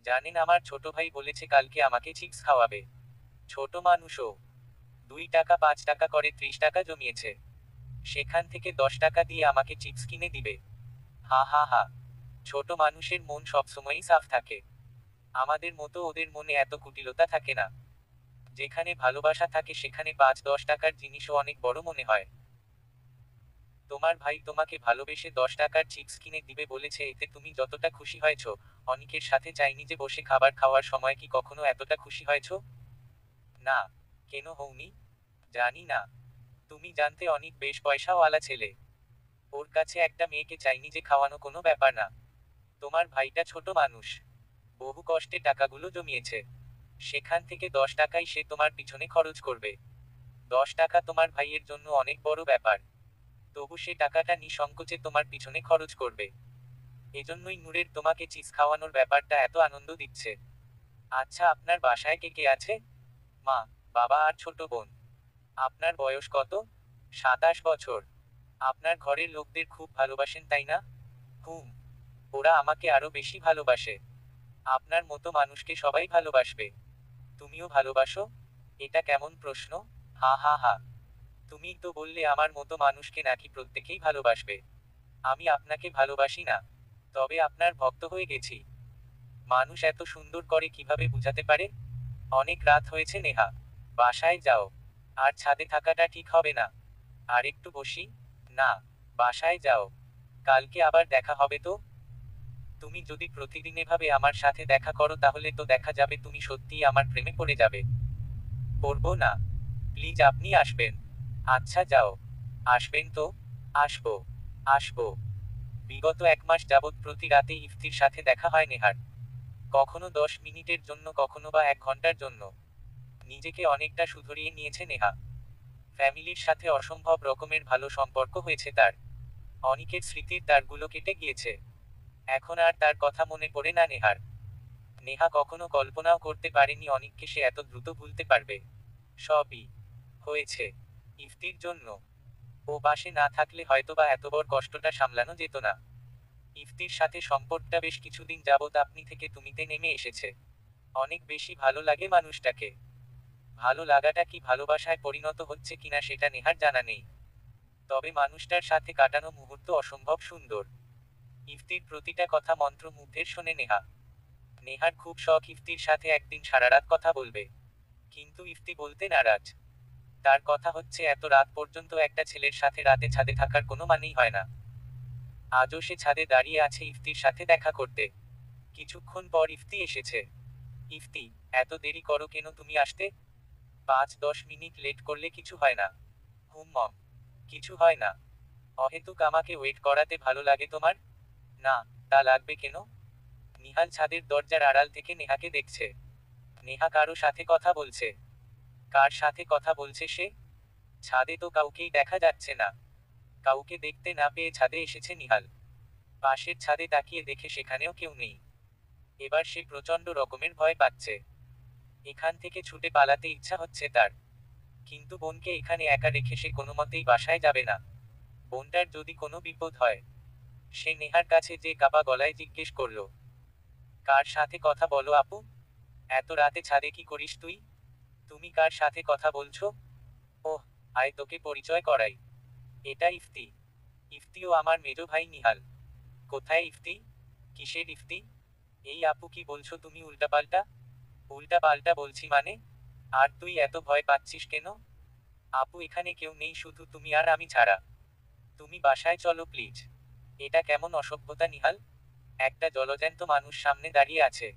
জানেন আমার ছোট ভাই বলেছে কালকে আমাকে চিপস খাওয়াবে। ছোট মানুষও 2 টাকা 5 টাকা করে 30 টাকা জমিয়েছে। সেখান থেকে 10 টাকা দিয়ে আমাকে চিপস কিনে দিবে। হা হা হা। ছোট মানুষের মন সবসময়ই সাফ থাকে। আমাদের মতো ওদের মনে এত কুটিলতা থাকে না। যেখানে ভালোবাসা থাকে সেখানে 5-10 টাকার জিনিসও অনেক বড় মনে হয়। তোমার ভাই তোমাকে ভালোবেসে 10 টাকার চিপস কিনে দিবে বলেছে এতে তুমি যতটা খুশি হয়েছো, অনিকের সাথে চাইনিজে বসে খাবার খাওয়ার সময় কি কখনো এতটা খুশি হয়েছো? না। কেন হওনি? জানি না। তুমি জানতে অনেক বেশ পয়সাওয়ালা ছেলে। ওর কাছে একটা মেয়েকে চাইনিজে খাওয়ানো কোনো ব্যাপার না। তোমার ভাইটা ছোট মানুষ। বহু কষ্টে টাকাগুলো জমিয়েছে। সেখান থেকে 10 টাকাই সে তোমার পিছনে খরচ করবে। 10 টাকা তোমার ভাইয়ের জন্য অনেক বড় ব্যাপার। তবু সে টাকাটা নিঃসংকোচে তোমার পিছনে খরচ করবে। এজন্যই নূরের তোমাকে চিজ খাওয়ানোর ব্যাপারটা এত আনন্দ দিচ্ছে। আচ্ছা আপনার বাসায় কে কে আছে? মা, বাবা আর ছোট বোন। আপনার বয়স কত? 27 বছর। আপনার ঘরের লোকদের খুব ভালোবাসেন তাই না? হুম। ওরা আমাকে আরো বেশি ভালোবাসে। আপনার মতো মানুষকে সবাই ভালোবাসবে। তুমিও ভালোবাসো? এটা কেমন প্রশ্ন? হা হা হা। তুমিই তো বললে আমার মতো মানুষকে নাকি প্রত্যেকেই ভালোবাসবে। আমি আপনাকে ভালোবাসি না। তবে আপনার ভক্ত হয়ে গেছি। মানুষ এত সুন্দর করে কিভাবে বুঝাতে পারে? অনেক রাত হয়েছে নেহা। বাসায় যাও। আর ছাদে থাকাটা ঠিক হবে না। আর একটু বসি? না। বাসায় যাও। কালকে আবার দেখা হবে তো? তুমি যদি প্রতিদিন এভাবে আমার সাথে দেখা করো তাহলে তো দেখা যাবে তুমি সত্যিই আমার প্রেমে পড়ে যাবে। পড়বো না। প্লিজ আপনি আসবেন। আচ্ছা যাও। আসবেন তো? আসবো। আসবো। বিগত 1 মাস যাবৎ প্রতি রাতে ইফতির সাথে দেখা হয় নেহার। কখনো 10 মিনিটের জন্য কখনো বা 1 ঘন্টার জন্য। নিজেকে অনেকটা শুধরিয়ে নিয়েছে নেহা। ফ্যামিলির সাথে অসম্ভব রকমের ভালো সম্পর্ক হয়েছে তার। অনিকের স্মৃতির তারগুলো কেটে গিয়েছে। এখন আর তার কথা মনে পড়ে না নেহার। নেহা কখনো কল্পনাও করতে পারেনি অনিককে সে এত দ্রুত ভুলতে পারবে। সবই হয়েছে ইফতির জন্য। ও পাশে না থাকলে হয়তোবা এত বড় কষ্টটা সামলানো যেত না। ইফতির সাথে সম্পর্কটা বেশ কিছুদিন যাবৎ আপনি থেকে তুমিতে নেমে এসেছে। অনেক বেশি ভালো লাগে মানুষটাকে। ভালো লাগাটা কি ভালোবাসায় পরিণত হচ্ছে কিনা সেটা নেহার জানা নেই। তবে মানুষটার সাথে কাটানো মুহূর্ত অসম্ভব সুন্দর। ইফতির প্রতিটা কথা মন্ত্রমুগ্ধের শোনে নেহা। নেহার খুব শখ ইফতির সাথে একদিন সারারাত কথা বলবে। কিন্তু ইফতি বলতে নারাজ। তার কথা হচ্ছে এত রাত পর্যন্ত একটা ছেলের সাথে রাতে ছাদে থাকার কোনো মানেই হয় না। আজও সে ছাদে দাঁড়িয়ে আছে ইফতির সাথে দেখা করতে। কিছুক্ষণ পর ইফতি এসেছে। ইফতি, এত দেরি করো কেন তুমি আসতে? 5-10 মিনিট লেট করলে কিছু হয় না। হুম মম। কিছু হয় না। অহেতুক আমাকে ওয়েট করাতে ভালো লাগে তোমার? না। তা লাগবে কেন? নিহাল ছাদের দরজার আড়াল থেকে নেহাকে দেখছে। নেহা কারো সাথে কথা বলছে। কার সাথে কথা বলছে সে? ছাদে তো কাউকেই দেখা যাচ্ছে না। কাউকে দেখতে না পেয়ে ছাদে এসেছে নিহাল। পাশের ছাদে তাকিয়ে দেখে সেখানেও কেউ নেই। এবার সে প্রচণ্ড রকমের ভয় পাচ্ছে। এখান থেকে ছুটে পালাতে ইচ্ছা হচ্ছে তার। কিন্তু বোনকে এখানে একা রেখে সে কোনোমতেই বাসায় যাবে না। বোনটার যদি কোনো বিপদ হয়। সে নেহার কাছে যে কাপা গলায় জিজ্ঞেস করল, কার সাথে কথা বলো আপু? এত রাতে ছাদে কি করিস তুই? তুমি কার সাথে কথা বলছো? ওহ, আয় তোকে পরিচয় করাই। এটা ইফতি। ইফতিও আমার মেজো ভাই নিহাল। কোথায় ইফতি? কিসের ইফতি? এই আপু কি বলছো তুমি উল্টাপাল্টা? উল্টাপাল্টা বলছি মানে? আর তুই এত ভয় পাচ্ছিস কেন? আপু এখানে কেউ নেই শুধু তুমি আর আমি ছাড়া। তুমি বাসায় চলো প্লিজ। এটা কেমন অসভ্যতা নিহাল? একটা জলজ্যান্ত মানুষ সামনে দাঁড়িয়ে আছে।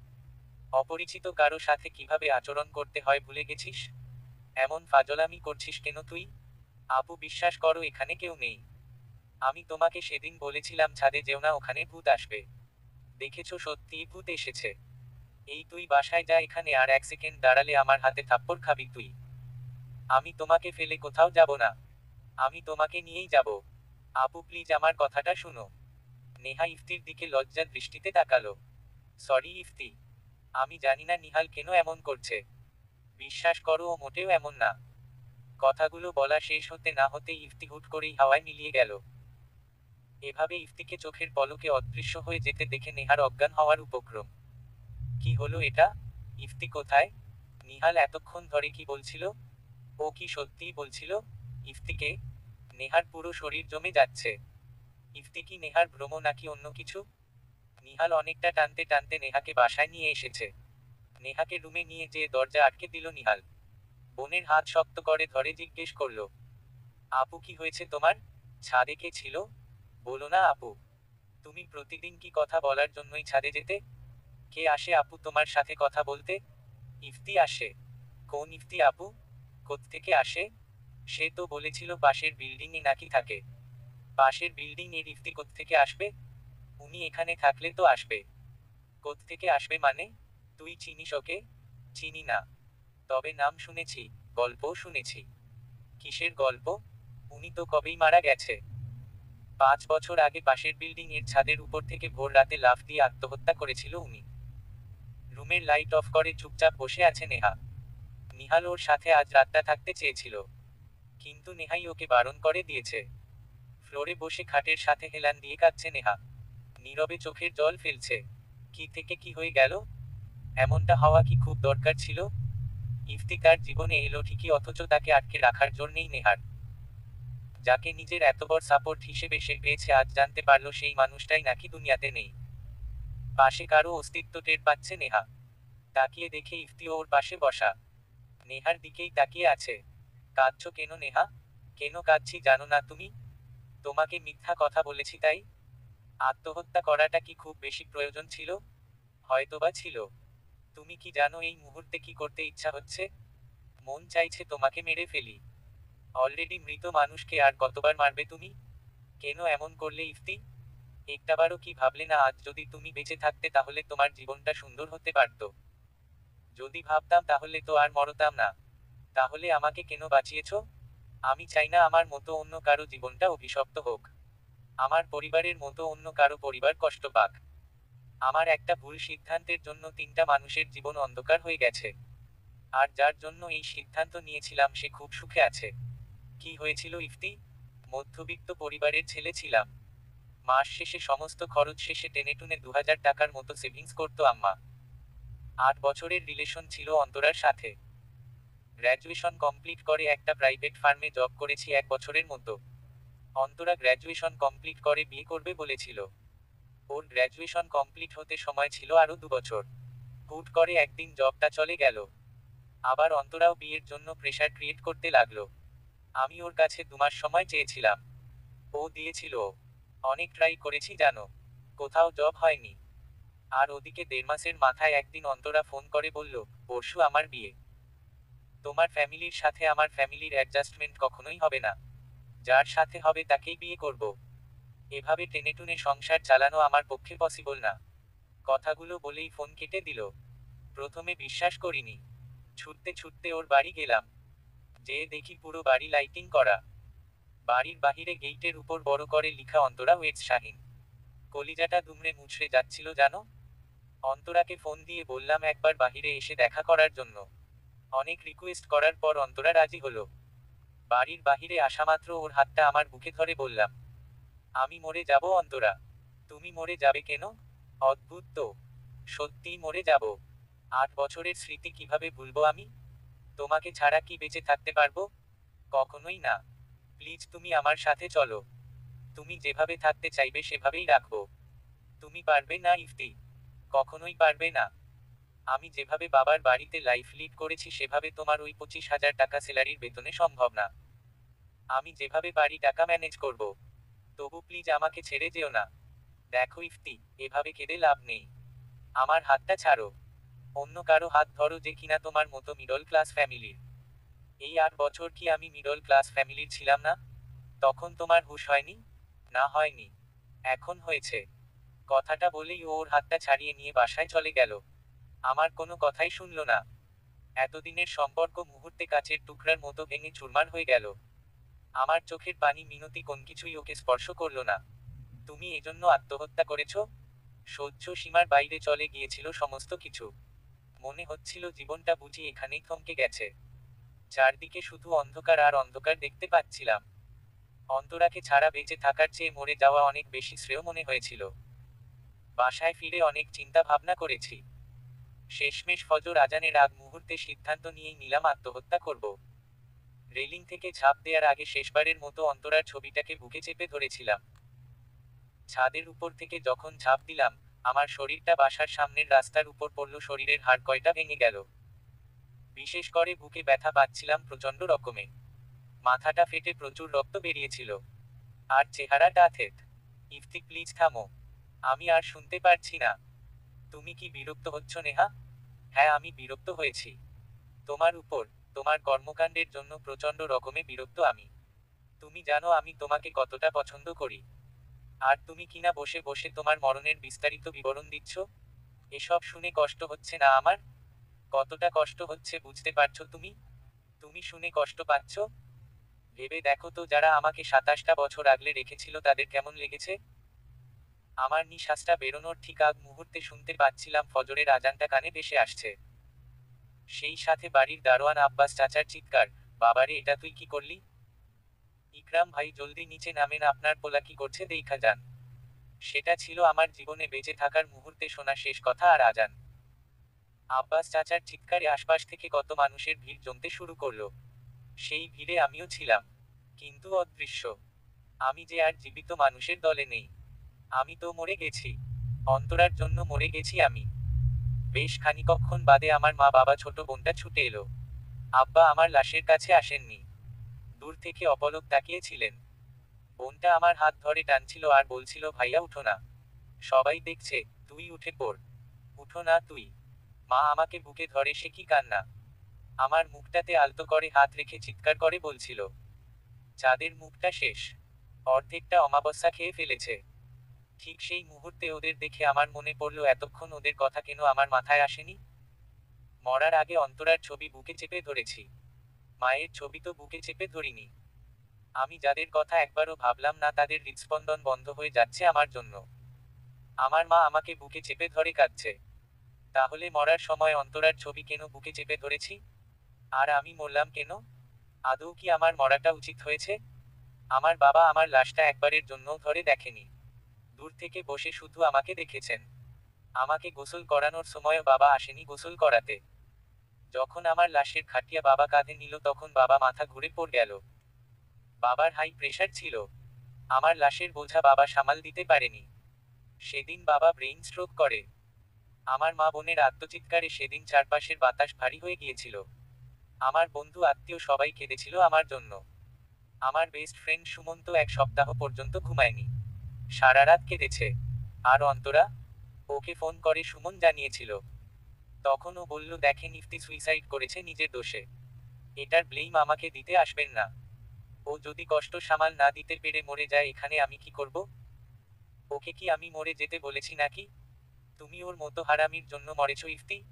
অপরিচিত কারো সাথে কিভাবে আচরণ করতে হয় ভুলে গেছিস? এমন ফাজলামি করছিস কেন তুই? আপু বিশ্বাস করো এখানে কেউ নেই। আমি তোমাকে সেদিন বলেছিলাম ছাদে যেও না ওখানে ভূত আসবে। দেখেছো সত্যিই ভূত এসেছে। এই তুই বাসায় যা এখানে আর 1 সেকেন্ড দাঁড়ালে আমার হাতে থাপ্পড় খাবি তুই। আমি তোমাকে ফেলে কোথাও যাব না। আমি তোমাকে নিয়েই যাব। আপু প্লিজ আমার কথাটা শুনো। নেহা ইফতির দিকে লজ্জার দৃষ্টিতে তাকালো। সরি ইফতি। আমি জানি না নিহাল কেন এমন করছে। বিশ্বাস করো ও মোটেও এমন না। কথাগুলো বলা শেষ হতে না হতেই ইফতি হুট করেই হাওয়ায় মিলিয়ে গেল। এভাবে ইফতিকে চোখের পলকে অদৃশ্য হয়ে যেতে দেখে নেহার অজ্ঞান হওয়ার উপক্রম। কি হলো এটা? ইফতি কোথায়? নিহাল এতক্ষণ ধরে কি বলছিল? ও কি সত্যিই বলছিল? ইফতিকে? নেহার পুরো শরীর জমে যাচ্ছে। ইফতি কি নেহার ভ্রম নাকি অন্য কিছু? নিহাল অনেকটা টানতে টানতে নেহাকে বাসায় নিয়ে এসেছে। নেহাকে রুমে নিয়ে যেয়ে দরজা আটকে দিল নিহাল। বোনের হাত শক্ত করে ধরে জিজ্ঞেস করলো, আপু কি হয়েছে তোমার? ছাদে কে ছিল? বলো না আপু। তুমি প্রতিদিন কি কথা বলার জন্যই ছাদে যেতে? কে আসে আপু তোমার সাথে কথা বলতে? ইফতি আসে। কোন ইফতি আপু? কোত্থেকে আসে? সে তো বলেছিল পাশের বিল্ডিং এ নাকি থাকে। পাশের বিল্ডিং এর ইফতি কোত্থেকে আসবে? উনি এখানে থাকলে তো আসবে। কোত্থেকে আসবে মানে? তুই চিনিস ওকে? চিনি না। তবে নাম শুনেছি, গল্পও শুনেছি। কিসের গল্প? উনি তো কবেই মারা গেছে। 5 বছর আগে পাশের বিল্ডিং এর ছাদের উপর থেকে ভোর রাতে লাফ দিয়ে আত্মহত্যা করেছিল উনি। রুমের লাইট অফ করে চুপচাপ বসে আছে নেহা। নিহাল ওর সাথে আজ রাতটা থাকতে চেয়েছিল, কিন্তু নেহাই ওকে বারণ করে দিয়েছে। ফ্লোরে বসে খাটের সাথে হেলান দিয়ে কাঁদছে নেহা। নীরবে চোখের জল ফেলছে। কি থেকে কি হয়ে গেল? এমনটা হওয়া কি খুব দরকার ছিল? ইফতি তার জীবনে এলো ঠিকই, অথচ তাকে আটকে রাখার জোর নেই নেহার। যাকে নিজের এত বড় সাপোর্ট হিসেবে সে পেয়েছে, আজ জানতে পারলো সেই মানুষটাই নাকি দুনিয়াতে নেই। পাশে কারো অস্তিত্ব টের পাচ্ছে নেহা। তাকিয়ে দেখে ইফতি ওর পাশে বসা। নেহার দিকেই তাকিয়ে আছে। কাঁদছো কেন নেহা? কেন কাঁদছি জানো না তুমি? তোমাকে মিথ্যা কথা বলেছি তাই? আত্মহত্যা করাটা কি খুব বেশি প্রয়োজন ছিল? হয়তোবা ছিল। তুমি কি জানো এই মুহূর্তে কি করতে ইচ্ছা হচ্ছে? মন চাইছে তোমাকে মেরে ফেলি। অলরেডি মৃত মানুষকে আর কতবার মারবে তুমি? কেন এমন করলে ইফতি? একটাবারও কি ভাবলে না আজ যদি তুমি বেঁচে থাকতে তাহলে তোমার জীবনটা সুন্দর হতে পারতো? যদি ভাবতাম তাহলে তো আর মরতাম না। তাহলে আমাকে কেন বাঁচিয়েছো? আমি চাই না আমার মতো অন্য কারো জীবনটা অভিশপ্ত হোক। আমার পরিবারের মতো অন্য কারো পরিবার কষ্ট পাক। আমার একটা ভুল সিদ্ধান্তের জন্য 3টা মানুষের জীবন অন্ধকার হয়ে গেছে। আর যার জন্য এই সিদ্ধান্ত নিয়েছিলাম সে খুব সুখে আছে। কি হয়েছিল ইফতি? মধ্যবিত্ত পরিবারের ছেলে ছিলাম। মাস শেষে সমস্ত খরচ শেষে টেনেটুনে 2000 টাকার মতো সেভিংস করতো আম্মা। 8 বছরের রিলেশন ছিল অন্তরার সাথে। গ্র্যাজুয়েশন কমপ্লিট করে একটা প্রাইভেট ফার্মে জব করেছি 1 বছরের মতো। অন্তরা গ্র্যাজুয়েশন কমপ্লিট করে বিয়ে করবে বলেছিল। ওর গ্র্যাজুয়েশন কমপ্লিট হতে সময় ছিল আরো 2 বছর। হুট করে একদিন জবটা চলে গেল। আবার অন্তরাও বিয়ের জন্য প্রেশার ক্রিয়েট করতে লাগলো। আমি ওর কাছে 2 মাস সময় চেয়েছিলাম। ও দিয়েছিল। অনেক ট্রাই করেছি জানো, কোথাও জব হয়নি। আর ওদিকে 1.5 মাসের মাথায় একদিন অন্তরা ফোন করে বলল, পরশু আমার বিয়ে। তোমার ফ্যামিলির সাথে আমার ফ্যামিলির অ্যাডজাস্টমেন্ট কখনোই হবে না। যার সাথে হবে তাকেই বিয়ে করব। এভাবে টেনেটুনে সংসার চালানো আমার পক্ষে পসিবল না। কথাগুলো বলেই ফোন কেটে দিল। প্রথমে বিশ্বাস করিনি। ছুটতে ছুটতে ওর বাড়ি গেলাম। যেয়ে দেখি পুরো বাড়ি লাইটিং করা। বাড়ির বাহিরে গেইটের উপর বড় করে লিখা অন্তরা ওয়েটস শাহিন। কলিজাটা দুমড়ে মুচড়ে যাচ্ছিল জানো। অন্তরাকে ফোন দিয়ে বললাম একবার বাহিরে এসে দেখা করার জন্য। অনেক রিকোয়েস্ট করার পর অন্তরা রাজি হলো। বাড়ির বাহিরে আসামাত্র ওর হাতটা আমার বুকে ধরে বললাম, আমি মরে যাব অন্তরা। তুমি মরে যাবে কেন? অদ্ভুত তো। সত্যিই মরে যাব। 8 বছরের স্মৃতি কিভাবে ভুলবো আমি? তোমাকে ছাড়া কি বেঁচে থাকতে পারবো? কখনোই না। প্লিজ তুমি আমার সাথে চলো। তুমি যেভাবে থাকতে চাইবে সেভাবেই রাখবো। তুমি পারবে না ইফতি। কখনোই পারবে না। আমি যেভাবে বাবার বাড়িতে লাইফ লিড করেছি সেভাবে তোমার ওই 25,000 টাকা স্যালারির বেতনে সম্ভব না। আমি যেভাবে পারি টাকা ম্যানেজ করব। তবু প্লিজ আমাকে ছেড়ে যেও না। দেখো ইফতি, এভাবে কেঁদে লাভ নেই। আমার হাতটা ছাড়ো। অন্য কারো হাত ধরো যে কিনা তোমার মতো মিডল ক্লাস ফ্যামিলির। এই 8 বছর কি আমি মিডল ক্লাস ফ্যামিলির ছিলাম না? তখন তোমার হুঁশ হয়নি? না হয়নি। এখন হয়েছে। কথাটা বলেই ও ওর হাতটা ছাড়িয়ে নিয়ে বাসায় চলে গেল। আমার কোনো কথাই শুনল না। এতদিনের সম্পর্ক মুহূর্তে কাচের টুকরার মতো ভেঙে চুরমার হয়ে গেল। আমার চোখের পানি মিনতি কোন কিছুই ওকে স্পর্শ করলো না। তুমি এজন্য আত্মহত্যা করেছো? সহ্য সীমার বাইরে চলে গিয়েছিল সমস্ত কিছু। মনে হচ্ছিল জীবনটা বুঝি এখানেই থমকে গেছে। চারদিকে শুধু অন্ধকার আর অন্ধকার দেখতে পাচ্ছিলাম। অন্তরাকে ছাড়া বেঁচে থাকার চেয়ে মরে যাওয়া অনেক বেশি শ্রেয় মনে হয়েছিল। বাসায় ফিরে অনেক চিন্তা ভাবনা করেছি। শেষমেশ ফজর আজানের আগ মুহূর্তে সিদ্ধান্ত নিয়েই নিলাম আত্মহত্যা করব। রেলিং থেকে ঝাঁপ দেওয়ার আগে শেষবারের মতো অন্তরার ছবিটাকে বুকে চেপে ধরেছিলাম। ছাদের উপর থেকে যখন ঝাঁপ দিলাম, আমার শরীরটা বাসার সামনের রাস্তার উপর পড়ল, শরীরের হাড় কয়টা ভেঙে গেল। বিশেষ করে বুকে ব্যথা পাচ্ছিলাম প্রচণ্ড রকমে। মাথাটা ফেটে প্রচুর রক্ত বেরিয়েছিল। আর চেহারাটা থেত। ইফতি, প্লিজ থামো। আমি আর শুনতে পারছি না। তুমি কি বিরক্ত হচ্ছ নেহা? হ্যাঁ, আমি বিরক্ত হয়েছি। তোমার উপর, তোমার কর্মকাণ্ডের জন্য প্রচণ্ড রকমে বিরক্ত আমি। তুমি জানো আমি তোমাকে কতটা পছন্দ করি। আর তুমি কিনা বসে বসে তোমার মরণের বিস্তারিত বিবরণ দিচ্ছ। এসব শুনে কষ্ট হচ্ছে না আমার? কতটা কষ্ট হচ্ছে বুঝতে পারছো তুমি? তুমি শুনে কষ্ট পাচ্ছ? ভেবে দেখো তো, যারা আমাকে 27টা বছর আগলে রেখেছিল তাদের কেমন লেগেছে। আমার নিঃশ্বাসটা বেরোনোর ঠিক আগ মুহূর্তে শুনতে পাচ্ছিলাম ফজরের আজানটা কানে ভেসে আসছে। সেই সাথে বাড়ির দারোয়ান আব্বাস চাচার চিৎকার, বাবারে, এটা তুই কি করলি? ইকরাম ভাই, জলদি নিচে নামেন, আপনার পোলা কি করছে দেইখা যান। সেটা ছিল আমার জীবনে বেঁচে থাকার মুহূর্তে শোনা শেষ কথা আর আজান। আব্বাস চাচার চিৎকারে আশপাশ থেকে কত মানুষের ভিড় জমতে শুরু করলো। সেই ভিড়ে আমিও ছিলাম। কিন্তু অদৃশ্য। আমি যে আর জীবিত মানুষের দলে নেই। আমি তো মরে গেছি। অন্তরার জন্য মরে গেছি আমি। বেশ খানিকক্ষণ বাদে আমার মা বাবা ছোট বোনটা ছুটে এলো। আব্বা আমার লাশের কাছে আসেননি। দূর থেকে অপলক তাকিয়েছিলেন। বোনটা আমার হাত ধরে টানছিল আর বলছিল, ভাইয়া উঠো না। সবাই দেখছে, তুই উঠে পড়। উঠো না তুই। মা আমাকে বুকে ধরে সে কি কান্না। আমার মুখটাতে আলতো করে হাত রেখে চিৎকার করে বলছিল, চাঁদের মুখটা শেষ। অর্ধেকটা অমাবস্যা খেয়ে ফেলেছে। ঠিক সেই মুহূর্তে ওদের দেখে আমার মনে পড়ল, এতক্ষণ ওদের কথা কেন আমার মাথায় আসেনি। মরার আগে অন্তরার ছবি বুকে চেপে ধরেছি। মায়ের ছবি তো বুকে চেপে ধরিনি। আমি যাদের কথা একবারও ভাবলাম না তাদের হৃদস্পন্দন বন্ধ হয়ে যাচ্ছে আমার জন্য। আমার মা আমাকে বুকে চেপে ধরে কাঁদছে। তাহলে মরার সময় অন্তরার ছবি কেন বুকে চেপে ধরেছি? আর আমি মরলাম কেন? আদৌ কি আমার মরাটা উচিত হয়েছে? আমার বাবা আমার লাশটা একবারের জন্যও ধরে দেখেনি। দূর থেকে বসে শুধু আমাকে দেখেছেন। আমাকে গোসল করানোর সময়ও বাবা আসেনি গোসল করাতে। যখন আমার লাশের খাটিয়া বাবা কাঁধে নিল তখন বাবা মাথা ঘুরে পড়ে গেল। বাবার হাই প্রেশার ছিল। আমার লাশের বোঝা বাবা সামাল দিতে পারেনি। সেদিন বাবা ব্রেইন স্ট্রোক করে। আমার মা বোনের আত্মচিৎকারে সেদিন চারপাশের বাতাস ভারী হয়ে গিয়েছিল। আমার বন্ধু আত্মীয় সবাই কেঁদেছিল আমার জন্য। আমার বেস্ট ফ্রেন্ড সুমন্ত 1 সপ্তাহ পর্যন্ত ঘুমায়নি। সারা রাত কেঁদেছে। আর অন্তরা, ওকে ফোন করে সুমন জানিয়েছিল। তখন ও বলল, দেখেন ইফতি সুইসাইড করেছে নিজের দোষে। এটার ব্লেম আমাকে দিতে আসবেন না। ও যদি কষ্ট সামাল না দিতে পেরে মরে যায়, এখানে আমি কি করব? ওকে কি আমি মরে যেতে বলেছি নাকি? তুমি ওর মতো হারামির জন্য মরেছ ইফতি?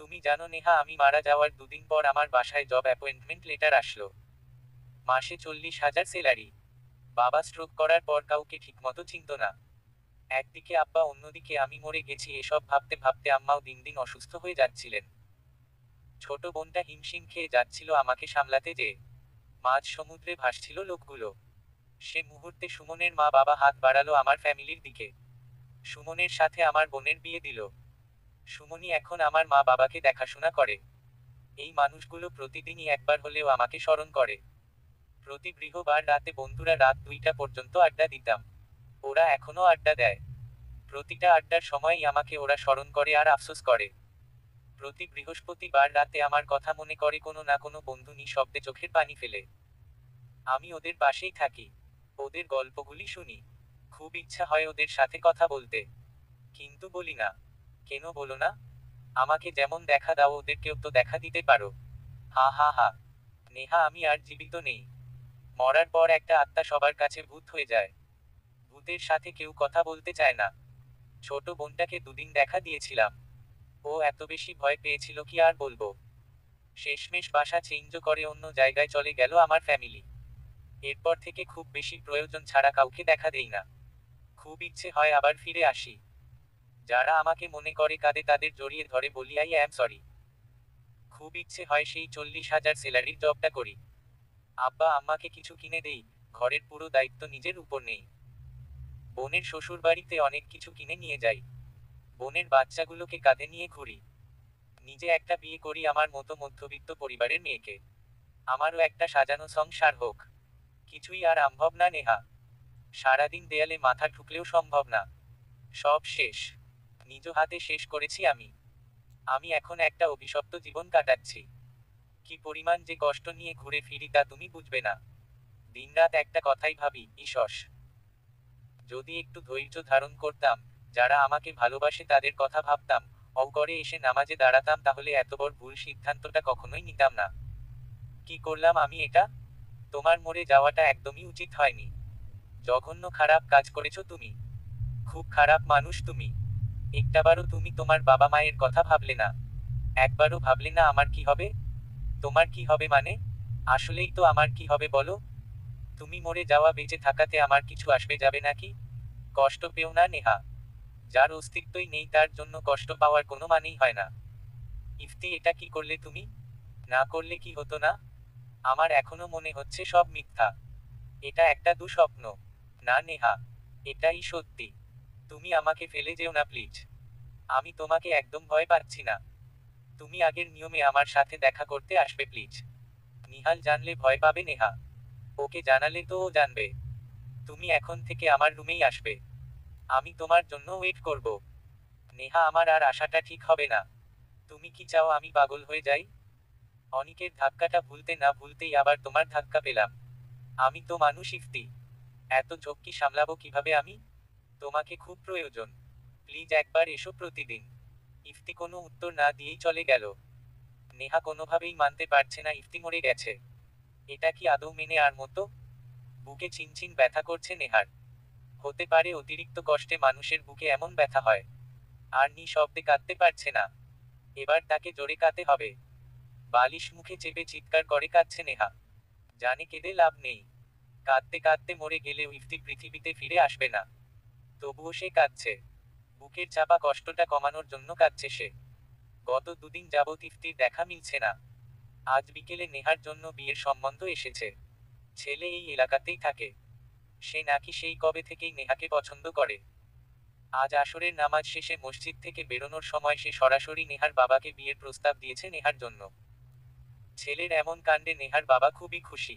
তুমি জানো নেহা, আমি মারা যাওয়ার দুদিন পর আমার বাসায় জব অ্যাপয়েন্টমেন্ট লেটার আসলো। মাসে 40,000 স্যালারি। বাবা স্ট্রোক করার পর কাউকে ঠিকমতো চিনত না। একদিকে আব্বা, অন্যদিকে আমি মরে গেছি, এসব ভাবতে ভাবতে আম্মাও দিন দিন অসুস্থ হয়ে যাচ্ছিলেন। ছোট বোনটা হিমশিম খেয়ে যাচ্ছিল আমাকে সামলাতে যেয়ে। মাঝ সমুদ্রে ভাসছিল লোকগুলো। সে মুহূর্তে সুমনের মা বাবা হাত বাড়ালো আমার ফ্যামিলির দিকে। সুমনের সাথে আমার বোনের বিয়ে দিল। সুমনই এখন আমার মা বাবাকে দেখাশোনা করে। এই মানুষগুলো প্রতিদিনই একবার হলেও আমাকে স্মরণ করে। প্রতি বৃহস্পতিবার রাতে বন্ধুরা রাত 2টা পর্যন্ত আড্ডা দিতাম। ওরা এখনো আড্ডা দেয়। প্রতিটা আড্ডার সময়ই আমাকে ওরা স্মরণ করে আর আফসোস করে। প্রতি বৃহস্পতিবার রাতে আমার কথা মনে করে কোনো না কোনো বন্ধু নিঃশব্দে চোখের পানি ফেলে। আমি ওদের পাশেই থাকি। ওদের গল্পগুলি শুনি। খুব ইচ্ছা হয় ওদের সাথে কথা বলতে। কিন্তু বলি না। কেন বলো না? আমাকে যেমন দেখা দাও ওদেরকেও তো দেখা দিতে পারো। হা হা হা। নেহা, আমি আর জীবিত নেই। মরার পর একটা আত্মা সবার কাছে ভূত হয়ে যায়। ভূতের সাথে কেউ কথা বলতে চায় না। ছোট বোনটাকে দুদিন দেখা দিয়েছিলাম। ও এত বেশি ভয় পেয়েছিল কি আর বলবো। শেষমেশ বাসা চেঞ্জ করে অন্য জায়গায় চলে গেল আমার ফ্যামিলি। এরপর থেকে খুব বেশি প্রয়োজন ছাড়া কাউকে দেখা দেই না। খুব ইচ্ছে হয় আবার ফিরে আসি। যারা আমাকে মনে করে কাঁদে তাদের জড়িয়ে ধরে বলি, আই অ্যাম সরি। খুব ইচ্ছে হয় সেই 40,000 স্যালারির জবটা করি। আব্বা আম্মাকে কিছু কিনে দেই, ঘরের পুরো দায়িত্ব নিজের উপর নেই। বোনের শ্বশুরবাড়িতে অনেক কিছু কিনে নিয়ে যাই, বোনের বাচ্চাগুলোকে কাঁধে নিয়ে ঘুরি, নিজে একটা বিয়ে করি আমার মতো মধ্যবিত্ত পরিবারের মেয়েকে। আমারও একটা সাজানো সংসার হোক। কিছুই আর সম্ভব না নেহা। সারাদিন দেয়ালে মাথা ঠুকলেও সম্ভব না। সব শেষ, নিজ হাতে শেষ করেছি আমি। আমি এখন একটা অভিশপ্ত জীবন কাটাচ্ছি। কি পরিমাণ যে কষ্ট নিয়ে ঘুরে ফিরি তা তুমি বুঝবে না। দিনরাত একটা কথাই ভাবি, ইসস, যদি একটু ধৈর্য ধারণ করতাম, যারা আমাকে ভালোবাসে তাদের কথা ভাবতাম, অগরে এসে নামাজে দাঁড়াতাম, তাহলে এত বড় ভুল সিদ্ধান্তটা কখনোই নিতাম না। কি করলাম আমি এটা? তোমার মরে যাওয়াটা একদমই উচিত হয়নি। জঘন্য খারাপ কাজ করেছো তুমি। খুব খারাপ মানুষ তুমি। একটাবারও তুমি তোমার বাবা মায়ের কথা ভাবলে না। একবারও ভাবলে না আমার কি হবে। তোমার কি হবে মানে? আসলেই তো আমার কি হবে বলো? তুমি মরে যাওয়া বেঁচে থাকাতে আমার কিছু আসবে যাবে নাকি? কষ্ট পেও না নেহা। যার অস্তিত্বই নেই তার জন্য কষ্ট পাওয়ার কোনো মানেই হয় না। ইফতি, এটা কি করলে তুমি? না করলে কি হতো না? আমার এখনো মনে হচ্ছে সব মিথ্যা। এটা একটা দুঃস্বপ্ন। না নেহা, এটাই সত্যি। তুমি আমাকে ফেলে যেও না প্লিজ। আমি তোমাকে একদম ভয় পাচ্ছি না। তুমি আগের নিয়মে আমার সাথে দেখা করতে আসবে প্লিজ। নিহাল জানলে ভয় পাবে নেহা। ওকে জানালে তো ও জানবে। তুমি এখন থেকে আমার রুমেই আসবে। আমি তোমার জন্য ওয়েট করব। নেহা, আমার আর আশাটা ঠিক হবে না। তুমি কি চাও আমি পাগল হয়ে যাই? অনিকের ধাক্কাটা ভুলতে না ভুলতেই আবার তোমার ধাক্কা পেলাম। আমি তো মানুষ ইফতি। এত ঝক্কি সামলাবো কিভাবে আমি? তোমাকে খুব প্রয়োজন। প্লিজ একবার এসো প্রতিদিন। ইফতি কোনো উত্তর না দিয়েই চলে গেল। নেহা কোনোভাবেই মানতে পারছে না ইফতি মরে গেছে। এটা কি আদৌ মেনে আর মতো? বুকে চিনচিন ব্যথা করছে নেহার। হতে পারে অতিরিক্ত কষ্টে মানুষের বুকে এমন ব্যথা হয়। আর নিঃশব্দে কাঁদতে পারছে না। এবার তাকে জোরে কাঁদতে হবে। বালিশ মুখে চেপে চিৎকার করে কাঁদছে নেহা। জানে কেঁদে লাভ নেই। কাঁদতে কাঁদতে মরে গেলেও ইফতি পৃথিবীতে ফিরে আসবে না। তবুও সে কাঁদছে। বুকের চাপা কষ্টটা কমানোর জন্য কাঁদছে সে। গত দুদিন যাবৎ ইফতির দেখা মিলছে না। আজ বিকেলে নেহার জন্য বিয়ের সম্বন্ধ এসেছে। ছেলে এই এলাকাতেই থাকে। সে নাকি সেই কবে থেকেই নেহাকে পছন্দ করে। আজ আসরের নামাজ শেষে মসজিদ থেকে বেরোনোর সময় সে সরাসরি নেহার বাবাকে বিয়ের প্রস্তাব দিয়েছে নেহার জন্য। ছেলের এমন কাণ্ডে নেহার বাবা খুবই খুশি।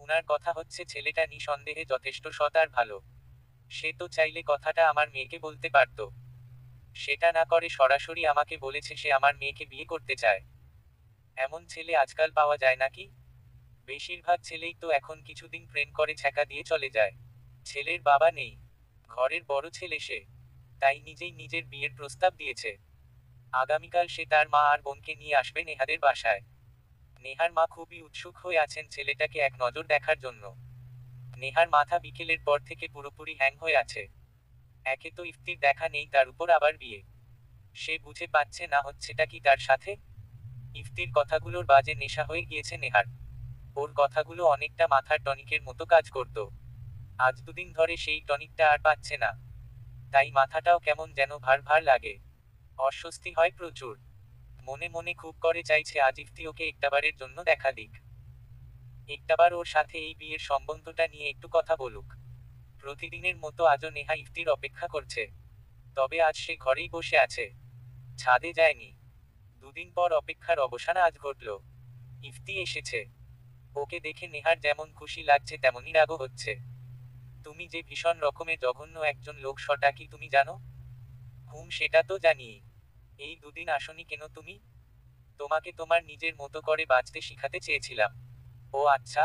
উনার কথা হচ্ছে ছেলেটা নিঃসন্দেহে যথেষ্ট সৎ আর ভালো। সে তো চাইলে কথাটা আমার মেয়েকে বলতে পারত। সেটা না করে সরাসরি আমাকে বলেছে সে আমার মেয়েকে বিয়ে করতে চায়। এমন ছেলে আজকাল পাওয়া যায় নাকি? বেশিরভাগ ছেলেই তো এখন কিছুদিন প্রেম করে ছ্যাঁকা দিয়ে চলে যায়। ছেলের বাবা নেই, ঘরের বড় ছেলে সে, তাই নিজেই নিজের বিয়ের প্রস্তাব দিয়েছে। আগামীকাল সে তার মা আর বোনকে নিয়ে আসবে নেহাদের বাসায়। নেহার মা খুবই উৎসুক হয়ে আছেন ছেলেটাকে এক নজর দেখার জন্য। নেহার মাথা বিকেলের পর থেকে পুরোপুরি হ্যাং হয়ে আছে। একে তো ইফতির দেখা নেই, তার উপর আবার বিয়ে। সে বুঝে পাচ্ছে না হচ্ছেটা কি তার সাথে। ইফতির কথাগুলোর বাজে নেশা হয়ে গিয়েছে নেহার। ওর কথাগুলো অনেকটা মাথার টনিকের মতো কাজ করত। আজ দুদিন ধরে সেই টনিকটা আর পাচ্ছে না। তাই মাথাটাও কেমন যেন ভার ভার লাগে। অস্বস্তি হয় প্রচুর। মনে মনে খুব করে চাইছে আজ ইফতি ওকে একটাবারের জন্য দেখা দিক। একটাবার ওর সাথে এই বিয়ের সম্বন্ধটা নিয়ে একটু কথা বলুক। প্রতিদিনের মতো আজও নেহা ইফতির অপেক্ষা করছে। তবে আজ সে ঘরেই বসে আছে, ছাদে যায়নি। দুদিন পর অপেক্ষার অবসান আজ ঘটল। ইফতি এসেছে। ওকে দেখে নেহার যেমন খুশি লাগছে তেমনই রাগও হচ্ছে। তুমি যে ভীষণ রকমে জঘন্য একজন লোক সেটা কি তুমি জানো? সেটা তো জানি। এই দুদিন আসনি কেন তুমি? তোমাকে তোমার নিজের মতো করে বাঁচতে শিখাতে চেয়েছিলাম। ও আচ্ছা,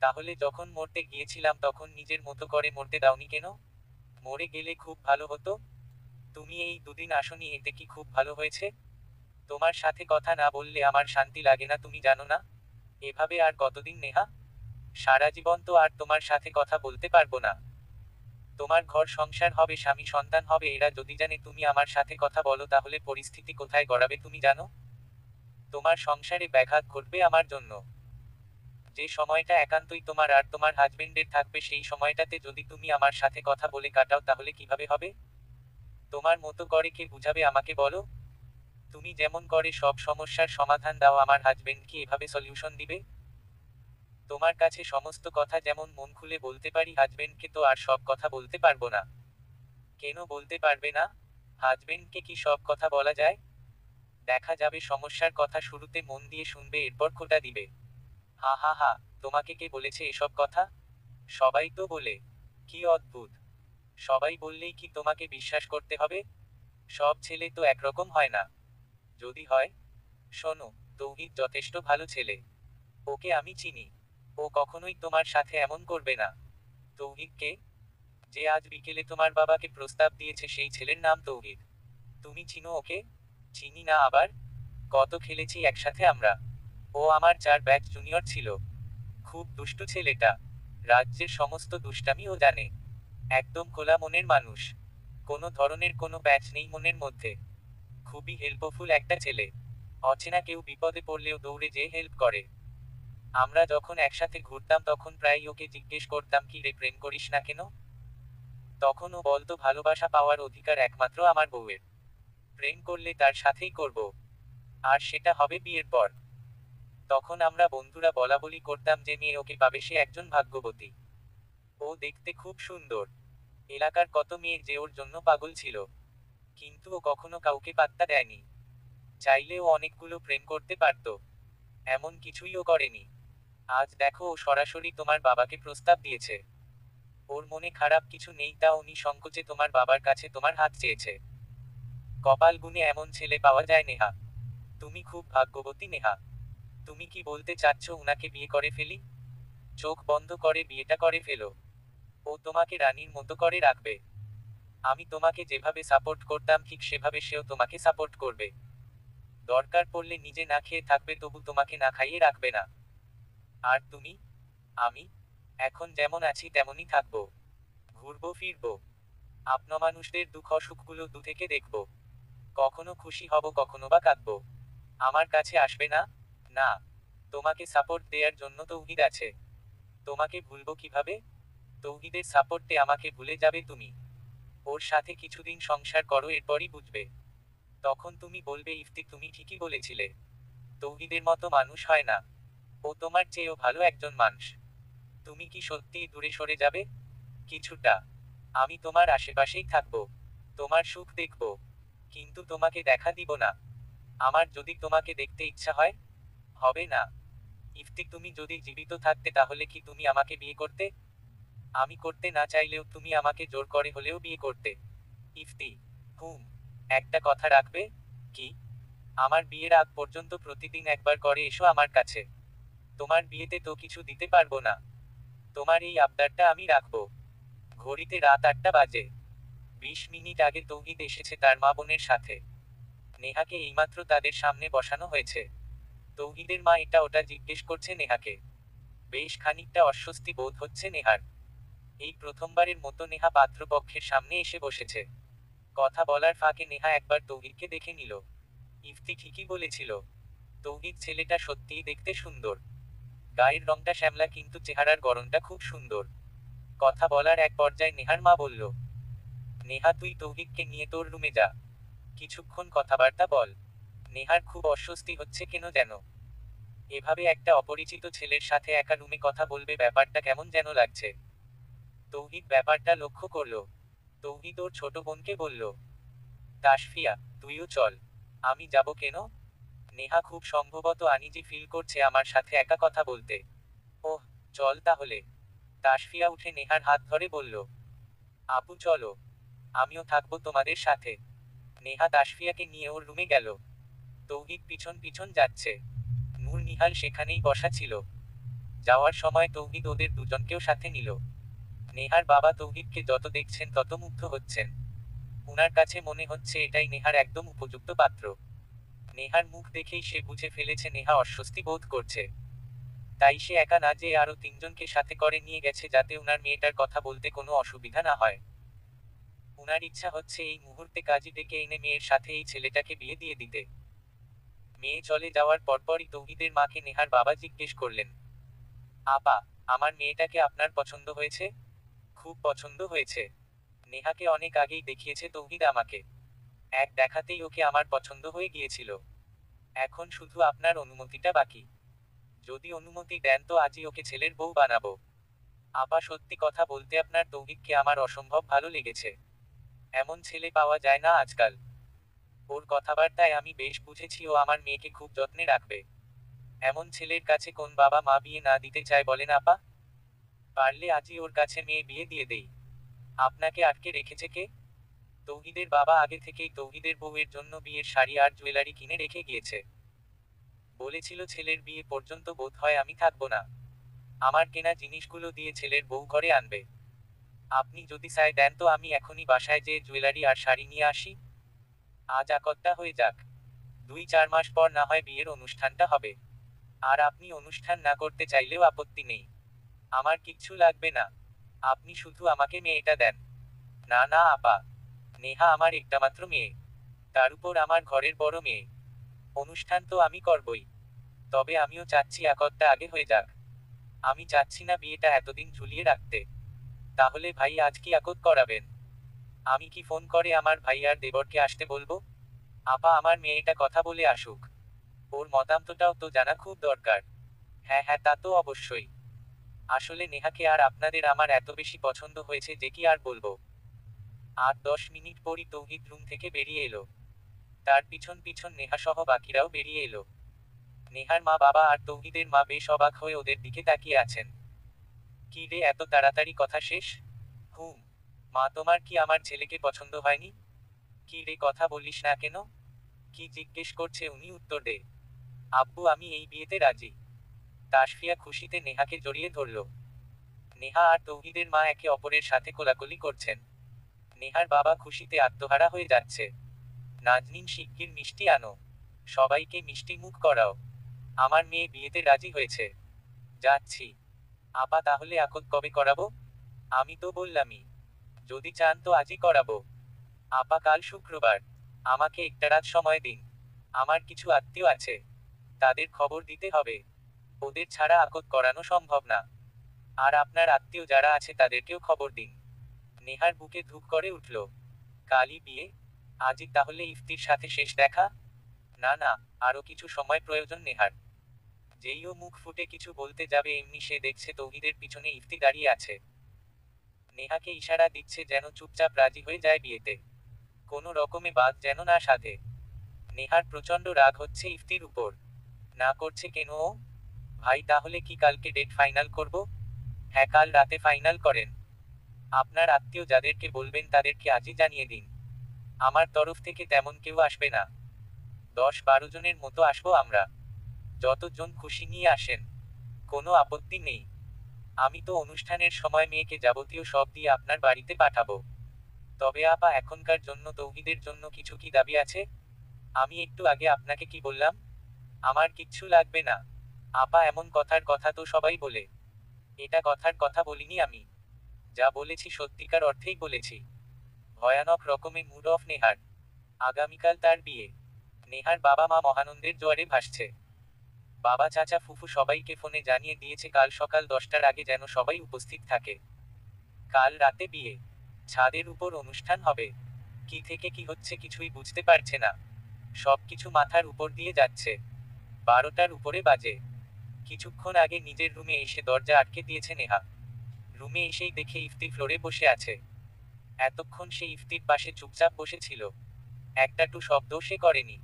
তাহলে যখন মরতে গিয়েছিলাম তখন নিজের মতো করে মরতে দাওনি কেন? মরে গেলে খুব ভালো হতো। তুমি এই দুদিন আসনি, এতে কি খুব ভালো হয়েছে? তোমার সাথে কথা না বললে আমার শান্তি লাগে না, তুমি জানো না? এভাবে আর কতদিন নেহা? সারা জীবন তো আর তোমার সাথে কথা বলতে পারবো না। তোমার ঘর সংসার হবে, স্বামী সন্তান হবে, এরা যদি জানে তুমি আমার সাথে কথা বলো তাহলে পরিস্থিতি কোথায় গড়াবে তুমি জানো? তোমার সংসারে ব্যাঘাত ঘটবে আমার জন্য। যে সময়টা একান্তই তোমার আর তোমার হাজবেন্ডের থাকবে সেই সময়টাতে যদি তুমি আমার সাথে কথা বলে কাটাও তাহলে কিভাবে হবে? তোমার মতো করে কে বুঝাবে আমাকে বলো? তুমি যেমন করে সব সমস্যার সমাধান দাও, আমার হাজবেন্ড কি এভাবে সলিউশন দিবে? তোমার কাছে সমস্ত কথা যেমন মন খুলে বলতে পারি, হাজবেন্ডকে তো আর সব কথা বলতে পারবো না। কেন বলতে পারবে না? হাজবেন্ডকে কি সব কথা বলা যায়? দেখা যাবে সমস্যার কথা শুরুতে মন দিয়ে শুনবে, এরপর খোঁটা দিবে। হা হা হা। তোমাকে কে বলেছে এসব কথা? সবাই তো বলে। কি অদ্ভুত! সবাই বললেই কি তোমাকে বিশ্বাস করতে হবে? সব ছেলে তো একরকম হয় না। যদি হয়, শোনো, তৌহিদ যথেষ্ট ভালো ছেলে। ওকে আমি চিনি। ও কখনোই তোমার সাথে এমন করবে না। তৌহিদ কে? যে আজ বিকেলে তোমার বাবাকে প্রস্তাব দিয়েছে, সেই ছেলের নাম তৌহিদ। তুমি চিনো ওকে? চিনি না আবার? কত খেলেছি একসাথে আমরা। ও আমার 4 ব্যাচ জুনিয়র ছিল। খুব দুষ্টু ছেলেটা। রাজ্যের সমস্ত দুষ্টামি ও জানে। একদম খোলা মনের মানুষ। কোনো ধরনের কোনো প্যাচ নেই মনের মধ্যে। খুবই হেল্পফুল একটা ছেলে। অচেনা কেউ বিপদে পড়লেও দৌড়ে যেয়ে হেল্প করে। আমরা যখন একসাথে ঘুরতাম তখন প্রায়ই ওকে জিজ্ঞেস করতাম, কি রে, প্রেম করিস না কেন? তখন ও বলতো, ভালোবাসা পাওয়ার অধিকার একমাত্র আমার বউয়ের। প্রেম করলে তার সাথেই করব। আর সেটা হবে বিয়ের পর। তখন আমরা বন্ধুরা বলাবলি করতাম যে মেয়ে ওকে পাবে সে একজন ভাগ্যবতী। ও দেখতে খুব সুন্দর। এলাকার কত মেয়ে যে ওর জন্য পাগল ছিল। কিন্তু ও কখনো কাউকে পাত্তা দেয়নি। চাইলে ও অনেকগুলো প্রেম করতে পারত। এমন কিছুই ও করেনি। আজ দেখো, ও সরাসরি তোমার বাবাকে প্রস্তাব দিয়েছে। ওর মনে খারাপ কিছু নেই, তা উনি সংকোচে তোমার বাবার কাছে তোমার হাত চেয়েছে। কপাল গুনে এমন ছেলে পাওয়া যায় নেহা। তুমি খুব ভাগ্যবতী নেহা। তুমি কি বলতে চাচ্ছ উনাকে বিয়ে করে ফেলি? চোখ বন্ধ করে বিয়েটা করে ফেলো। ও তোমাকে রানীর মতো করে রাখবে। আমি তোমাকে যেভাবে সাপোর্ট করতাম ঠিক সেভাবে সেও তোমাকে সাপোর্ট করবে। দরকার পড়লে নিজে না খেয়ে থাকবে, তবু তোমাকে না খাইয়ে রাখবে না। আর তুমি? আমি? এখন যেমন আছি তেমনই থাকবো। ঘুরবো ফিরবো। মানুষদের দুঃখ অসুখগুলো দু থেকে দেখবো। কখনো খুশি হব, কখনো বা কাঁদবো। আমার কাছে আসবে না? না। তোমাকে সাপোর্ট দেওয়ার জন্য তৌহিদ আছে। তোমাকে ভুলবো কিভাবে? তৌহিদের সাপোর্টে আমাকে ভুলে যাবে তুমি। ওর সাথে কিছুদিন সংসার করো, এরপরই বুঝবে। তখন তুমি বলবে, ইফতি তুমি ঠিকই বলেছিলে। তৌহিদের মতো মানুষ হয় না। ও তোমার চেয়েও ভালো একজন মানুষ। তুমি কি সত্যিই দূরে সরে যাবে? কিছুটা। আমি তোমার আশেপাশেই থাকবো। তোমার সুখ দেখব। কিন্তু তোমাকে দেখা দিব না। আমার যদি তোমাকে দেখতে ইচ্ছা হয়? হবে না। ইফতি তুমি যদি জীবিত থাকতে তাহলে কি তুমি আমাকে বিয়ে করতে? আমি করতে না চাইলেও তুমি আমাকে জোর করে হলেও বিয়ে করতে। ইফতি। হুম। একটা কথা রাখবে? কি? আমার বিয়ের আগ পর্যন্ত প্রতিদিন একবার করে এসো আমার কাছে। তোমার বিয়েতে তো কিছু দিতে পারবো না। তোমার এই আবদারটা আমি রাখবো। ঘড়িতে রাত 8টা বাজে। 20 মিনিট আগে তৌহিদ এসেছে তার মা বোনের সাথে। নেহাকে এইমাত্র তাদের সামনে বসানো হয়েছে। তৌহিদের মা এটা ওটা জিজ্ঞেস করছে নেহাকে। বেশ খানিকটা অস্বস্তি বোধ হচ্ছে নেহার। এই প্রথমবারের মতো নেহা পাত্রপক্ষের সামনে এসে বসেছে। কথা বলার ফাঁকে নেহা একবার তৌহিদকে দেখে নিল। ইফতি ঠিকই বলেছিল। তৌহিদ ছেলেটা সত্যিই দেখতে সুন্দর। গায়ের রংটা শ্যামলা, কিন্তু চেহারার গড়নটা খুব সুন্দর। কথা বলার এক পর্যায়ে নেহার মা বলল, নেহা তুই তৌহিদকে নিয়ে তোর রুমে যা। কিছুক্ষণ কথাবার্তা বল। নেহার খুব অস্বস্তি হচ্ছে কেন যেন। এভাবে একটা অপরিচিত ছেলের সাথে একা রুমে কথা বলবে, ব্যাপারটা কেমন যেন লাগছে। তৌহিদ ব্যাপারটা লক্ষ্য করলো। তৌহিদ ওর ছোট বোনকে বলল, তাসফিয়া, তুইও চল। আমি যাব কেন? নেহা খুব সম্ভবত আনিজি ফিল করছে আমার সাথে একা কথা বলতে। ওহ, চল তাহলে। তাসফিয়া উঠে নেহার হাত ধরে বলল, আপু চলো। আমিও থাকবো তোমাদের সাথে। নেহা তাসফিয়াকে নিয়ে ওর রুমে গেল। তৌহিদ পিছন পিছন যাচ্ছে। নূর নিহাল সেখানেই বসা ছিল। যাওয়ার সময় তৌহিদ ওদের দুজনকেও সাথে নিল। নেহার বাবা তৌহিদকে যত দেখছেন তত মুগ্ধ হচ্ছেন। উনার কাছে মনে হচ্ছে এটাই নেহার একদম উপযুক্ত পাত্র। নেহার মুখ দেখেই সে বুঝে ফেলেছে নেহা অস্বস্তি বোধ করছে। তাই সে একা না যেয়ে আরো 3জনকে সাথে করে নিয়ে গেছে, যাতে উনার মেয়েটার কথা বলতে কোনো অসুবিধা না হয়। উনার ইচ্ছা হচ্ছে এই মুহূর্তে কাজী ডেকে এনে মেয়ের সাথে এই ছেলেটাকে বিয়ে দিয়ে দিতে। মেয়ে চলে যাওয়ার পরপরই তৌহিদের মাকে নেহার বাবা জিজ্ঞেস করলেন, আপা, আমার মেয়েটাকে আপনার পছন্দ হয়েছে? খুব পছন্দ হয়েছে। নেহাকে অনেক আগেই দেখিয়েছে তৌহিদ আমাকে। এক দেখাতেই ওকে আমার পছন্দ হয়ে গিয়েছিল। এখন শুধু আপনার অনুমতিটা বাকি। যদি অনুমতি দেন তো আজই ওকে ছেলের বউ বানাবো। আপা সত্যি কথা বলতে আপনার তৌহিদকে আমার অসম্ভব ভালো লেগেছে। এমন ছেলে পাওয়া যায় না আজকাল। ওর কথাবার্তায় আমি বেশ বুঝেছি ও আমার মেয়েকে খুব যত্নে রাখবে। এমন ছেলের কাছে কোন বাবা মা বিয়ে না দিতে চায় বলেন আপা? পারলে আজই ওর কাছে মেয়ে বিয়ে দিয়ে দেই। আপনাকে আটকে রেখেছে কে? তৌহিদের বাবা আগে থেকেই তৌহিদের বউয়ের জন্য বিয়ের শাড়ি আর জুয়েলারি কিনে রেখে গিয়েছে। বলেছিল ছেলের বিয়ে পর্যন্ত বোধ হয় আমি থাকবো না। আমার কেনা জিনিসগুলো দিয়ে ছেলের বউ ঘরে আনবে। আপনি যদি সায় দেন তো আমি এখনই বাসায় যেয়ে জুয়েলারি আর শাড়ি নিয়ে আসি। আজ আকদটা হয়ে যাক। 2-4 মাস পর না হয় বিয়ের অনুষ্ঠানটা হবে। আর আপনি অনুষ্ঠান না করতে চাইলেও আপত্তি নেই। আমার কিচ্ছু লাগবে না। আপনি শুধু আমাকে মেয়েটা দেন। না না আপা, নেহা আমার একটামাত্র মেয়ে। তার উপর আমার ঘরের বড় মেয়ে। অনুষ্ঠান তো আমি করবই। তবে আমিও চাচ্ছি আকদটা আগে হয়ে যাক। আমি চাচ্ছি না বিয়েটা এতদিন ঝুলিয়ে রাখতে। তাহলে ভাই আজ কি আকদ করাবেন? আমি কি ফোন করে আমার ভাই আর দেবরকে আসতে বলবো? আপা আমার মেয়েটা কথা বলে আসুক। ওর মতামতটাও তো জানা খুব দরকার। হ্যাঁ হ্যাঁ, তা তো অবশ্যই। আসলে নেহাকে আর আপনাদের আমার এত বেশি পছন্দ হয়েছে যে কি আর বলবো। 8-10 মিনিট পরই তৌহিদ রুম থেকে বেরিয়ে এলো। তার পিছন পিছন নেহা সহ বাকিরাও বেরিয়ে এলো। নেহার মা বাবা আর তৌহিদের মা বেশ অবাক হয়ে ওদের দিকে তাকিয়ে আছেন। কি রে, এত তাড়াতাড়ি কথা শেষ? হুম। মা, তোমার কি আমার ছেলেকে পছন্দ হয়নি? কি রে, কথা বলিস না কেন? কি জিজ্ঞেস করছে উনি, উত্তর দে। আব্বু, আমি এই বিয়েতে রাজি। তাসফিয়া খুশিতে নেহাকে জড়িয়ে ধরল। নেহা আর তৌহিদের মা একে অপরের সাথে কোলাকুলি করছেন। নেহার বাবা খুশিতে আত্মহারা হয়ে যাচ্ছে। নাজনীন, শিগগির মিষ্টি আনো। সবাইকে মিষ্টি মুখ করাও। আমার মেয়ে বিয়েতে রাজি হয়েছে। যাচ্ছি। আপা তাহলে আকদ কবে করাবো? আমি তো বললামই, যদি চান তো আজই করাবো। আপা কাল শুক্রবার। আমাকে একটা রাত সময় দিন। আমার কিছু আত্মীয় আছে, তাদের খবর দিতে হবে। ওদের ছাড়া আকদ করানো সম্ভব না। আর আপনার আত্মীয় যারা আছে তাদেরকেও খবর দিন। নেহার বুকে ধুক করে উঠল। কালই বিয়ে? আজই তাহলে ইফতির সাথে শেষ দেখা? না না, আরো কিছু সময় প্রয়োজন নেহার। যেই ও মুখ ফুটে কিছু বলতে যাবে এমনি সে দেখছে তৌহিদের পিছনে ইফতি দাঁড়িয়ে আছে। নেহাকে ইশারা দিচ্ছে যেন চুপচাপ রাজি হয়ে যায় বিয়েতে। কোনো রকমে বাদ যেন না সাধে। নেহার প্রচণ্ড রাগ হচ্ছে ইফতির উপর। না করছে কেন ও? ভাই তাহলে কি কালকে ডেট ফাইনাল করব? হ্যাঁ, কাল রাতে ফাইনাল করেন। আপনার আত্মীয় যাদেরকে বলবেন তাদেরকে আজই জানিয়ে দিন। আমার তরফ থেকে তেমন কেউ আসবে না। 10-12 জনের মতো আসবো আমরা। যতজন খুশি নিয়ে আসেন। কোনো আপত্তি নেই। আমি তো অনুষ্ঠানের সময় মেয়েকে যাবতীয় সব দিয়ে আপনার বাড়িতে পাঠাবো। তবে আপা, এখনকার জন্য তৌহিদের জন্য কিছু কি দাবি আছে? আমি একটু আগে আপনাকে কি বললাম? আমার কিচ্ছু লাগবে না। আপা, এমন কথার কথা তো সবাই বলে। এটা কথার কথা বলিনি আমি। যা বলেছি সত্যিকার অর্থেই বলেছি। ভয়ানক রকমে মুড অফ নেহার। আগামীকাল তার বিয়ে। নেহার বাবা মা মহানন্দের জোয়ারে ভাসছে। বাবা চাচা ফুফু সবাইকে ফোনে জানিয়ে দিয়েছে কাল সকাল 10টার আগে যেন সবাই উপস্থিত থাকে। কাল রাতে বিয়ে। ছাদের উপর অনুষ্ঠান হবে। কি থেকে কি হচ্ছে কিছুই বুঝতে পারছে না। সবকিছু মাথার উপর দিয়ে যাচ্ছে। 12টার উপরে বাজে। কিছুক্ষণ আগে নিজের রুমে এসে দরজা আটকে দিয়েছে নেহা। রুমে এসেই দেখে ইফতি ফ্লোরে বসে আছে। এতক্ষণ সে ইফতির পাশে চুপচাপ বসেছিল। একটা টু শব্দও সে করেনি।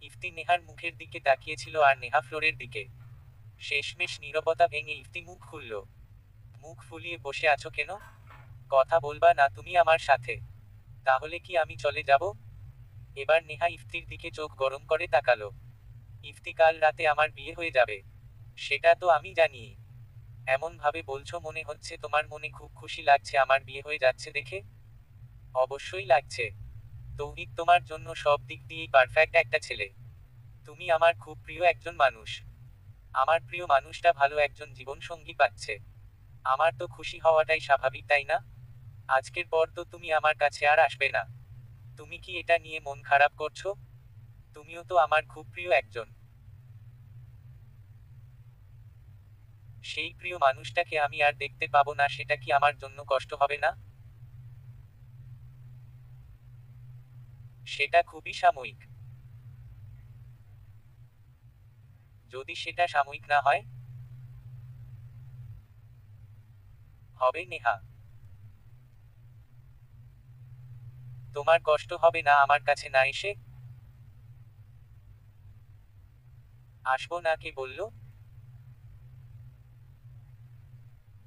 ইফতি নেহার মুখের দিকে তাকিয়েছিল আর নেহা ফ্লোরের দিকে। শেষমেশ নীরবতা ভেঙে ইফতি মুখ খুলল। মুখ ফুলিয়ে বসে আছো কেন? কথা বলবা না তুমি আমার সাথে? তাহলে কি আমি চলে যাব? এবার নেহা ইফতির দিকে চোখ গরম করে তাকালো। ইফতি, কাল রাতে আমার বিয়ে হয়ে যাবে। সেটা তো আমি জানি। এমন ভাবে বলছো মনে হচ্ছে তোমার মনে খুব খুশি লাগছে আমার বিয়ে হয়ে যাচ্ছে দেখে। অবশ্যই লাগছে। তৌহিদ তোমার জন্য সব দিক দিয়েই পারফেক্ট একটা ছেলে। তুমি আমার খুব প্রিয় একজন মানুষ। আমার প্রিয় মানুষটা ভালো একজন জীবন সঙ্গী পাচ্ছে। আমার তো খুশি হওয়াটাই স্বাভাবিক, তাই না? আজকের পর তো তুমি আমার কাছে আর আসবে না। তুমি কি এটা নিয়ে মন খারাপ করছো? তুমিও তো আমার খুব প্রিয় একজন। সেই প্রিয় মানুষটাকে আমি আর দেখতে পাবো না, সেটা কি আমার জন্য কষ্ট হবে না? সেটা খুবই সাময়িক। যদি সেটা সাময়িক না হয়? হবে নেহা। তোমার কষ্ট হবে না আমার কাছে না এসে? আসবো না কে বলল?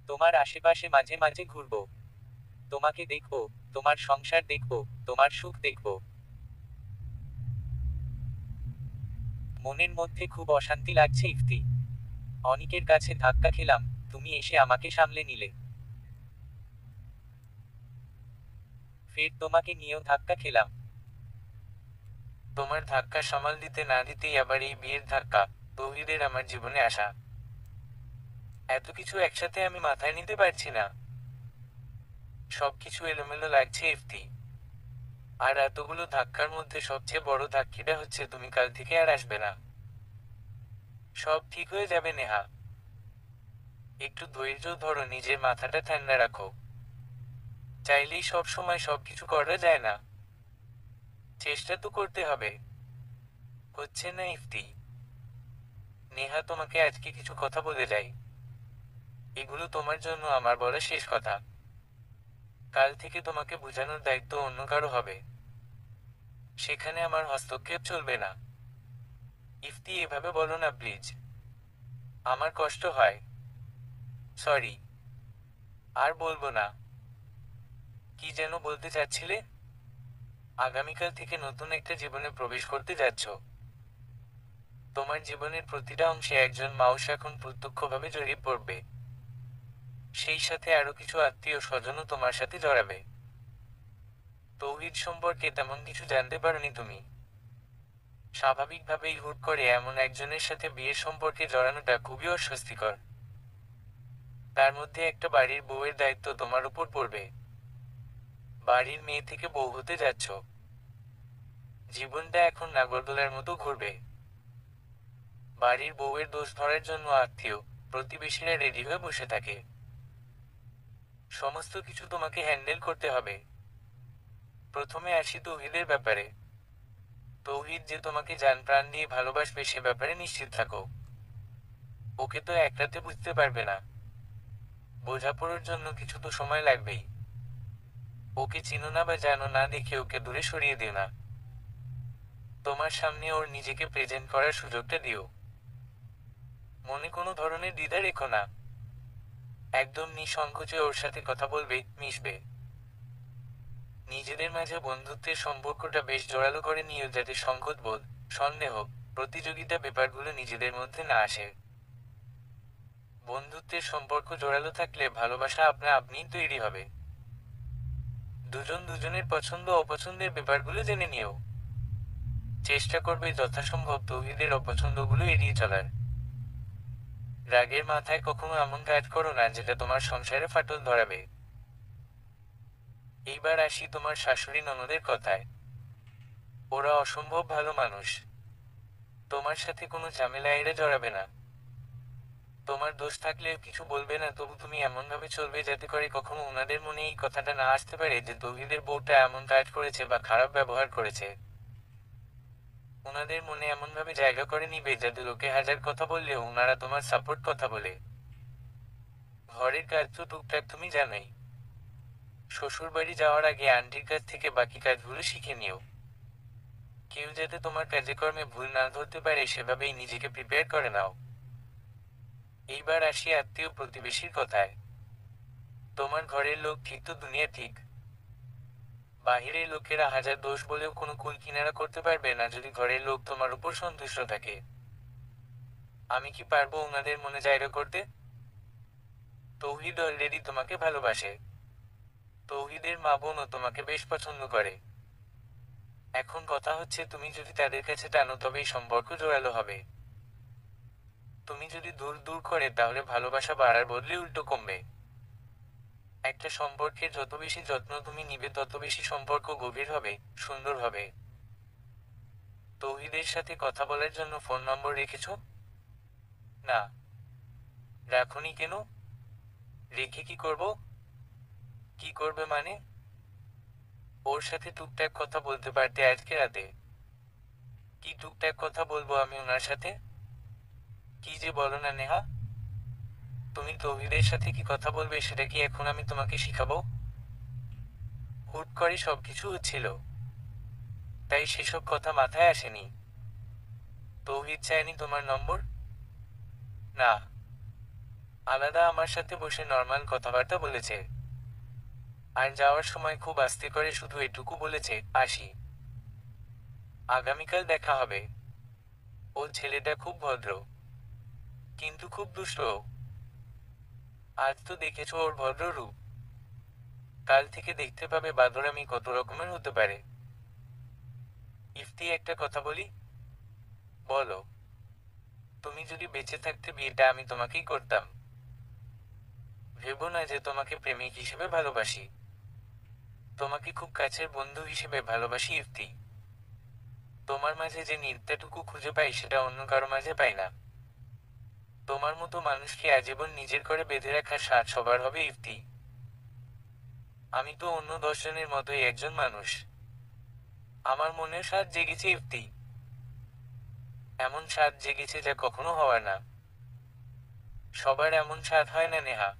তোমার আশেপাশে মাঝে মাঝে ঘুরবো। তোমাকে দেখবো, তোমার সংসার দেখবো, তোমার সুখ দেখবো। মনের মধ্যে খুব অশান্তি লাগছে ইফতি। অনিকের কাছে ধাক্কা খেলাম, তুমি এসে আমাকে সামলে নিলে। ফের তোমাকে নিয়েও ধাক্কা খেলাম। তোমার ধাক্কা সামাল দিতে না দিতেই আবার এই বিয়ের ধাক্কা, তৌহিদের আমার জীবনে আসা। এত কিছু একসাথে আমি মাথায় নিতে পারছি না। সবকিছু এলোমেলো লাগছে ইফতি। আর এতগুলো ধাক্কার মধ্যে সবচেয়ে বড় ধাক্কিটা হচ্ছে তুমি কাল থেকে আর আসবে না। সব ঠিক হয়ে যাবে নেহা। একটু ধৈর্য ধরো, নিজের মাথাটা ঠান্ডা রাখো। চাইলেই সব সময় সবকিছু করা যায় না। চেষ্টা তো করতে হবে। হচ্ছে না ইফতি। নেহা, তোমাকে আজকে কিছু কথা বলে যাই। এগুলো তোমার জন্য আমার বলা শেষ কথা। কাল থেকে তোমাকে বোঝানোর দায়িত্ব অন্য কারো হবে। সেখানে আমার হস্তক্ষেপ চলবে না। ইফতি, এভাবে বলো না প্লিজ। আমার কষ্ট হয়। সরি। আর বলবো না। কি যেন বলতে চাচ্ছিলে? আগামীকাল থেকে নতুন একটা জীবনে প্রবেশ করতে যাচ্ছ। তোমার জীবনের প্রতিটা অংশে একজন মানুষ এখন প্রত্যক্ষভাবে জড়িয়ে পড়বে। সেই সাথে আরো কিছু আত্মীয় স্বজনও তোমার সাথে জড়াবে। তৌহিদ সম্পর্কে তেমন কিছু জানতে পারোনি তুমি। স্বাভাবিকভাবেই হুট করে এমন একজনের সাথে বিয়ের সম্পর্কে জড়ানোটা খুবই অস্বস্তিকর। তার মধ্যে একটা বাড়ির বউয়ের দায়িত্ব তোমার উপর পড়বে। বাড়ির মেয়ে থেকে বউ হতে যাচ্ছ। জীবনটা এখন নাগরদোলার মতো ঘুরবে। বাড়ির বউয়ের দোষ ধরার জন্য আত্মীয় প্রতিবেশীরা রেডি হয়ে বসে থাকে। সমস্ত কিছু তোমাকে হ্যান্ডেল করতে হবে। প্রথমে আসি তৌহিদের ব্যাপারে। তৌহিদ যে তোমাকে জান প্রাণ দিয়ে ভালোবাসবে সে ব্যাপারে নিশ্চিত থাকো। ওকে তো এক রাতে বুঝতে পারবে না। বোঝাপড়ার জন্য কিছু তো সময় লাগবেই। ওকে চিনো না বা জানো না দেখে ওকে দূরে সরিয়ে দিও না। তোমার সামনে ওর নিজেকে প্রেজেন্ট করার সুযোগটা দিও। মনে কোনো ধরনের দ্বিধা রেখো না। একদম নিঃসংকোচে ওর সাথে কথা বলবে, মিশবে। নিজেদের মাঝে বন্ধুত্বের সম্পর্কটা বেশ জোরালো করে নিও, যাতে সংকোচ বোধ, সন্দেহ, প্রতিযোগিতা ব্যাপারগুলো নিজেদের মধ্যে না আসে। বন্ধুত্বের সম্পর্ক জোরালো থাকলে ভালোবাসা আপনা আপনিই তৈরি হবে। দুজন দুজনের পছন্দ অপছন্দের ব্যাপারগুলো জেনে নিও। চেষ্টা করবে যথাসম্ভব তৌহিদের অপছন্দগুলো এড়িয়ে চলার। রাগের মাথায় কখনো এমন কাজ করো না যেটা তোমার সংসারে ফাটল ধরাবে। এইবার আসি তোমার শাশুড়ি ননদের কথায়। ওরা অসম্ভব ভালো মানুষ। তোমার সাথে কোনো ঝামেলা এড়ে জড়াবে না। তোমার দোষ থাকলে কিছু বলবে না, তবু তুমি এমনভাবে চলবে যাতে করে কখনো ওনাদের মনে এই কথাটা না আসতে পারে যে তৌহিদের বউটা এমন কাজ করেছে বা খারাপ ব্যবহার করেছে। ওনাদের মনে এমনভাবে জায়গা করে নিবে যাতে লোকে হাজার কথা বললেও ওনারা তোমার সাপোর্ট কথা বলে। ঘরের কাজ তো টুকটাক তুমি জানোই। শ্বশুর বাড়ি যাওয়ার আগে আন্টির কাছ থেকে বাকি কাজগুলো শিখে নিও। কেউ যাতে তোমার কাজে কর্মে ভুল না ধরতে পারে সেভাবেই নিজেকে প্রিপেয়ার করে নাও। এইবার আসি আত্মীয় প্রতিবেশীর কথায়। তোমার ঘরের লোক ঠিক তো দুনিয়া ঠিক। বাহিরের লোকেরা হাজার দোষ বলেও কোনো কুল কিনারা করতে পারবে না যদি ঘরের লোক তোমার উপর সন্তুষ্ট থাকে। আমি কি পারবো ওনাদের মনে জায়গা করতে? তৌহিদ অলরেডি তোমাকে ভালোবাসে। তৌহিদের মা বোনও তোমাকে বেশ পছন্দ করে। এখন কথা হচ্ছে তুমি যদি তাদের কাছে টানো তবেই সম্পর্ক জোরালো হবে। তুমি যদি দূর দূর করে তাহলে ভালোবাসা বাড়ার বদলে উল্টো কমবে। একটা সম্পর্কের যত বেশি যত্ন তুমি নিবে তত বেশি সম্পর্ক গভীর হবে, সুন্দর হবে। তৌহিদের সাথে কথা বলার জন্য ফোন নম্বর রেখেছো? না। রাখোনি কেন? রেখে কি করব? কি করবে মানে? ওর সাথে টুকটাক কথা বলতে পারতে আজকে রাতে। কি টুকটাক কথা বলবো আমি ওনার সাথে? কি যে বলো না নেহা, তুমি তৌহিদের সাথে কি কথা বলবে সেটা কি এখন আমি তোমাকে শিখাবো? হুট করে সবকিছু হচ্ছিল, তাই সেসব কথা মাথায় আসেনি। তৌহিদ চায়নি তোমার নম্বর? না, আলাদা আমার সাথে বসে নর্মাল কথাবার্তা বলেছে। আর যাওয়ার সময় খুব আস্তে করে শুধু এটুকু বলেছে, আসি, আগামীকাল দেখা হবে। ও ছেলেটা খুব ভদ্র, কিন্তু খুব দুষ্ট। আজ তো দেখেছো ওর ভদ্র রূপ, কাল থেকে দেখতে পাবে বাদরামি কত রকমের হতে পারে। ইফতি, একটা কথা বলি? বলো। তুমি যদি বেঁচে থাকতে বিয়েটা আমি তোমাকেই করতাম। ভেবো না যে তোমাকে প্রেমিক হিসেবে ভালোবাসি, তোমাকে খুব কাছের বন্ধু হিসেবে ভালোবাসি ইফতি। তোমার মাঝে যে নিত্যটুকু খুঁজে পাই সেটা অন্য কারো মাঝে পাই না। তোমার মতো মানুষকে আজীবন নিজের করে বেঁধে রাখার স্বাদ সবার হবে ইফতি। আমি তো অন্য 10 জনের মতোই একজন মানুষ, আমার মনের স্বাদ জেগেছে ইফতি। এমন স্বাদ জেগেছে যা কখনো হওয়ার না। সবার এমন স্বাদ হয় না নেহা।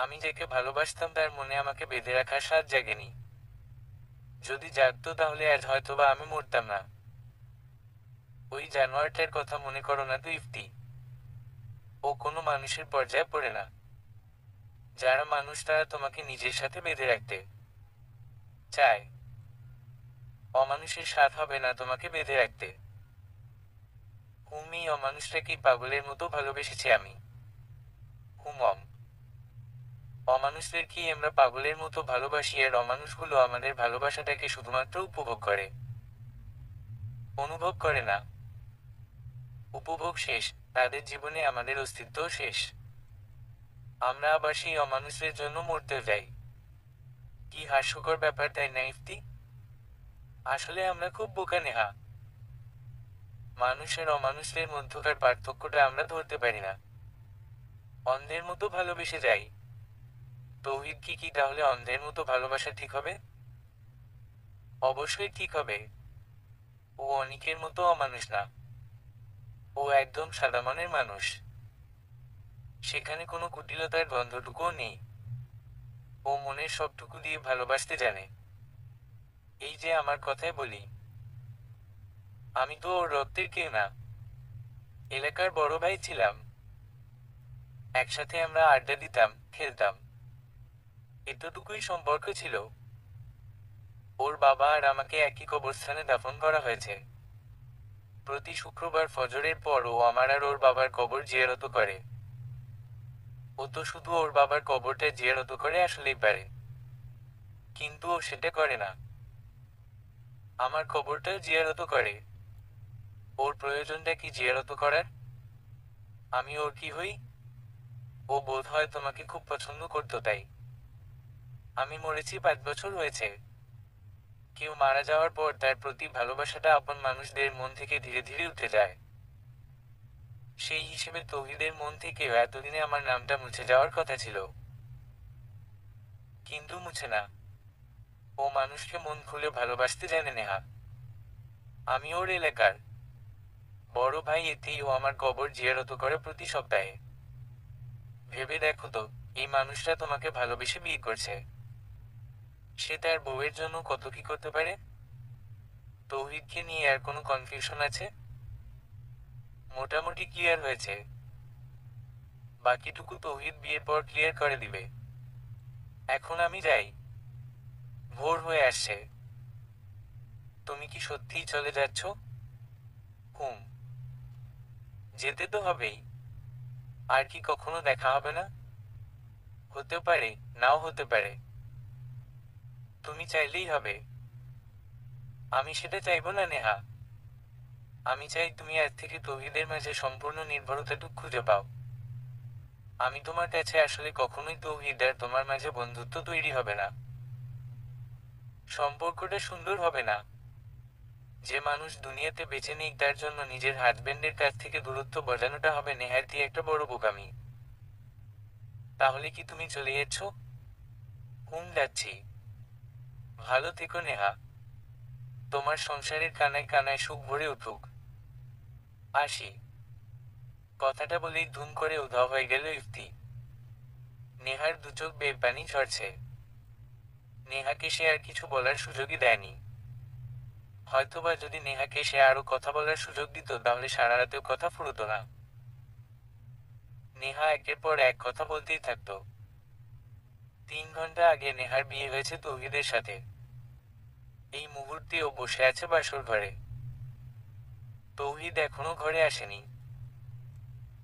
আমি যাকে ভালোবাসতাম তার মনে আমাকে বেঁধে রাখার স্বাদ জাগেনি। যদি জাগতো তাহলে আজ হয়তোবা আমি মরতাম না। ওই জানোয়ারটার কথা মনে করো না তো ইফতি। ও কোনো মানুষের পর্যায়ে পড়ে না। যারা মানুষ তারা তোমাকে নিজের সাথে বেঁধে রাখতে চায়। অমানুষের স্বাদ হবে না তোমাকে বেঁধে রাখতে। এই অমানুষটাকেই পাগলের মতো ভালোবেসেছি আমি। হুমম। অমানুষদেরকেই আমরা পাগলের মতো ভালোবাসি, আর অমানুষগুলো আমাদের ভালোবাসাটাকে শুধুমাত্র উপভোগ করে, অনুভব করে না। উপভোগ শেষ, তাদের জীবনে আমাদের অস্তিত্ব শেষ। আমরা আবার সেই অমানুষের জন্য মরতে যাই। কি হাস্যকর ব্যাপার, তাই না ইফতি? আসলে আমরা খুব বোকা নেহা। মানুষের অমানুষের মধ্যকার পার্থক্যটা আমরা ধরতে পারি না, অন্ধের মতো ভালোবেসে যাই। তৌহিদ কি তাহলে অন্ধের মতো ভালোবাসা ঠিক হবে? অবশ্যই ঠিক হবে। ও অনিকের মতো অমানুষ না, ও একদম সাদা মনের মানুষ। সেখানে কোনো কুটিলতার গন্ধটুকুও নেই। ও মনের সবটুকু দিয়ে ভালোবাসতে জানে। এই যে আমার কথাই বলি, আমি তো ওর রক্তের কেউ না, এলাকার বড় ভাই ছিলাম। একসাথে আমরা আড্ডা দিতাম, খেলতাম, এতটুকুই সম্পর্ক ছিল। ওর বাবা আর আমাকে একই কবরস্থানে দাফন করা হয়েছে। প্রতি শুক্রবার ফজরের পর ও আমার আর ওর বাবার কবর জিয়ারত করে। ও তো শুধু ওর বাবার কবরটা জিয়ারত করে আসলেই পারে, কিন্তু ও সেটা করে না, আমার কবরটা জিয়ারত করে। ওর প্রয়োজনটা কি জিয়ারত করার? আমি ওর কি হই? ও বোধ হয় তোমাকে খুব পছন্দ করতো তাই। আমি মরেছি 5 বছর হয়েছে। কেউ মারা যাওয়ার পর তার প্রতি ভালোবাসাটা আপন মানুষদের মন থেকে ধীরে ধীরে উঠে যায়। সেই হিসেবে তৌহিদের মন থেকেও এতদিনে আমার নামটা মুছে যাওয়ার কথা ছিল, কিন্তু মুছে না। ও মানুষকে মন খুলে ভালোবাসতে জানে নেহা। আমি ওর এলাকার বড় ভাই, এতেই ও আমার কবর জিয়ারত করে প্রতি সপ্তাহে। ভেবে দেখো তো, এই মানুষটা তোমাকে ভালোবেসে বিয়ে করছে, সে তার বউয়ের জন্য কত কি করতে পারে। তৌহিদকে নিয়ে আর কোনো কনফিউশন আছে? মোটামুটি ক্লিয়ার হয়েছে, বাকিটুকু তৌহিদ বিয়ের পর ক্লিয়ার করে দিবে। এখন আমি যাই, ভোর হয়ে আসছে। তুমি কি সত্যিই চলে যাচ্ছ? হুম। যেতে তো হবেই। আর কি কখনো দেখা হবে না? হতে পারে, নাও হতে পারে। তুমি চাইলেই হবে। আমি সেটা চাইবো না নেহা। আমি চাই তুমি আজ থেকে তৌহিদের মাঝে সম্পূর্ণ নির্ভরতাটুকু খুঁজে পাও। আমি তোমার কাছে আসলে কখনোই তৌহিদ আর তোমার মাঝে বন্ধুত্ব তৈরি হবে না, সম্পর্কটা সুন্দর হবে না। যে মানুষ দুনিয়াতে বেঁচে নেই তার জন্য নিজের হাজবেন্ডের কাছ থেকে দূরত্ব বজানোটা হবে নেহাতি একটা বড় বোকামি। তাহলে কি তুমি চলে যাচ্ছ? যাচ্ছি। ভালো থেকো নেহা। তোমার সংসারের কানায় কানায় সুখ ভরে উঠুক। আসি। কথাটা বলেই ধুম করে উধাও হয়ে গেল ইফতি। নেহার দু চোখ বেয়ে পানি ঝরছে। নেহাকে সে আর কিছু বলার সুযোগই দেয়নি। হয়তোবা যদি নেহাকে সে আরো কথা বলার সুযোগ দিত তাহলে সারা রাতেও কথা ফুরোতো না। নেহা একের পর এক কথা বলতেই থাকতো। 3 ঘন্টা আগে নেহার বিয়ে হয়েছে তৌহিদের সাথে। এই মুহূর্তে ও বসে আছে বাসর ঘরে। তৌহিদ এখনো ঘরে আসেনি।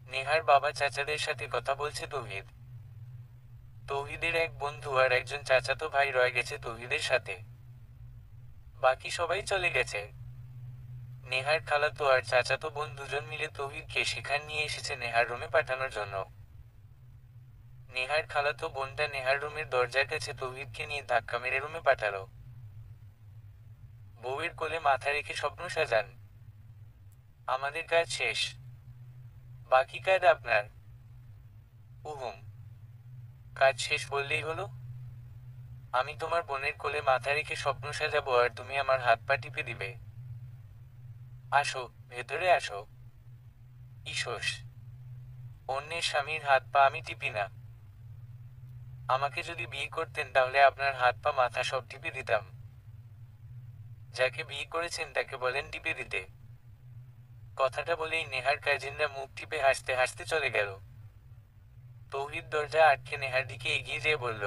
নেহার বাবা চাচাদের সাথে কথা বলছে তৌহিদ। তৌহিদের এক বন্ধু আর একজন চাচাতো ভাই রয়ে গেছে তৌহিদের সাথে। বাকি সবাই চলে গেছে। নেহার খালাতো আর চাচাতো বোন দুজন মিলে তৌহিদকে সেখানে নিয়ে এসেছে নেহার রুমে পাঠানোর জন্য। নেহার খালাতো বোনটা নেহার রুমের দরজার কাছে তৌহিদকে নিয়ে ধাক্কা মেরে রুমে পাঠালো। বউয়ের কোলে মাথা রেখে স্বপ্ন সাজান। আমাদের কাজ শেষ। বাকি কাজ আপনার। উহুম। কাজ শেষ বললেই হলো? আমি তোমার বোনের কোলে মাথা রেখে স্বপ্ন সাজাবো আর তুমি আমার হাত পা টিপে দিবে। আসো, ভেতরে আসো। ইসোস। অন্যের স্বামীর হাত পা আমি টিপি না। আমাকে যদি বিয়ে করতেন তাহলে আপনার হাত পা মাথা সব টিপে দিতাম। যাকে বিয়ে করেছেন তাকে বলেন টিপে দিতে। কথাটা বলেই নেহার কাজিনরা মুখ টিপে হাসতে হাসতে চলে গেল। তৌহিদ দরজা আটকে নেহার দিকে এগিয়ে যেয়ে বলল,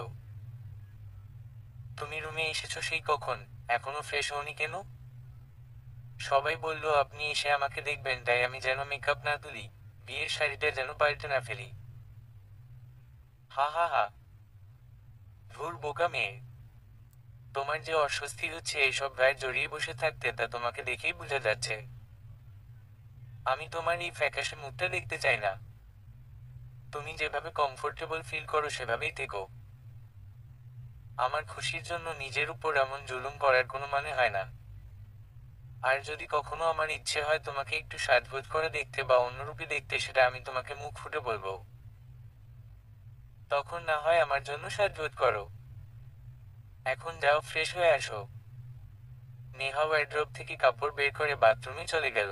তুমি রুমে এসেছো সেই কখন? এখনো ফ্রেশ হওনি কেন? সবাই বলল আপনি এসে আমাকে দেখবেন তাই আমি যেন মেকআপ না তুলি, বিয়ের শাড়িটা যেন পাল্টে না ফেলি। হা হা হা। ধুর বোকা মেয়ে। তোমার যে অস্বস্তি হচ্ছে এইসব গায়ে জড়িয়ে বসে থাকতে তা তোমাকে দেখেই বোঝা যাচ্ছে। আমি তোমার এই ফ্যাকাশে মুখটা দেখতে চাই না। তুমি যেভাবে কমফোর্টেবল ফিল করো সেভাবেই থেকো। আমার খুশির জন্য নিজের উপর এমন জুলুম করার কোনো মানে হয় না। আর যদি কখনো আমার ইচ্ছে হয় তোমাকে একটু সাজগোজ করে দেখতে বা অন্যরূপে দেখতে সেটা আমি তোমাকে মুখ ফুটে বলবো। তখন না হয় আমার জন্য সাজগোজ করো। এখন যাও ফ্রেশ হয়ে আসো। নেহা ওয়ার্ড্রোব থেকে কাপড় বের করে বাথরুমে চলে গেল।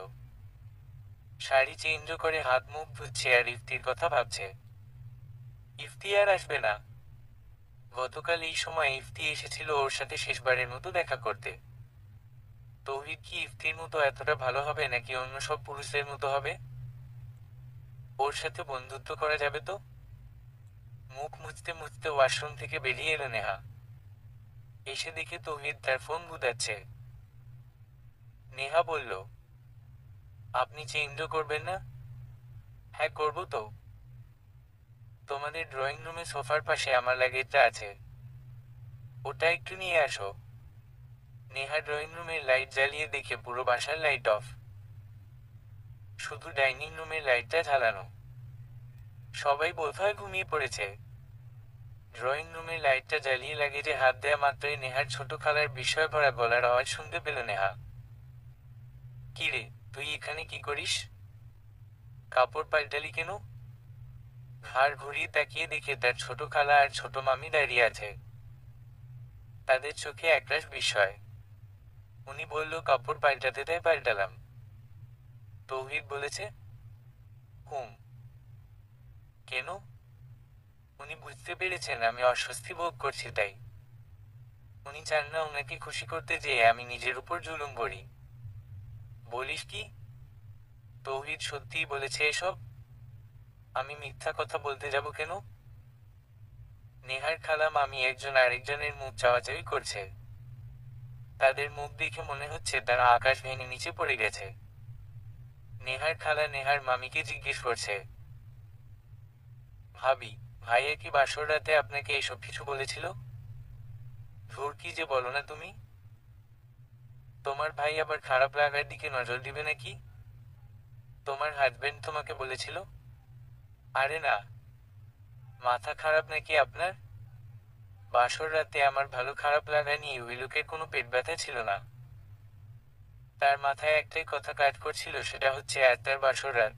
শাড়ি চেঞ্জ করে হাত মুখ ধুচ্ছে আর ইফতির কথা ভাবছে। ইফতি আর আসবে না। গতকাল এই সময় ইফতি এসেছিল ওর সাথে শেষবারের মতো দেখা করতে। তৌহিদ কি ইফতির মতো এতটা ভালো হবে নাকি অন্য সব পুরুষদের মতো হবে? ওর সাথে বন্ধুত্ব করা যাবে তো? মুখ মুছতে মুছতে ওয়াশরুম থেকে বেরিয়ে এলো নেহা। এসে দেখে তৌহিদ তার ফোন গুতাচ্ছে। নেহা বলল, আপনি চেঞ্জও করবেন না? হ্যাঁ করবো তো। তোমাদের ড্রয়িং রুমে সোফার পাশে আমার লাগেজটা আছে, ওটা একটু নিয়ে আসো। নেহা ড্রয়িং রুমের লাইট জ্বালিয়ে দেখে পুরো বাসার লাইট অফ। শুধু ডাইনিং রুমের লাইটটা জ্বালানো। সবাই বোধহয় ঘুমিয়ে পড়েছে। ড্রয়িং রুমের লাইটটা জ্বালিয়ে লাগেজে হাত দেয়া মাত্রই নেহার ছোট খালার বিস্ময় ভরা গলার আওয়াজ শুনতে পেল নেহা। কি রে, তুই এখানে কি করিস? কাপড় পাল্টালি কেন? ঘাড় ঘুরিয়ে তাকিয়ে দেখে তার ছোট খালা আর ছোট মামি দাঁড়িয়ে আছে। তাদের চোখে একরাশ বিস্ময়। উনি বলল কাপড় পাল্টাতে তাই পাল্টালাম। তৌহিদ বলেছে। হুম। কেন? উনি বুঝতে পেরেছেন আমি অস্বস্তি ভোগ করছি তাই। উনি চান না ওনাকে খুশি করতে যেয়ে আমি নিজের উপর জুলুম করি। বলিস কি? তৌহিদ সত্যিই বলেছে এসব? আমি মিথ্যা কথা বলতে যাব কেন? নেহার খালা মামি একজন আরেকজনের মুখ চাওয়াচাওয়ি করছে। তাদের মুখ দেখে মনে হচ্ছে তারা আকাশ ভেঙে নিচে পড়ে গেছে। নেহার খালা নেহার মামিকে জিজ্ঞেস করছে, ভাবি, ভাইয়া কি বাসর রাতে আপনাকে এসব কিছু বলেছিল? ধুর কি যে বলো না তুমি। তোমার ভাই আবার খারাপ লাগার দিকে নজর দিবে নাকি? তোমার হাজবেন্ড তোমাকে বলেছিল? আরে না। মাথা খারাপ নাকি আপনার? বাসর রাতে আমার ভালো খারাপ লাগা নিয়ে ওই লোকের কোনো পেট ব্যথা ছিল না। তার মাথায় একটাই কথা কাজ করছিল, সেটা হচ্ছে আজ তার বাসর রাত।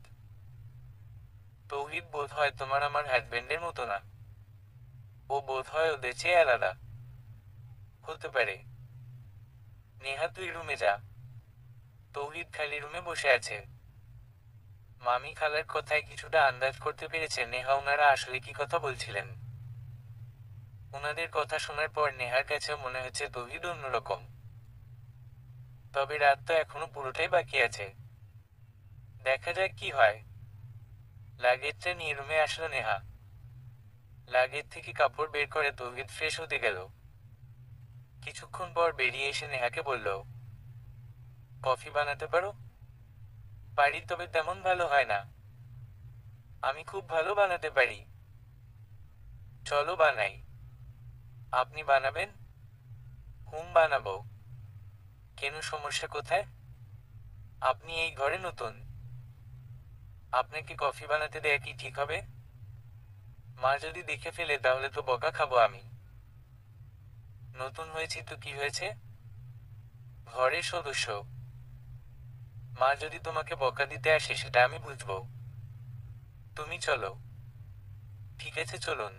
তৌহিদ বোধ হয় তোমার আমার হাজবেন্ডের মতো না। ও বোধ হয় ওদের চেয়ে আলাদা। হতে পারে। নেহা তুই রুমে যা। তৌহিদ খালি রুমে বসে আছে। মামি খালার কথায় কিছুটা আন্দাজ করতে পেরেছে নেহা ওনারা আসলে কি কথা বলছিলেন। ওনাদের কথা শোনার পর নেহার কাছেও মনে হচ্ছে তৌহিদ অন্যরকম। তবে রাত তো এখনো পুরোটাই বাকি আছে, দেখা যাক কি হয়। লাগেজটা নিয়ে রুমে আসলো নেহা। লাগেজ থেকে কাপড় বের করে তৌহিদ ফ্রেশ হতে গেল। কিছুক্ষণ পর বেরিয়ে এসে নেহাকে বলল, কফি বানাতে পারো? পারি, তবে তেমন ভালো হয় না। আমি খুব ভালো বানাতে পারি, চলো বানাই। আপনি বানাবেন? হুম, বানাবো। কেন, সমস্যা কোথায়? আপনি এই ঘরে নতুন, আপনাকে কফি বানাতে দেয়া কি ঠিক হবে? মা যদি দেখে ফেলে তাহলে তো বকা খাবো আমি। নতুন হয়েছি তো কি হয়েছে, ঘরের সদস্য। মা যদি তোমাকে বকা দিতে আসে সেটা আমি বুঝবো। তুমি চলো। ঠিক আছে, চলুন।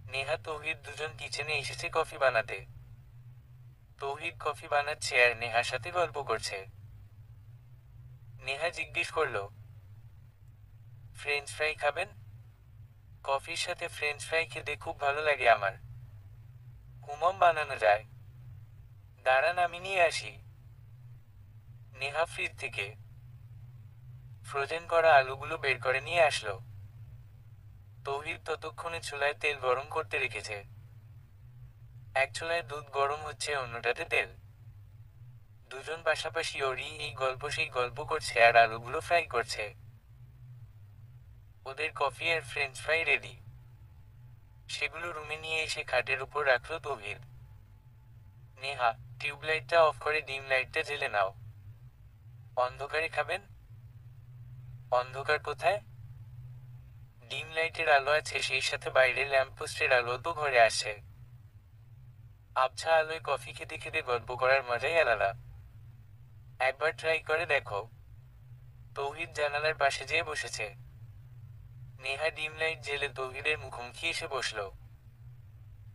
নেহা তৌহিদ দুজন কিচেনে এসেছে কফি বানাতে। তৌহিদ কফি বানাচ্ছে আর নেহার সাথে গল্প করছে। নেহা জিজ্ঞেস করলো, ফ্রেঞ্চ ফ্রাই খাবেন? কফির সাথে ফ্রেঞ্চ ফ্রাই খেতে খুব ভালো লাগে আমার। হুমম, বানানো যায়। দাঁড়ান, আমি নিয়ে আসি। নেহা ফ্রিজ থেকে ফ্রোজেন করা আলুগুলো বের করে নিয়ে আসলো। তৌহিদ ততক্ষণে চুলায় তেল গরম করতে রেখেছে। এক চুলায় দুধ গরম হচ্ছে, অন্যটাতে তেল। দুজন পাশাপাশি ওরই এই গল্প সেই গল্প করছে আর আলুগুলো ফ্রাই করছে। ওদের কফি আর ফ্রেঞ্চ ফ্রাই রেডি। সেগুলো রুমে নিয়ে এসে খাটের উপর রাখলো তৌহিদ। নেহা, টিউবলাইটটা অফ করে ডিম লাইটটা জ্বেলে নাও। অন্ধকারে খাবেন? অন্ধকার কোথায়? ডিম লাইটের আলো আছে, সেই সাথে বাইরে ল্যাম্পপোস্টের আলো তো ঘরে আসছে। আবছা আলোয় কফি খেতে খেতে গল্প করার মজাই আলাদা। একবার ট্রাই করে দেখো। তৌহিদ জানালার পাশে যেয়ে বসেছে। নেহা ডিম লাইট জেলে তৌহিদের মুখোমুখি এসে বসল।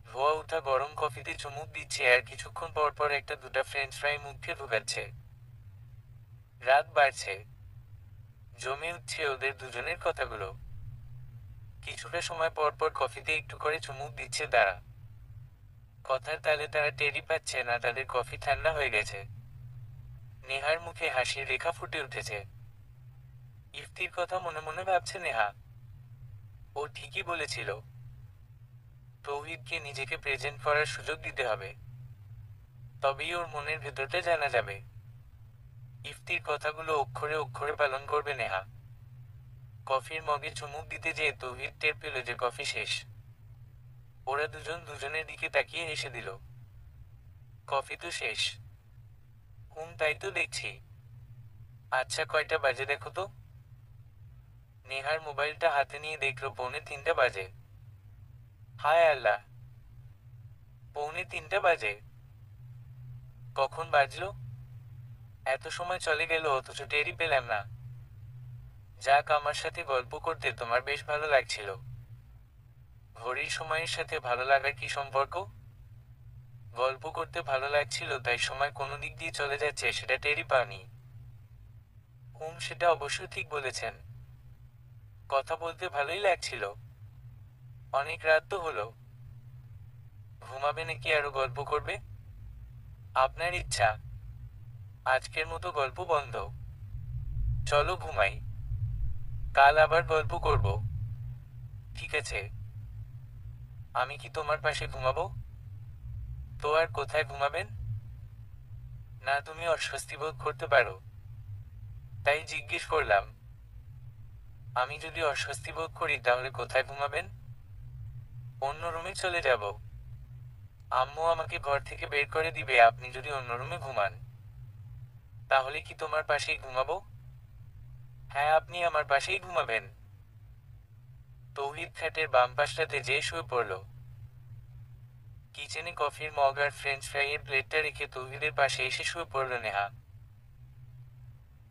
ধোয়া উঠা গরম কফিতে চুমুক দিচ্ছে আর কিছুক্ষণ পর পর একটা দুটা ফ্রেঞ্চ ফ্রাই মুখে ঢুকাচ্ছে। রাত বাড়ছে, জমে উঠছে ওদের দুজনের কথাগুলো। কিছুটা সময় পর পর কফিতে একটু করে চুমুক দিচ্ছে তারা। কথার তালে তারা টেরই পাচ্ছে না তাদের কফি ঠান্ডা হয়ে গেছে। নেহার মুখে হাসির রেখা ফুটে উঠেছে। ইফতির কথা মনে মনে ভাবছে নেহা। ও ঠিকই বলেছিল, তৌহিদকে নিজেকে প্রেজেন্ট করার সুযোগ দিতে হবে, তবেই ওর মনের ভেতরটা জানা যাবে। ইফতির কথাগুলো অক্ষরে অক্ষরে পালন করবে নেহা। কফির মগে চুমুক দিতে যেয়ে তৌহিদ টের পেল যে কফি শেষ। ওরা দুজন দুজনের দিকে তাকিয়ে হেসে দিল। কফি তো শেষ। তাই তো দেখছি। আচ্ছা, কয়টা বাজে দেখো তো। নেহার মোবাইলটা হাতে নিয়ে দেখল 2:45 বাজে। হায় আল্লাহ, 2:45 বাজে! কখন বাজলো? এত সময় চলে গেল অথচ টেরই পেলাম না। যাক, আমার সাথে গল্প করতে তোমার বেশ ভালো লাগছিল। ঘড়ির সময়ের সাথে ভালো লাগার কি সম্পর্ক? গল্প করতে ভালো লাগছিল তাই সময় কোনো দিক দিয়ে চলে যাচ্ছে সেটা টেরই পাওনি। সেটা অবশ্য ঠিক বলেছেন। কথা বলতে ভালোই লাগছিল। অনেক রাত তো হলো। ঘুমাবে নাকি আরো গল্প করবে? আপনার ইচ্ছা। আজকের মতো গল্প বন্ধ। চলো ঘুমাই, কাল আবার গল্প করব। ঠিক আছে। আমি কি তোমার পাশে ঘুমাবো? তো আর কোথায় ঘুমাবেন? না, তুমি অস্বস্তি বোধ করতে পারো, তাই জিজ্ঞেস করলাম। আমি যদি অস্বস্তি বোধ করি তাহলে কোথায় ঘুমাবেন? অন্য রুমে চলে যাব। আম্মু আমাকে ঘর থেকে বের করে দিবে আপনি যদি অন্য রুমে ঘুমান। তাহলে কি তোমার পাশেই ঘুমাবো? হ্যাঁ, আপনি আমার পাশেই ঘুমাবেন। তৌহিদ খাটের বাম পাশটাতে যেয়ে শুয়ে পড়ল। কিচেনে কফির মগ আর ফ্রেঞ্চ ফ্রাইয়ের প্লেটটা রেখে তৌহিদের পাশে এসে শুয়ে পড়ল নেহা।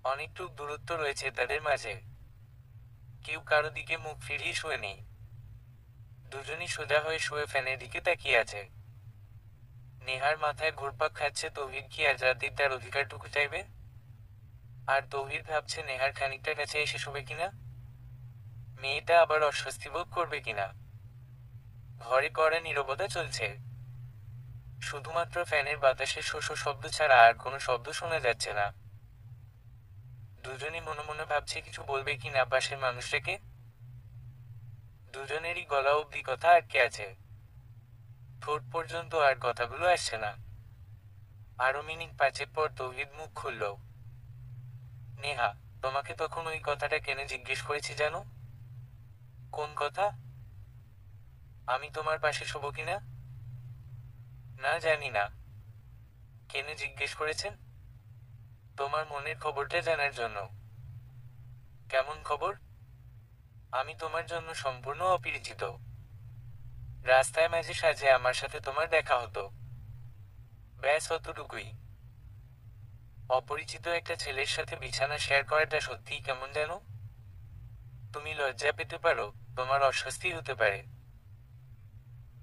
অনেকটুক দূরত্ব রয়েছে তাদের মাঝে। কেউ কারো দিকে মুখ ফিরিয়ে শুয়ে নেই। দুজনই সোজা হয়ে শুয়ে ফ্যানের দিকে তাকিয়ে আছে। নেহার মাথায় ঘুরপাক খাচ্ছে তৌহিদ কি আজ রাতে তার অধিকারটুকু চাইবে? আর তৌহিদ ভাবছে নেহার খানিকটা কাছে এসে শোবে কিনা, মেয়েটা আবার অস্বস্তি বোধ করবে কিনা। ঘরে কড়া নীরবতা চলছে, শুধুমাত্র ফ্যানের বাতাসের শোষ শব্দ ছাড়া আর কোনো শব্দ শোনা যাচ্ছে না। দুজনই মনে মনে ভাবছে কিছু বলবে কিনা পাশের মানুষটাকে। দুজনেরই গলা অবধি কথা আটকে আছে, ঠোঁট পর্যন্ত আর কথাগুলো আসছে না। আরো মিনিট 5 পর তৌহিদ মুখ খুলল। নেহা, তোমাকে তখন ওই কথাটা কেন জিজ্ঞেস করেছি জানো? কোন কথা? আমি তোমার পাশে শোবো কিনা। না, জানি না। কেন জিজ্ঞেস করেছেন? তোমার মনের খবরটা জানার জন্য। কেমন খবর? আমি তোমার জন্য সম্পূর্ণ অপরিচিত। রাস্তায় মাঝে সাঝে আমার সাথে তোমার দেখা হতো, ব্যাস অতটুকুই। অপরিচিত একটা ছেলের সাথে বিছানা শেয়ার করাটা সত্যিই কেমন যেন। তুমি লজ্জা পেতে পারো, তোমার অস্বস্তি হতে পারে।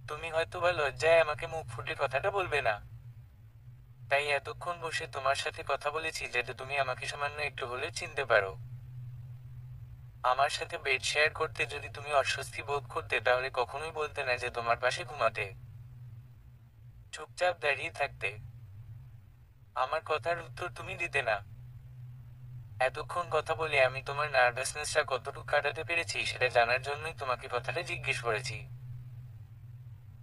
তুমি হয়তোবা লজ্জায় আমাকে মুখ ফুটে কথাটা বলবে না। তাই এতক্ষণ বসে তোমার সাথে কথা বলেছি যাতে তুমি আমাকে সামান্য একটু হলে চিনতে পারো। আমার সাথে বেড শেয়ার করতে যদি তুমি অস্বস্তি বোধ করতে তাহলে কখনোই বলতে না যে তোমার পাশে ঘুমাতে। চুপচাপ দাঁড়িয়ে থাকতে। আমার কথার উত্তর তুমি দিতে না। এতক্ষণ কথা বলে আমি তোমার নার্ভাসনেসটা কতটুকু কাটাতে পেরেছি সেটা জানার জন্যই তোমাকে কথাটা জিজ্ঞেস করেছি।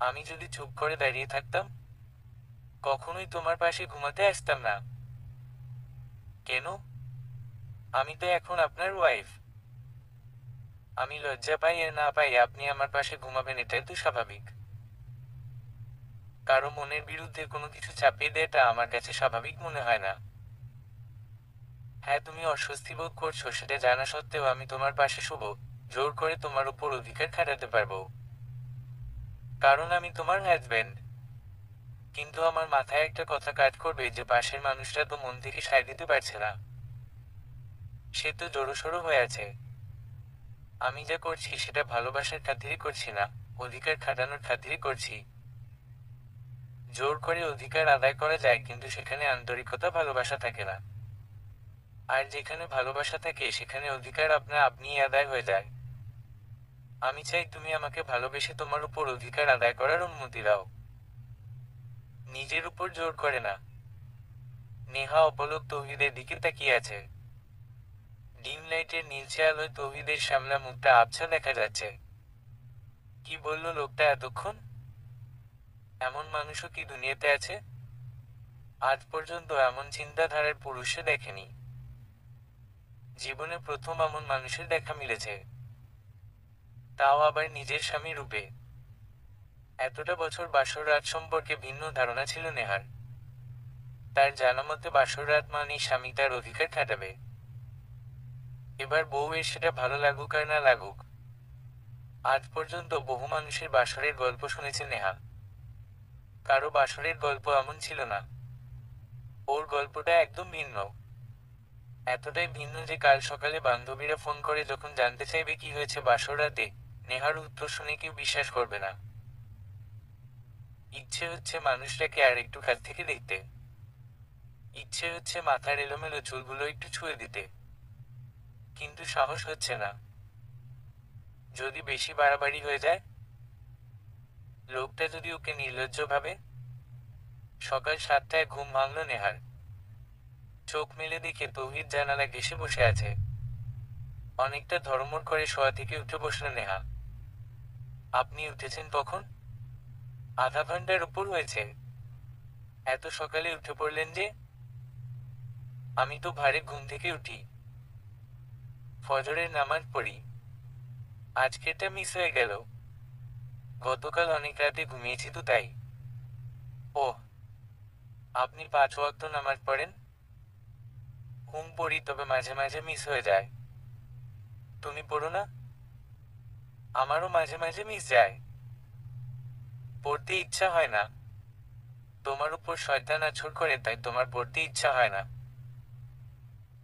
আমি যদি চুপ করে দাঁড়িয়ে থাকতাম, কখনোই তোমার পাশে ঘুমাতে আসতাম না। কেন? আমি তো এখন আপনার ওয়াইফ। আমি লজ্জা পাই আর না পাই আপনি আমার পাশে ঘুমাবেন, এটাই তো স্বাভাবিক। কারো মনের বিরুদ্ধে কোনো কিছু চাপিয়ে দেওয়াটা আমার কাছে স্বাভাবিক মনে হয় না। হ্যাঁ, তুমি অস্বস্তি বোধ করছো সেটা জানা সত্ত্বেও আমি তোমার পাশে শুবো, জোর করে তোমার উপর অধিকার খাটাতে পারবো, কারণ আমি তোমার হাজবেন্ড। কিন্তু আমার মাথায় একটা কথা কাজ করবে যে পাশের মানুষটা তো মন থেকে সায় দিতে পারছে না। সে তো জড়োসড়ো হয়ে আছে। আমি যা করছি সেটা ভালোবাসার খাতিরে করছি না, অধিকার খাটানোর খাতিরে করছি। জোর করে অধিকার আদায় করা যায় কিন্তু সেখানে আন্তরিকতা ভালোবাসা থাকে না। আর যেখানে ভালোবাসা থাকে সেখানে অধিকার আপনা আপনিই আদায় হয়ে যায়। আমি চাই তুমি আমাকে ভালোবেসে তোমার উপর অধিকার আদায় করার অনুমতি দাও, নিজের উপর জোর করে না। নেহা অপলক তৌহিদের দিকে তাকিয়ে আছে। ডিম লাইটের নীলচে আলোয় তৌহিদের শ্যামলা মুখটা আবছা দেখা যাচ্ছে। কি বলল লোকটা এতক্ষণ? এমন মানুষও কি দুনিয়াতে আছে? আজ পর্যন্ত এমন চিন্তাধারার পুরুষে দেখেনি। জীবনে প্রথম এমন মানুষের দেখা মিলেছে, তাও আবার নিজের স্বামী রূপে। এতটা বছর বাসর রাত সম্পর্কে ভিন্ন ধারণা ছিল নেহার। তার জানামতে বাসর রাত মানেই স্বামী তার অধিকার খাটাবে। এবার বউয়ের সেটা ভালো লাগুক আর না লাগুক। আজ পর্যন্ত বহু মানুষের বাসরের গল্প শুনেছে নেহা, কারো বাসরের গল্প এমন ছিল না। ওর গল্পটা একদম ভিন্ন। এতটাই ভিন্ন যে কাল সকালে বান্ধবীরা ফোন করে যখন জানতে চাইবে কি হয়েছে বাসর রাতে, নেহার উত্তর শুনে কেউ বিশ্বাস করবে না। ইচ্ছে হচ্ছে মানুষটাকে আর একটু কাছ থেকে দেখতে। ইচ্ছে হচ্ছে মাথার এলোমেলো চুলগুলো একটু ছুঁয়ে দিতে, কিন্তু সাহস হচ্ছে না। যদি বেশি বাড়াবাড়ি হয়ে যায়, লোকটা যদি ওকে নির্লজ্জ ভাবে। সকাল 7টায় ঘুম ভাঙল নেহার। চোখ মেলে দেখে তৌহিদ জানালা ঘেঁষে বসে আছে। অনেকটা ধর্মর করে শোয়া থেকে উঠে বসল নেহা। আপনি উঠেছেন কখন? আধা ঘন্টার উপর হয়েছে। এত সকালে উঠে পড়লেন যে? আমি তো ভারে ঘুম থেকে উঠি, ফজরের নামাজ পড়ি। আজকেরটা মিস হয়ে গেল। গতকাল অনেক রাতে ঘুমিয়েছি তো তাই। ওহ, আপনি 5 ওয়াক্ত নামাজ পড়েন? হুম, পড়ি, তবে মাঝে মাঝে মিস হয়ে যায়। তুমি পড়ো না? আমারও মাঝে মাঝে মিস যায়। পড়তে ইচ্ছা হয় না। তোমার উপর শয়তান আছর করে তাই তোমার পড়তে ইচ্ছা হয় না।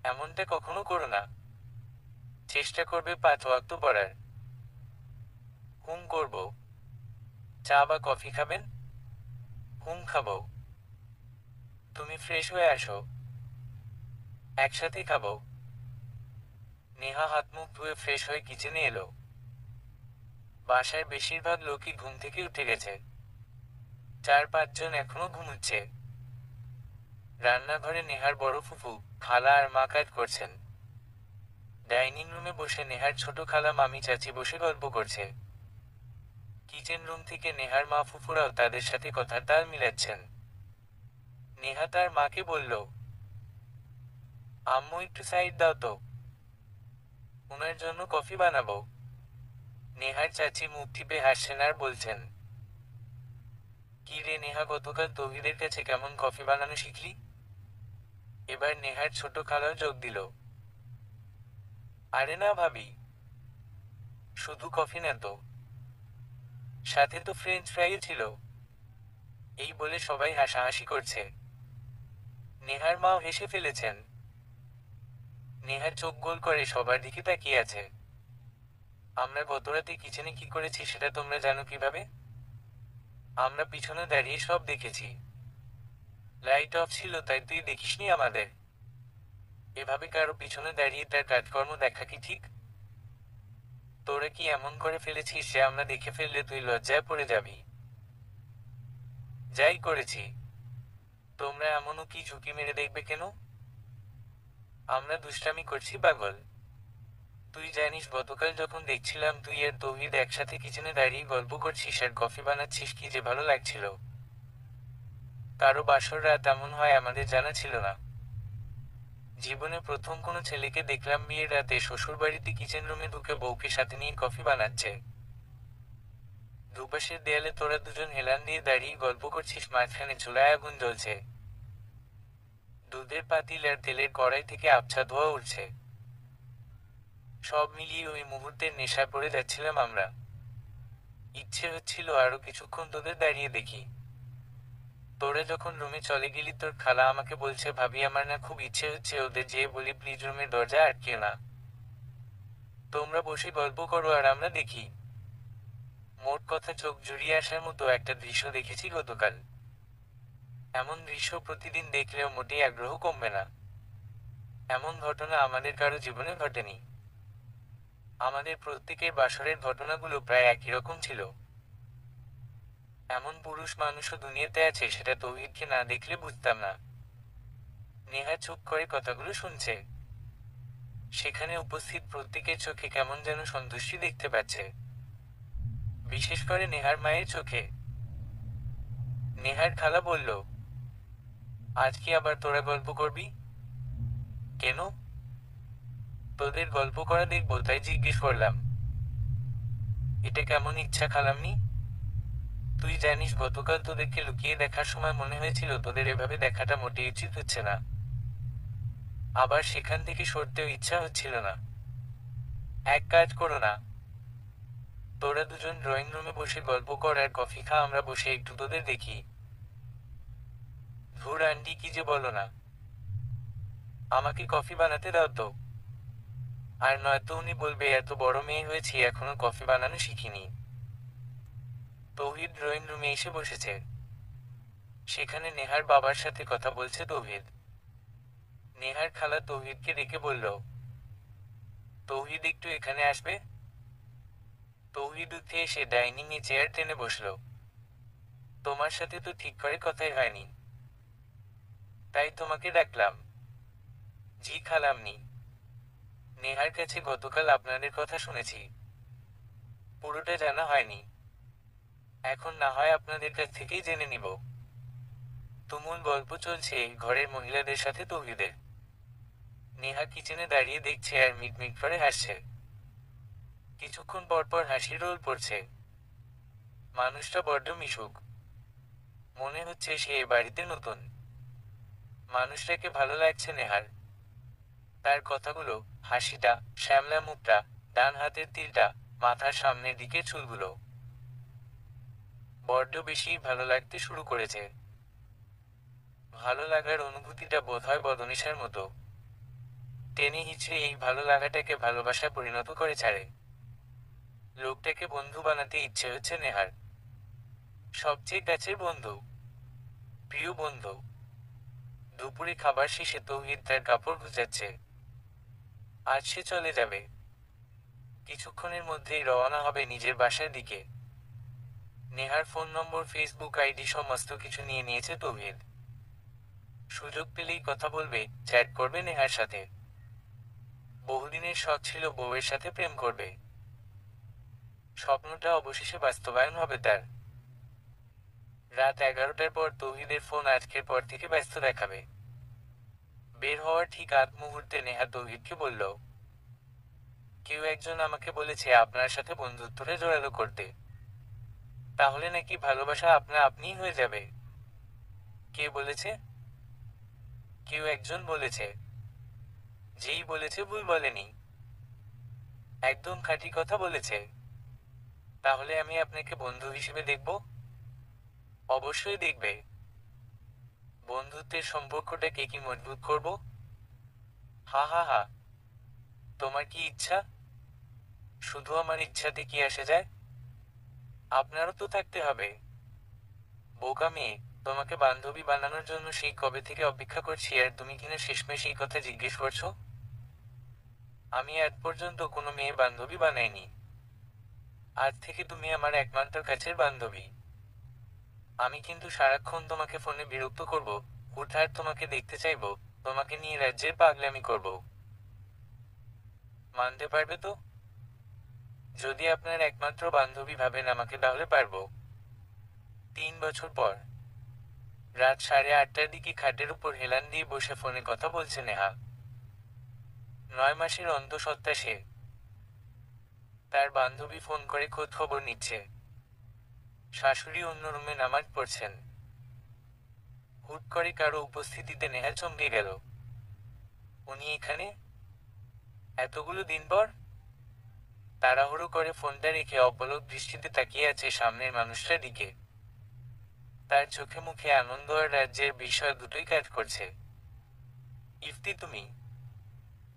এমনটা কখনো করো না। চেষ্টা করবে 5 ওয়াক্ত পড়ার। হুম, করব। চা বা কফি খাবেন? হুম, খাবো। তুমি ফ্রেশ হয়ে আসো। একসাথে খাবো। নেহা হাত মুখ ধুয়ে ফ্রেশ হয়ে কিচেনে এলো। বাসায় বেশিরভাগ লোকই ঘুম থেকে উঠে গেছে। 4-5 জন এখনো ঘুমুচ্ছে। রান্নাঘরে নেহার বড় ফুফু, খালা আর মা কাজ করছেন। ডাইনিং রুমে বসে নেহার ছোট খালা মামি চাচি বসে গল্প করছে। কিচেন রুম থেকে নেহার মা ফুফুরাও তাদের সাথে কথার তাল মিলাচ্ছেন। নেহা তার মাকে বলল, আম্মু একটু সাইড দাও তো, ওনার জন্য কফি বানাবো। নেহার চাচি মুখ টিপে হাসছেন আর বলছেন, কি রে নেহা, গতকাল তৌহিদের কাছে কেমন কফি বানানো শিখলি? এবার নেহার ছোট খালাও যোগ দিল, আরে না ভাবি, শুধু কফি না তো, সাথে তো ফ্রেঞ্চ ফ্রাইও ছিল। এই বলে সবাই হাসাহাসি করছে। নেহার মাও হেসে ফেলেছেন। নেহার চোখ গোল করে সবার দিকে তাকিয়ে আছে। আমরা গতরাতে কিচেনে কি করেছি সেটা তোমরা জানো কিভাবে? আমরা পিছনে দাঁড়িয়ে সব দেখেছি। লাইট অফ ছিল তাই তুই দেখিসনি আমাদের। এভাবে কারো পিছনে দাঁড়িয়ে তার কাজকর্ম দেখা কি ঠিক? তোরা কি এমন করে ফেলেছিস যে আমরা দেখে ফেললে তুই লজ্জায় পড়ে যাবি? যাই করেছি, তোমরা এমনও কি ঝুঁকি মেরে দেখবে কেন? আমরা দুষ্টামি করছি পাগল। তুই জানিস গতকাল যখন দেখছিলাম তুই আর তৌহিদ একসাথে কিচেনে দাঁড়িয়ে গল্প করছিস আর কফি বানাচ্ছিস, কি যে ভালো লাগছিল। কারো বাসর রাত এমন হয় আমাদের জানা ছিল না। জীবনে প্রথম কোনো ছেলেকে দেখলাম বিয়ের রাতে শ্বশুরবাড়িতে কিচেন রুমে ঢুকে বউকে সাথে নিয়ে কফি বানাচ্ছে। দুপাশের দেয়ালে তোরা দুজন হেলান দিয়ে দাঁড়িয়ে গল্প করছিস, মাঝখানে চুলায় আগুন জ্বলছে। দুধের পাতিল আর তেলের কড়াই থেকে আবছা ধোঁয়া উঠছে। সব মিলিয়ে ওই মুহূর্তের নেশায় পড়ে যাচ্ছিলাম আমরা। ইচ্ছে হচ্ছিল আরো কিছুক্ষণ তোদের দাঁড়িয়ে দেখি। তোরা যখন রুমে চলে গেলি তোর খালা আমাকে বলছে, ভাবি আমার না খুব ইচ্ছে হচ্ছে ওদের যেয়ে বলি প্লিজ রুমের দরজা আটকে না, তোমরা বসে গল্প করো আর আমরা দেখি। মোট কথা চোখ জুড়িয়ে আসার মতো একটা দৃশ্য দেখেছি গতকাল। এমন দৃশ্য প্রতিদিন দেখলেও মোটেই আগ্রহ কমবে না। এমন ঘটনা আমাদের কারো জীবনে ঘটেনি। আমাদের প্রত্যেকের বাসরের ঘটনাগুলো প্রায় একই রকম ছিল। এমন পুরুষ মানুষও দুনিয়াতে আছে সেটা তৌহিদকে না দেখলে বুঝতাম না। নেহা চুপ করে কথাগুলো শুনছে। সেখানে উপস্থিত প্রত্যেকের চোখে কেমন যেন সন্তুষ্টি দেখতে পাচ্ছে, বিশেষ করে নেহার মায়ের চোখে। নেহার খালা বলল, আজ কি আবার তোরা গল্প করবি? কেন? তোদের গল্প করা দেখবো তাই জিজ্ঞেস করলাম। এটা কেমন ইচ্ছা খালাম্মি? তুই জানিস গতকাল তোদেরকে লুকিয়ে দেখার সময় মনে হয়েছিল তোদের এভাবে দেখাটা মোটেই উচিত হচ্ছে না। আবার সেখান থেকে সরতেও ইচ্ছা হচ্ছিল না। এক কাজ করো না, তোরা দুজন ড্রয়িং রুমে বসে গল্প কর আর কফি খা, আমরা বসে একটু তোদের দেখি। ধুর আন্টি, কি যে বলো না, আমাকে কফি বানাতে দাও তো। আর নয়তো উনি বলবে এত বড় মেয়ে হয়েছি এখনো কফি বানানো শিখিনি। তৌহিদ ড্রয়িং রুমে এসে বসেছে। সেখানে নেহার বাবার সাথে কথা বলছে তৌহিদ। নেহার খালা তৌহিদকে ডেকে বলল, তৌহিদ একটু এখানে আসবে। তৌহিদ উঠে এসে ডাইনিং এ চেয়ার টেনে বসল। তোমার সাথে তো ঠিক করে কথাই হয়নি, তাই তোমাকে ডাকলাম। জি খালামনি, নেহার কাছে গতকাল আপনাদের কথা শুনেছি, পুরোটা জানা হয়নি। এখন না হয় আপনাদের কাছ থেকেই জেনে নিব। তুমুল গল্প চলছে এই ঘরের মহিলাদের সাথে তৌহিদের। নেহা কিচেনে দাঁড়িয়ে দেখছে আর মিটমিট করে হাসছে। কিছুক্ষণ পর পর হাসির রোল পড়ছে। মানুষটা বড্ড মিশুক, মনে হচ্ছে সে এ বাড়িতে নতুন। মানুষটাকে ভালো লাগছে নেহার। তার কথাগুলো, হাসিটা, শ্যামলা মুখটা, ডান হাতের তিলটা, মাথার সামনের দিকে চুলগুলো বড্ড বেশি ভালো লাগতে শুরু করেছে। ভালো লাগার অনুভূতিটা বোধহয় বদনিশার মতো টেনে হিচড়ে এই ভালো লাগাটাকে ভালোবাসায় পরিণত করে ছাড়ে। লোকটাকে বন্ধু বানাতে ইচ্ছে হচ্ছে নেহার। সবচেয়ে কাছের বন্ধু, প্রিয় বন্ধু। দুপুরে খাবার শেষে তৌহিদ তার কাপড় গুছাচ্ছে। আজ সে চলে যাবে। কিছুক্ষণের মধ্যেই রওনা হবে নিজের বাসার দিকে। নেহার ফোন নম্বর, ফেসবুক আইডি সমস্ত কিছু নিয়ে নিয়েছে তৌহিদ। সুযোগ পেলেই কথা বলবে, চ্যাট করবে নেহার সাথে। বহুদিনের শখ ছিল বউয়ের সাথে প্রেম করবে। স্বপ্নটা অবশেষে বাস্তবায়ন হবে তার। রাত 11টার পর তৌহিদের ফোন আজকের পর থেকে ব্যস্ত দেখাবে। বের হওয়ার ঠিক আগ মুহূর্তে নেহা তৌহিদকে বলল, কেউ একজন আমাকে বলেছে আপনার সাথে বন্ধুত্বটা জোরালো করতে। তাহলে নাকি ভালোবাসা আপনা আপনিই হয়ে যাবে। কে বলেছে? কেউ একজন বলেছে। যেই বলেছে ভুল বলেনি। একদম খাঁটি কথা বলেছে। তাহলে আমি আপনাকে বন্ধু হিসেবে দেখব? অবশ্যই দেখবে। বন্ধুত্বের সম্পর্কটাকে কি মজবুত করব? হা হা হা। তোমার কি ইচ্ছা? শুধু আমার ইচ্ছাতে কি আসে যায়? আপনারও তো থাকতে হবে। বোকা মেয়ে, তোমাকে বান্ধবী বানানোর জন্য সেই কবে থেকে অপেক্ষা করছি, আর তুমি কিনা শেষমেশ এই কথা জিজ্ঞেস করছো? আমি আজ পর্যন্ত কোনো মেয়ে বান্ধবী বানাইনি। আজ থেকে তুমি আমার একমাত্র কাছের বান্ধবী। আমি কিন্তু সারাক্ষণ তোমাকে ফোনে বিরক্ত করব, হুটহাট তোমাকে দেখতে চাইব, তোমাকে নিয়ে রাজ্যের পাগলামি করব। মানতে পারবে তো? যদি আপনার একমাত্র বান্ধবী ভাবেন আমাকে, তাহলে পারবো। 3 বছর পর রাত 8:30টার দিকে খাটের উপর হেলান দিয়ে বসে ফোনে কথা বলছে নেহা। 9 মাসের অন্তঃসত্ত্বা সে। তার বান্ধবী ফোন করে খোঁজ খবর নিচ্ছে। শাশুড়ি অন্য রুমে নামাজ পড়ছেন। হুট করে কারো উপস্থিতিতে নেহা চমকে গেল। উনি এখানে? এতগুলো দিন পর? তাড়াহুড়ো করে ফোনটা রেখে অপলক দৃষ্টিতে তাকিয়ে আছে সামনের মানুষটার দিকে। তার চোখে মুখে আনন্দ আর রাজ্যের বিষয় দুটোই কাজ করছে। ইফতি, তুমি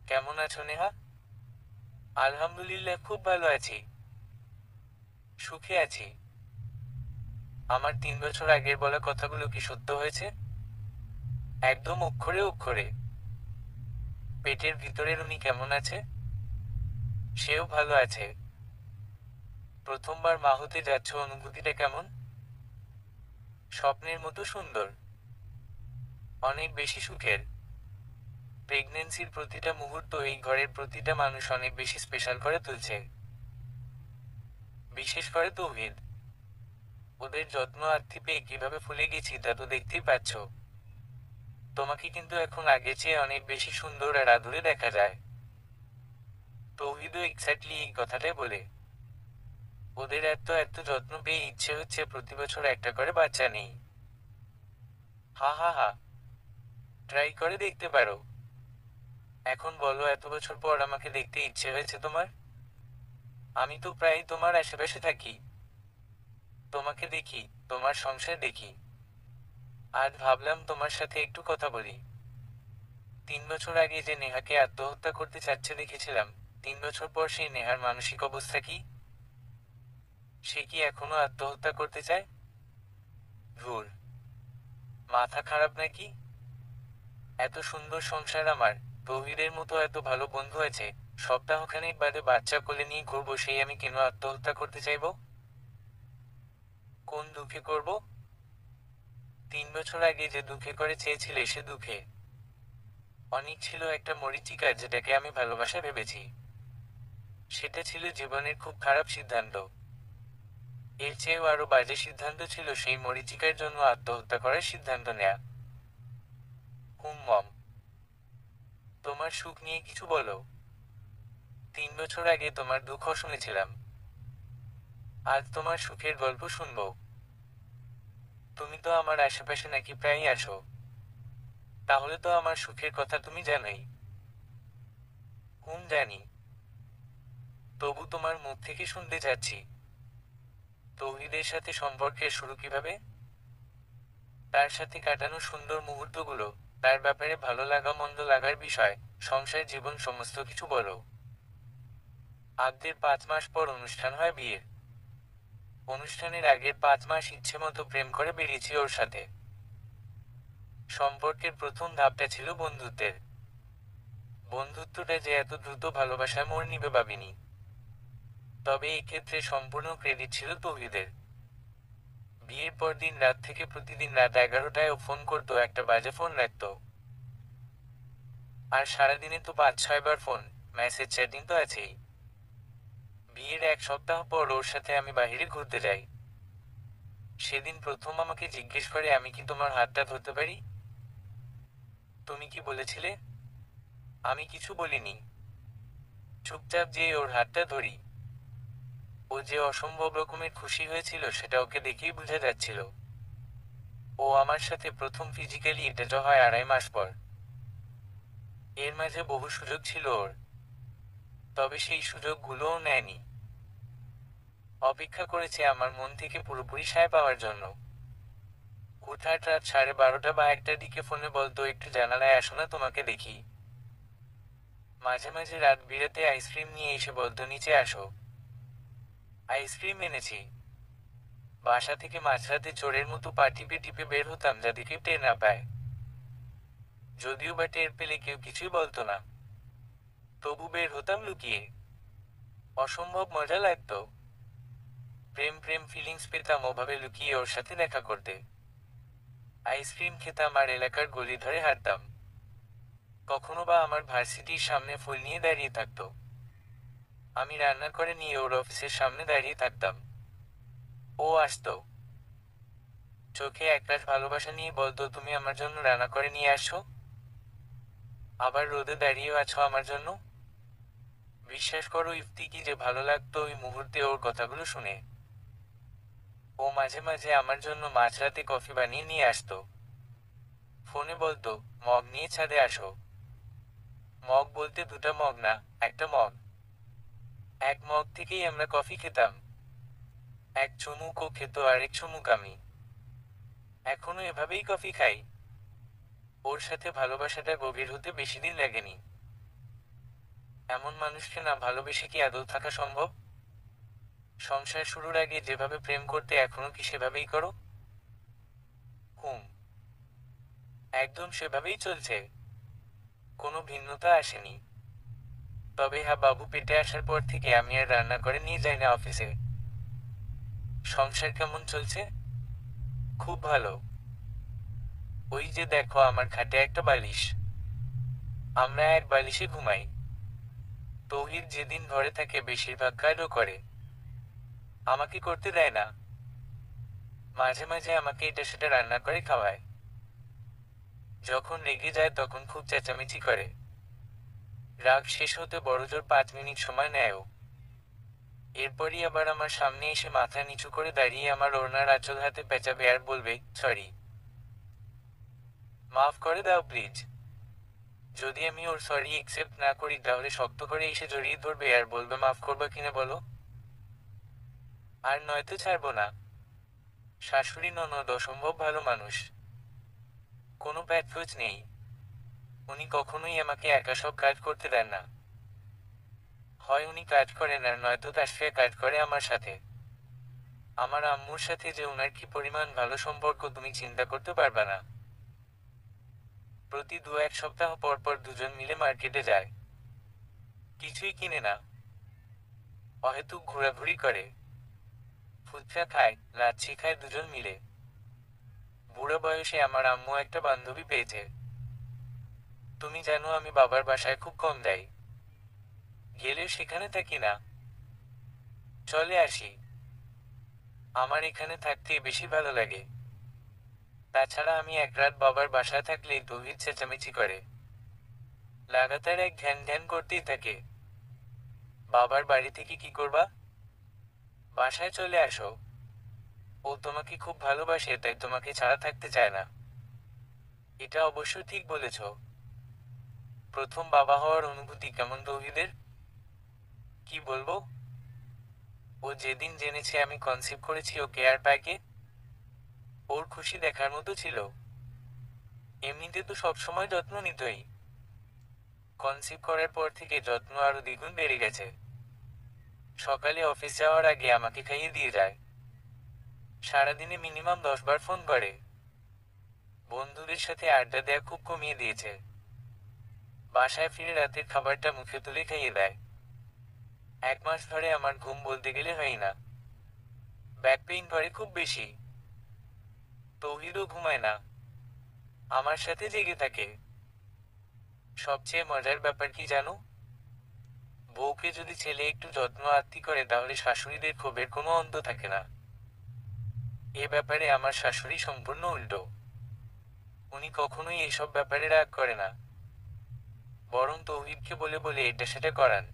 কেমন আছো নেহা? আলহামদুলিল্লাহ, খুব ভালো আছি। সুখে আছি। আমার 3 বছর আগের বলা কথাগুলো কি সত্য হয়েছে? একদম অক্ষরে অক্ষরে। পেটের ভিতরের উনি কেমন আছে? সেও ভালো আছে। প্রথমবার মা হতে যাচ্ছ, অনুভূতিটা কেমন? স্বপ্নের মতো সুন্দর। অনেক বেশি সুখের। প্রেগন্যান্সির প্রতিটা মুহূর্ত এই ঘরের প্রতিটা মানুষ অনেক বেশি স্পেশাল করে তুলছে। বিশেষ করে তৌহিদ। ওদের যত্ন আত্তি পেয়ে কিভাবে ফুলে গেছি তা তো দেখতেই পাচ্ছ। তোমাকে কিন্তু এখন আগের চেয়ে অনেক বেশি সুন্দর আর আদুরে দেখা যায়। তৌহিদও এক্স্যাক্টলি এই কথাটাই বলে। ওদের এত এত যত্ন পেয়ে ইচ্ছে হচ্ছে প্রতি বছর একটা করে বাচ্চা নেই। হা হা হা। ট্রাই করে দেখতে পারো। এখন বলো, এত বছর পর আমাকে দেখতে ইচ্ছে হয়েছে তোমার? আমি তো প্রায় তোমার আশেপাশে থাকি। তোমাকে দেখি, তোমার সংসার দেখি। আজ ভাবলাম তোমার সাথে একটু কথা বলি। 3 বছর আগে যে নেহাকে আত্মহত্যা করতে চাচ্ছে দেখেছিলাম, 3 বছর পর সেই নেহার মানসিক অবস্থা কি? সে কি এখনো আত্মহত্যা করতে চায়? ধুর, মাথা খারাপ নাকি? এত সুন্দর সংসার আমার, তৌহিদের মতো এত ভালো বন্ধু আছে, সপ্তাহখানেক বাদে বাচ্চা কোলে নিয়ে ঘুরবো, সেই আমি কেন আত্মহত্যা করতে চাইব? কোন দুঃখে করব? 3 বছর আগে যে দুঃখে করে চেয়েছিলে সে দুঃখে অনেক ছিল একটা মরীচিকা, যেটাকে আমি ভালোবাসা ভেবেছি। সেটা ছিল জীবনের খুব খারাপ সিদ্ধান্ত। এর চেয়েও আরো বাজে সিদ্ধান্ত ছিল সেই মরীচিকার জন্য আত্মহত্যা করার সিদ্ধান্ত নেয়া। মম, তোমার সুখ নিয়ে কিছু বলো। 3 বছর আগে তোমার দুঃখ শুনেছিলাম, আজ তোমার সুখের গল্প শুনবো। তুমি তো আমার আশেপাশে নাকি প্রায়ই আসো। তাহলে তো আমার সুখের কথা তুমি জানোই। জানি। তবু তোমার মুখ থেকে শুনতে চাচ্ছি। তৌহিদের সাথে সম্পর্কের শুরু কিভাবে? তার সাথে কাটানো সুন্দর মুহূর্তগুলো, তার ব্যাপারে ভালো লাগা মন্দ লাগার বিষয়, সংসার জীবন সমস্ত কিছু বলো। আগের 5 মাস পর অনুষ্ঠান হয় বিয়ের। অনুষ্ঠানের আগের 5 মাস ইচ্ছে মতো প্রেম করে বেরিয়েছি ওর সাথে। সম্পর্কের প্রথম ধাপটা ছিল বন্ধুত্বের। বন্ধুত্বটা যে এত দ্রুত ভালোবাসায় মোড় নিবে ভাবিনি। তবে এই ক্ষেত্রে সম্পূর্ণ ক্রেডিট ছিল তৌহিদের। বিয়ের পর দিন রাত থেকে প্রতিদিন রাত 11টায় ও ফোন করতো, একটা বাজে ফোন রাখতো। আর সারাদিনে তো 5-6 বার ফোন, মেসেজ, চ্যাটিং তো আছেই। বিয়ের 1 সপ্তাহ পর ওর সাথে আমি বাহিরে ঘুরতে যাই। সেদিন প্রথম আমাকে জিজ্ঞেস করে, আমি কি তোমার হাতটা ধরতে পারি? তুমি কি বলেছিলে? আমি কিছু বলিনি, চুপচাপ যেয়ে ওর হাতটা ধরি। ও যে অসম্ভব রকমের খুশি হয়েছিল সেটা ওকে দেখেই বোঝা যাচ্ছিল। ও আমার সাথে প্রথম ফিজিক্যালি এটা হয় 2.5 মাস পর। এর মাঝে বহু সুযোগ ছিল ওর, তবে সেই সুযোগগুলোও নেয়নি। অপেক্ষা করেছে আমার মন থেকে পুরোপুরি সায় পাওয়ার জন্য। হুটহাট রাত 12:30 বা 1টার দিকে ফোনে বলতো, একটু জানালায় আসো না, তোমাকে দেখি। মাঝে মাঝে রাত বিরাতে আইসক্রিম নিয়ে এসে বলতো, নিচে আসো। আইসক্রিম এনেছি। বাসা থেকে মাঝরাতে চোরের মতো পা টিপে টিপে বের হতাম যাতে কেউ টের না পায়। যদিও বা টের পেলে কেউ কিছুই বলতো না, তবু বের হতাম লুকিয়ে। অসম্ভব মজা লাগতো। প্রেম প্রেম ফিলিংস পেতাম ওভাবে লুকিয়ে ওর সাথে দেখা করতে। আইসক্রিম খেতাম আর এলাকার গলি ধরে হাঁটতাম। কখনো বা আমার ভার্সিটির সামনে ফুল নিয়ে দাঁড়িয়ে থাকতো। আমি রান্না করে নিয়ে ওর অফিসের সামনে দাঁড়িয়ে থাকতাম। ও আসতো, চোখে একরাশ ভালোবাসা নিয়ে বলতো, তুমি আমার জন্য রান্না করে নিয়ে আসো? আবার রোদে দাঁড়িয়েও আছো আমার জন্য? বিশ্বাস করো ইফতি, কি যে ভালো লাগতো ওই মুহূর্তে ওর কথাগুলো শুনে। ও মাঝে মাঝে আমার জন্য মাঝরাতে কফি বানিয়ে নিয়ে আসতো। ফোনে বলতো, মগ নিয়ে ছাদে আসো। মগ বলতে 2টা মগ না, একটা মগ। এক মগ থেকেই আমরা কফি খেতাম। এক চুমুক ও খেত, আরেক চুমুক আমি। এখনো এভাবেই কফি খাই। ওর সাথে ভালোবাসাটা গভীর হতে বেশি দিন লাগেনি। এমন মানুষকে না ভালোবেসে কি আদৌ থাকা সম্ভব? সংসার শুরুর আগে যেভাবে প্রেম করতে, এখনো কি সেভাবেই করো? হুম, একদম সেভাবেই চলছে। কোনো ভিন্নতা আসেনি। তবে হ্যাঁ, বাবু পেটে আসার পর থেকে আমি আর রান্না করে নিয়ে যাই না অফিসে। সংসার কেমন চলছে? খুব ভালো। ওই যে দেখো, আমার খাটে একটা বালিশ। আমরা এক বালিশে ঘুমাই। তৌহিদ যেদিন ঘরে থাকে বেশিরভাগ কাজও করে, আমাকে করতে দেয় না। মাঝে মাঝে আমাকে এটা সেটা রান্না করে খাওয়ায়। যখন রেগে যায় তখন খুব চেঁচামেচি করে। রাগ শেষ হতে বড়জোর 5 মিনিট সময় নেয়ও। এরপরই আবার আমার সামনে এসে মাথা নিচু করে দাঁড়িয়ে আমার ওড়নার আঁচল হাতে পেঁচাবে আর বলবে, সরি, মাফ করে দাও প্লিজ। যদি আমি ওর সরি একসেপ্ট না করি তাহলে শক্ত করে এসে জড়িয়ে ধরবে আর বলবে, মাফ করবা কিনা বলো? আর নয়তো ছাড়বো না। শাশুড়ি ননদ অসম্ভব ভালো মানুষ। কোনো প্যাচগোজ নেই। উনি কখনোই আমাকে একা সব কাজ করতে দেন না। হয় উনি কাজ করেন আর নয়তো তাসফিয়া কাজ করে আমার সাথে। আমার আম্মুর সাথে যে উনার কি পরিমাণ ভালো সম্পর্ক তুমি চিন্তা করতে পারবা না। প্রতি 2-1 সপ্তাহ পর পর দুজন মিলে মার্কেটে যায়। কিছুই কিনে না, অহেতুক ঘোরাঘুরি করে। ফুচকা খায়, লাচ্ছি খায় দুজন মিলে। বুড়ো বয়সে আমার আম্মু একটা বান্ধবী পেয়েছে। তুমি জানো আমি বাবার বাসায় খুব কম যাই। গেলেও সেখানে থাকি না, চলে আসি। আমার এখানে থাকতে বেশি ভালো লাগে। তাছাড়া আমি এক রাত বাবার বাসায় থাকলেই তৌহিদ চেঁচামেচি করে। লাগাতার এক ঘ্যান ঘ্যান করতেই থাকে। বাবার বাড়ি থেকে কি করবা? বাসায় চলে আসো। ও তোমাকে খুব ভালোবাসে, তাই তোমাকে ছাড়া থাকতে চায় না। এটা অবশ্য ঠিক বলেছ। প্রথম বাবা হওয়ার অনুভূতি কেমন তৌহিদের? কি বলবো? ও যেদিন জেনেছে আমি কনসিভ করেছি ও কেয়ার প্যাকে, ওর খুশি দেখার মতো ছিল। এমনিতে তো সবসময় যত্ন নিতই। কনসিভ করার পর থেকে যত্ন আরো দ্বিগুণ বেড়ে গেছে। সকালে অফিস যাওয়ার আগে আমাকে খাইয়ে দিয়ে যায়। সারাদিনে মিনিমাম 10 বার ফোন করে। বন্ধুদের সাথে আড্ডা দেয়া খুব কমিয়ে দিয়েছে। বাসায় ফিরে রাতের খাবারটা মুখে তুলে খাইয়ে দেয়। 1 মাস ধরে আমার ঘুম বলতে গেলে হয় না। ব্যাক পেইন করে খুব বেশি। তৌহিদও ঘুমায় না, আমার সাথে জেগে থাকে। সবচেয়ে মজার ব্যাপার কি জানো? বউকে যদি ছেলে একটু যত্ন আত্তি করে তাহলে শাশুড়িদের ক্ষোভের কোনো অন্ত থাকে না। এ ব্যাপারে আমার শাশুড়ি সম্পূর্ণ উল্টো। উনি কখনোই এসব ব্যাপারে রাগ করে না, বরং তৌহিদকে বলে বলে এটা সেটা করান।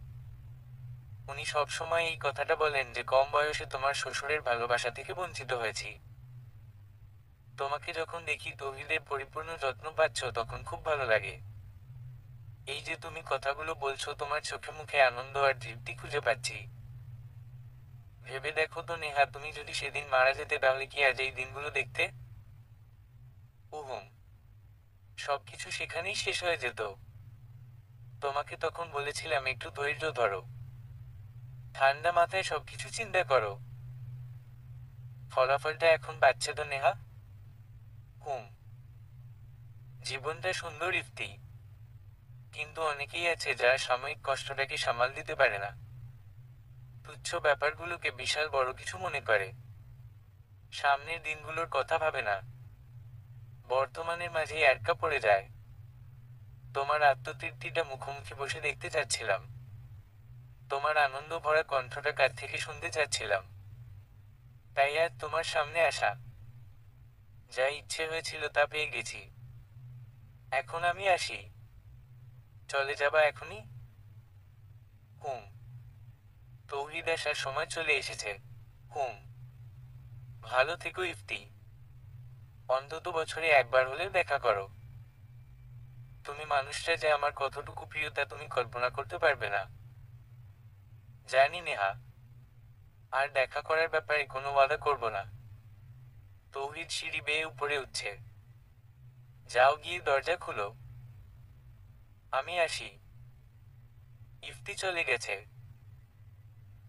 উনি সবসময় এই কথাটা বলেন যে কম বয়সে তোমার শ্বশুরের ভালোবাসা থেকে বঞ্চিত হয়েছি। তোমাকে যখন দেখি তৌহিদের পরিপূর্ণ যত্ন পাচ্ছ তখন খুব ভালো লাগে। এই যে তুমি কথাগুলো বলছো তোমার চোখে মুখে আনন্দ আর তৃপ্তি খুঁজে পাচ্ছি। ভেবে দেখো তো নেহা, তুমি যদি সেদিন মারা যেতে তাহলে কি আজ এই দিনগুলো দেখতে? উহুম, সবকিছু সেখানেই শেষ হয়ে যেত। তোমাকে তখন বলেছিলাম একটু ধৈর্য ধরো, ঠান্ডা মাথায় সবকিছু চিন্তা করো। ফলাফলটা এখন পাচ্ছে তো নেহা? হুম, জীবনটা সুন্দর ইফতি, কিন্তু অনেকেই আছে যারা সাময়িক কষ্টটাকে সামাল দিতে পারে না। তুচ্ছ ব্যাপারগুলোকে বিশাল বড় কিছু মনে করে। সামনের দিনগুলোর কথা ভাবে না, বর্তমানের মাঝেই একা পড়ে যায়। তোমার আত্মতৃপ্তিটা মুখোমুখি বসে দেখতে চাচ্ছিলাম, তোমার আনন্দ ভরা কণ্ঠটা কাছ থেকে শুনতে চাচ্ছিলাম। তাই আজ তোমার সামনে আসা। যা ইচ্ছে হয়েছিল তা পেয়ে গেছি। এখন আমি আসি। চলে যাবা এখনই? হুম। তৌহিদ আসার সময় চলে এসেছে। হুম। ভালো থেকো ইফতি। অন্তত বছরে একবার হলেও দেখা করো। তুমি মানুষটা যে আমার কতটুকু প্রিয় তা তুমি কল্পনা করতে পারবে না। জানি নেহা, আর দেখা করার ব্যাপারে কোনো ওয়াদা করব না। তৌহিদ সিঁড়ি বেয়ে উপরে উঠছে। যাও গিয়ে দরজা খুলো। আমি আসি। ইফতি চলে গেছে।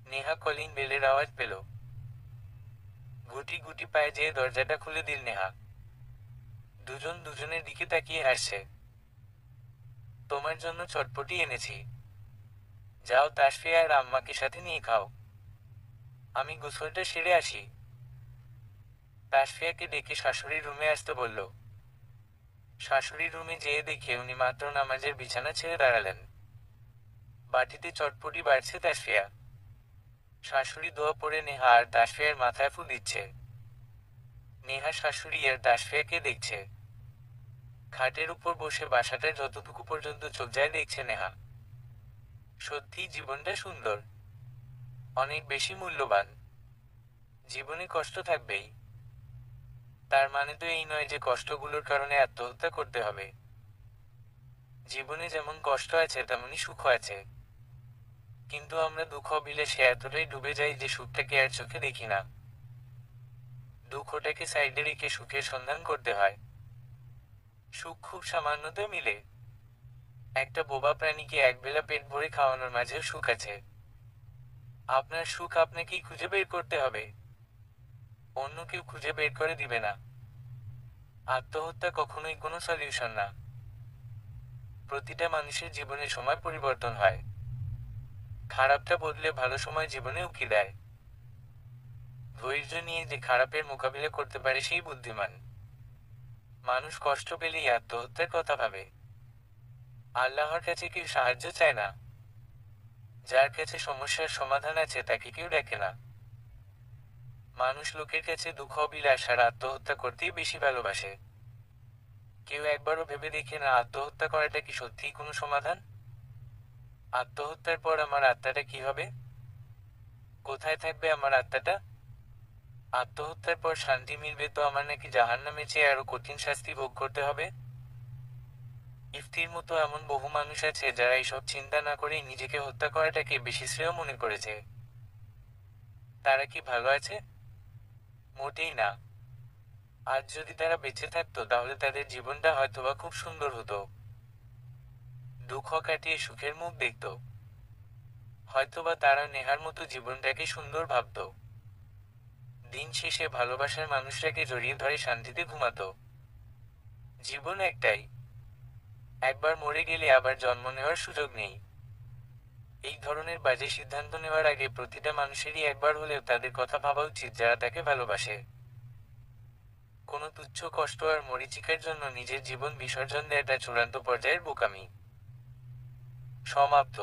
নেহা কলিং বেলের আওয়াজ পেল। গুটি গুটি পায়ে যেয়ে দরজাটা খুলে দিল নেহা। দুজন দুজনের দিকে তাকিয়ে হাসছে। তোমার জন্য চটপটি এনেছি, যাও তাসফিয়া আর আম্মাকে সাথে নিয়ে খাও। আমি গোসলটা সেরে আসি। তাসফিয়াকে ডেকে শাশুড়ির রুমে আসতে বলল। শাশুড়ির রুমে যেয়ে দেখে উনি মাত্র নামাজের বিছানা ছেড়ে দাঁড়ালেন। বাটিতে চটপটি বাড়ছে তাসফিয়া। শাশুড়ি দোয়া পড়ে নেহা আর তাসফিয়ার মাথায় ফু দিচ্ছে। নেহা শাশুড়ি আর তাসফিয়াকে দেখছে। খাটের উপর বসে বাসাটার যতটুকু পর্যন্ত চোখ যায় দেখছে নেহা। সত্যি জীবনটা সুন্দর, অনেক বেশি মূল্যবান। জীবনে কষ্ট থাকবেই, তার মানে তো এই নয় যে কষ্টগুলোর কারণে আত্মহত্যা করতে হবে। জীবনে যেমন কষ্ট আছে তেমনি সুখ আছে, কিন্তু আমরা দুঃখ বিলাসে এতটাই ডুবে যাই যে সুখটাকে আর চোখে দেখি না। দুঃখটাকে সাইডে রেখে সুখের সন্ধান করতে হয়। সুখ খুব সামান্যতে মিলে। একটা বোবা প্রাণীকে একবেলা পেট ভরে খাওয়ানোর মাঝেও সুখ আছে। আপনার সুখ আপনাকেই খুঁজে বের করতে হবে, অন্য কেউ খুঁজে বের করে দিবে না। আত্মহত্যা কখনোই কোনো সলিউশন না। প্রতিটা মানুষের জীবনে সময় পরিবর্তন হয়। খারাপটা বদলে ভালো সময় জীবনে উকি দেয়। ধৈর্য নিয়ে যে খারাপের মোকাবিলা করতে পারে সেই বুদ্ধিমান। মানুষ কষ্ট পেলেই আত্মহত্যার কথা ভাবে। আল্লাহর কাছে কেউ সাহায্য চায় না। যার কাছে সমস্যার সমাধান আছে তাকে কেউ ডাকে না। মানুষ লোকের কাছে দুঃখ বিলাস আর আত্মহত্যা করতেই বেশি ভালোবাসে। কেউ একবারও ভেবে দেখে না আত্মহত্যা করাটা কি সত্যিই কোনো সমাধান? আত্মহত্যার পর আমার আত্মাটা কি হবে? কোথায় থাকবে আমার আত্মাটা? আত্মহত্যার পর শান্তি মিলবে তো আমার নাকি জাহান্নামের চেয়ে আরো কঠিন শাস্তি ভোগ করতে হবে? ইফতির মতো এমন বহু মানুষ আছে যারা এইসব চিন্তা না করেই নিজেকে হত্যা করাটাকে বেশি শ্রেয় মনে করেছে। তারা কি ভালো আছে? মোটেই না। আজ যদি তারা বেঁচে থাকতো তাহলে তাদের জীবনটা হয়তোবা খুব সুন্দর হতো। দুঃখ কাটিয়ে সুখের মুখ দেখত। হয়তোবা তারা নেহার মতো জীবনটাকে সুন্দর ভাবত। দিন শেষে ভালোবাসার মানুষটাকে জড়িয়ে ধরে শান্তিতে ঘুমাতো। জীবন একটাই, একবার মরে গেলে আবার জন্ম নেওয়ার সুযোগ নেই। এই ধরনের বাজে সিদ্ধান্ত নেওয়ার আগে প্রতিটা মানুষেরই একবার হলেও তাদের কথা ভাবা উচিত যারা তাকে ভালোবাসে। কোনো তুচ্ছ কষ্ট আর মরীচিকার জন্য নিজের জীবন বিসর্জন দেওয়াটা চূড়ান্ত পর্যায়ের বোকামি। সমাপ্ত।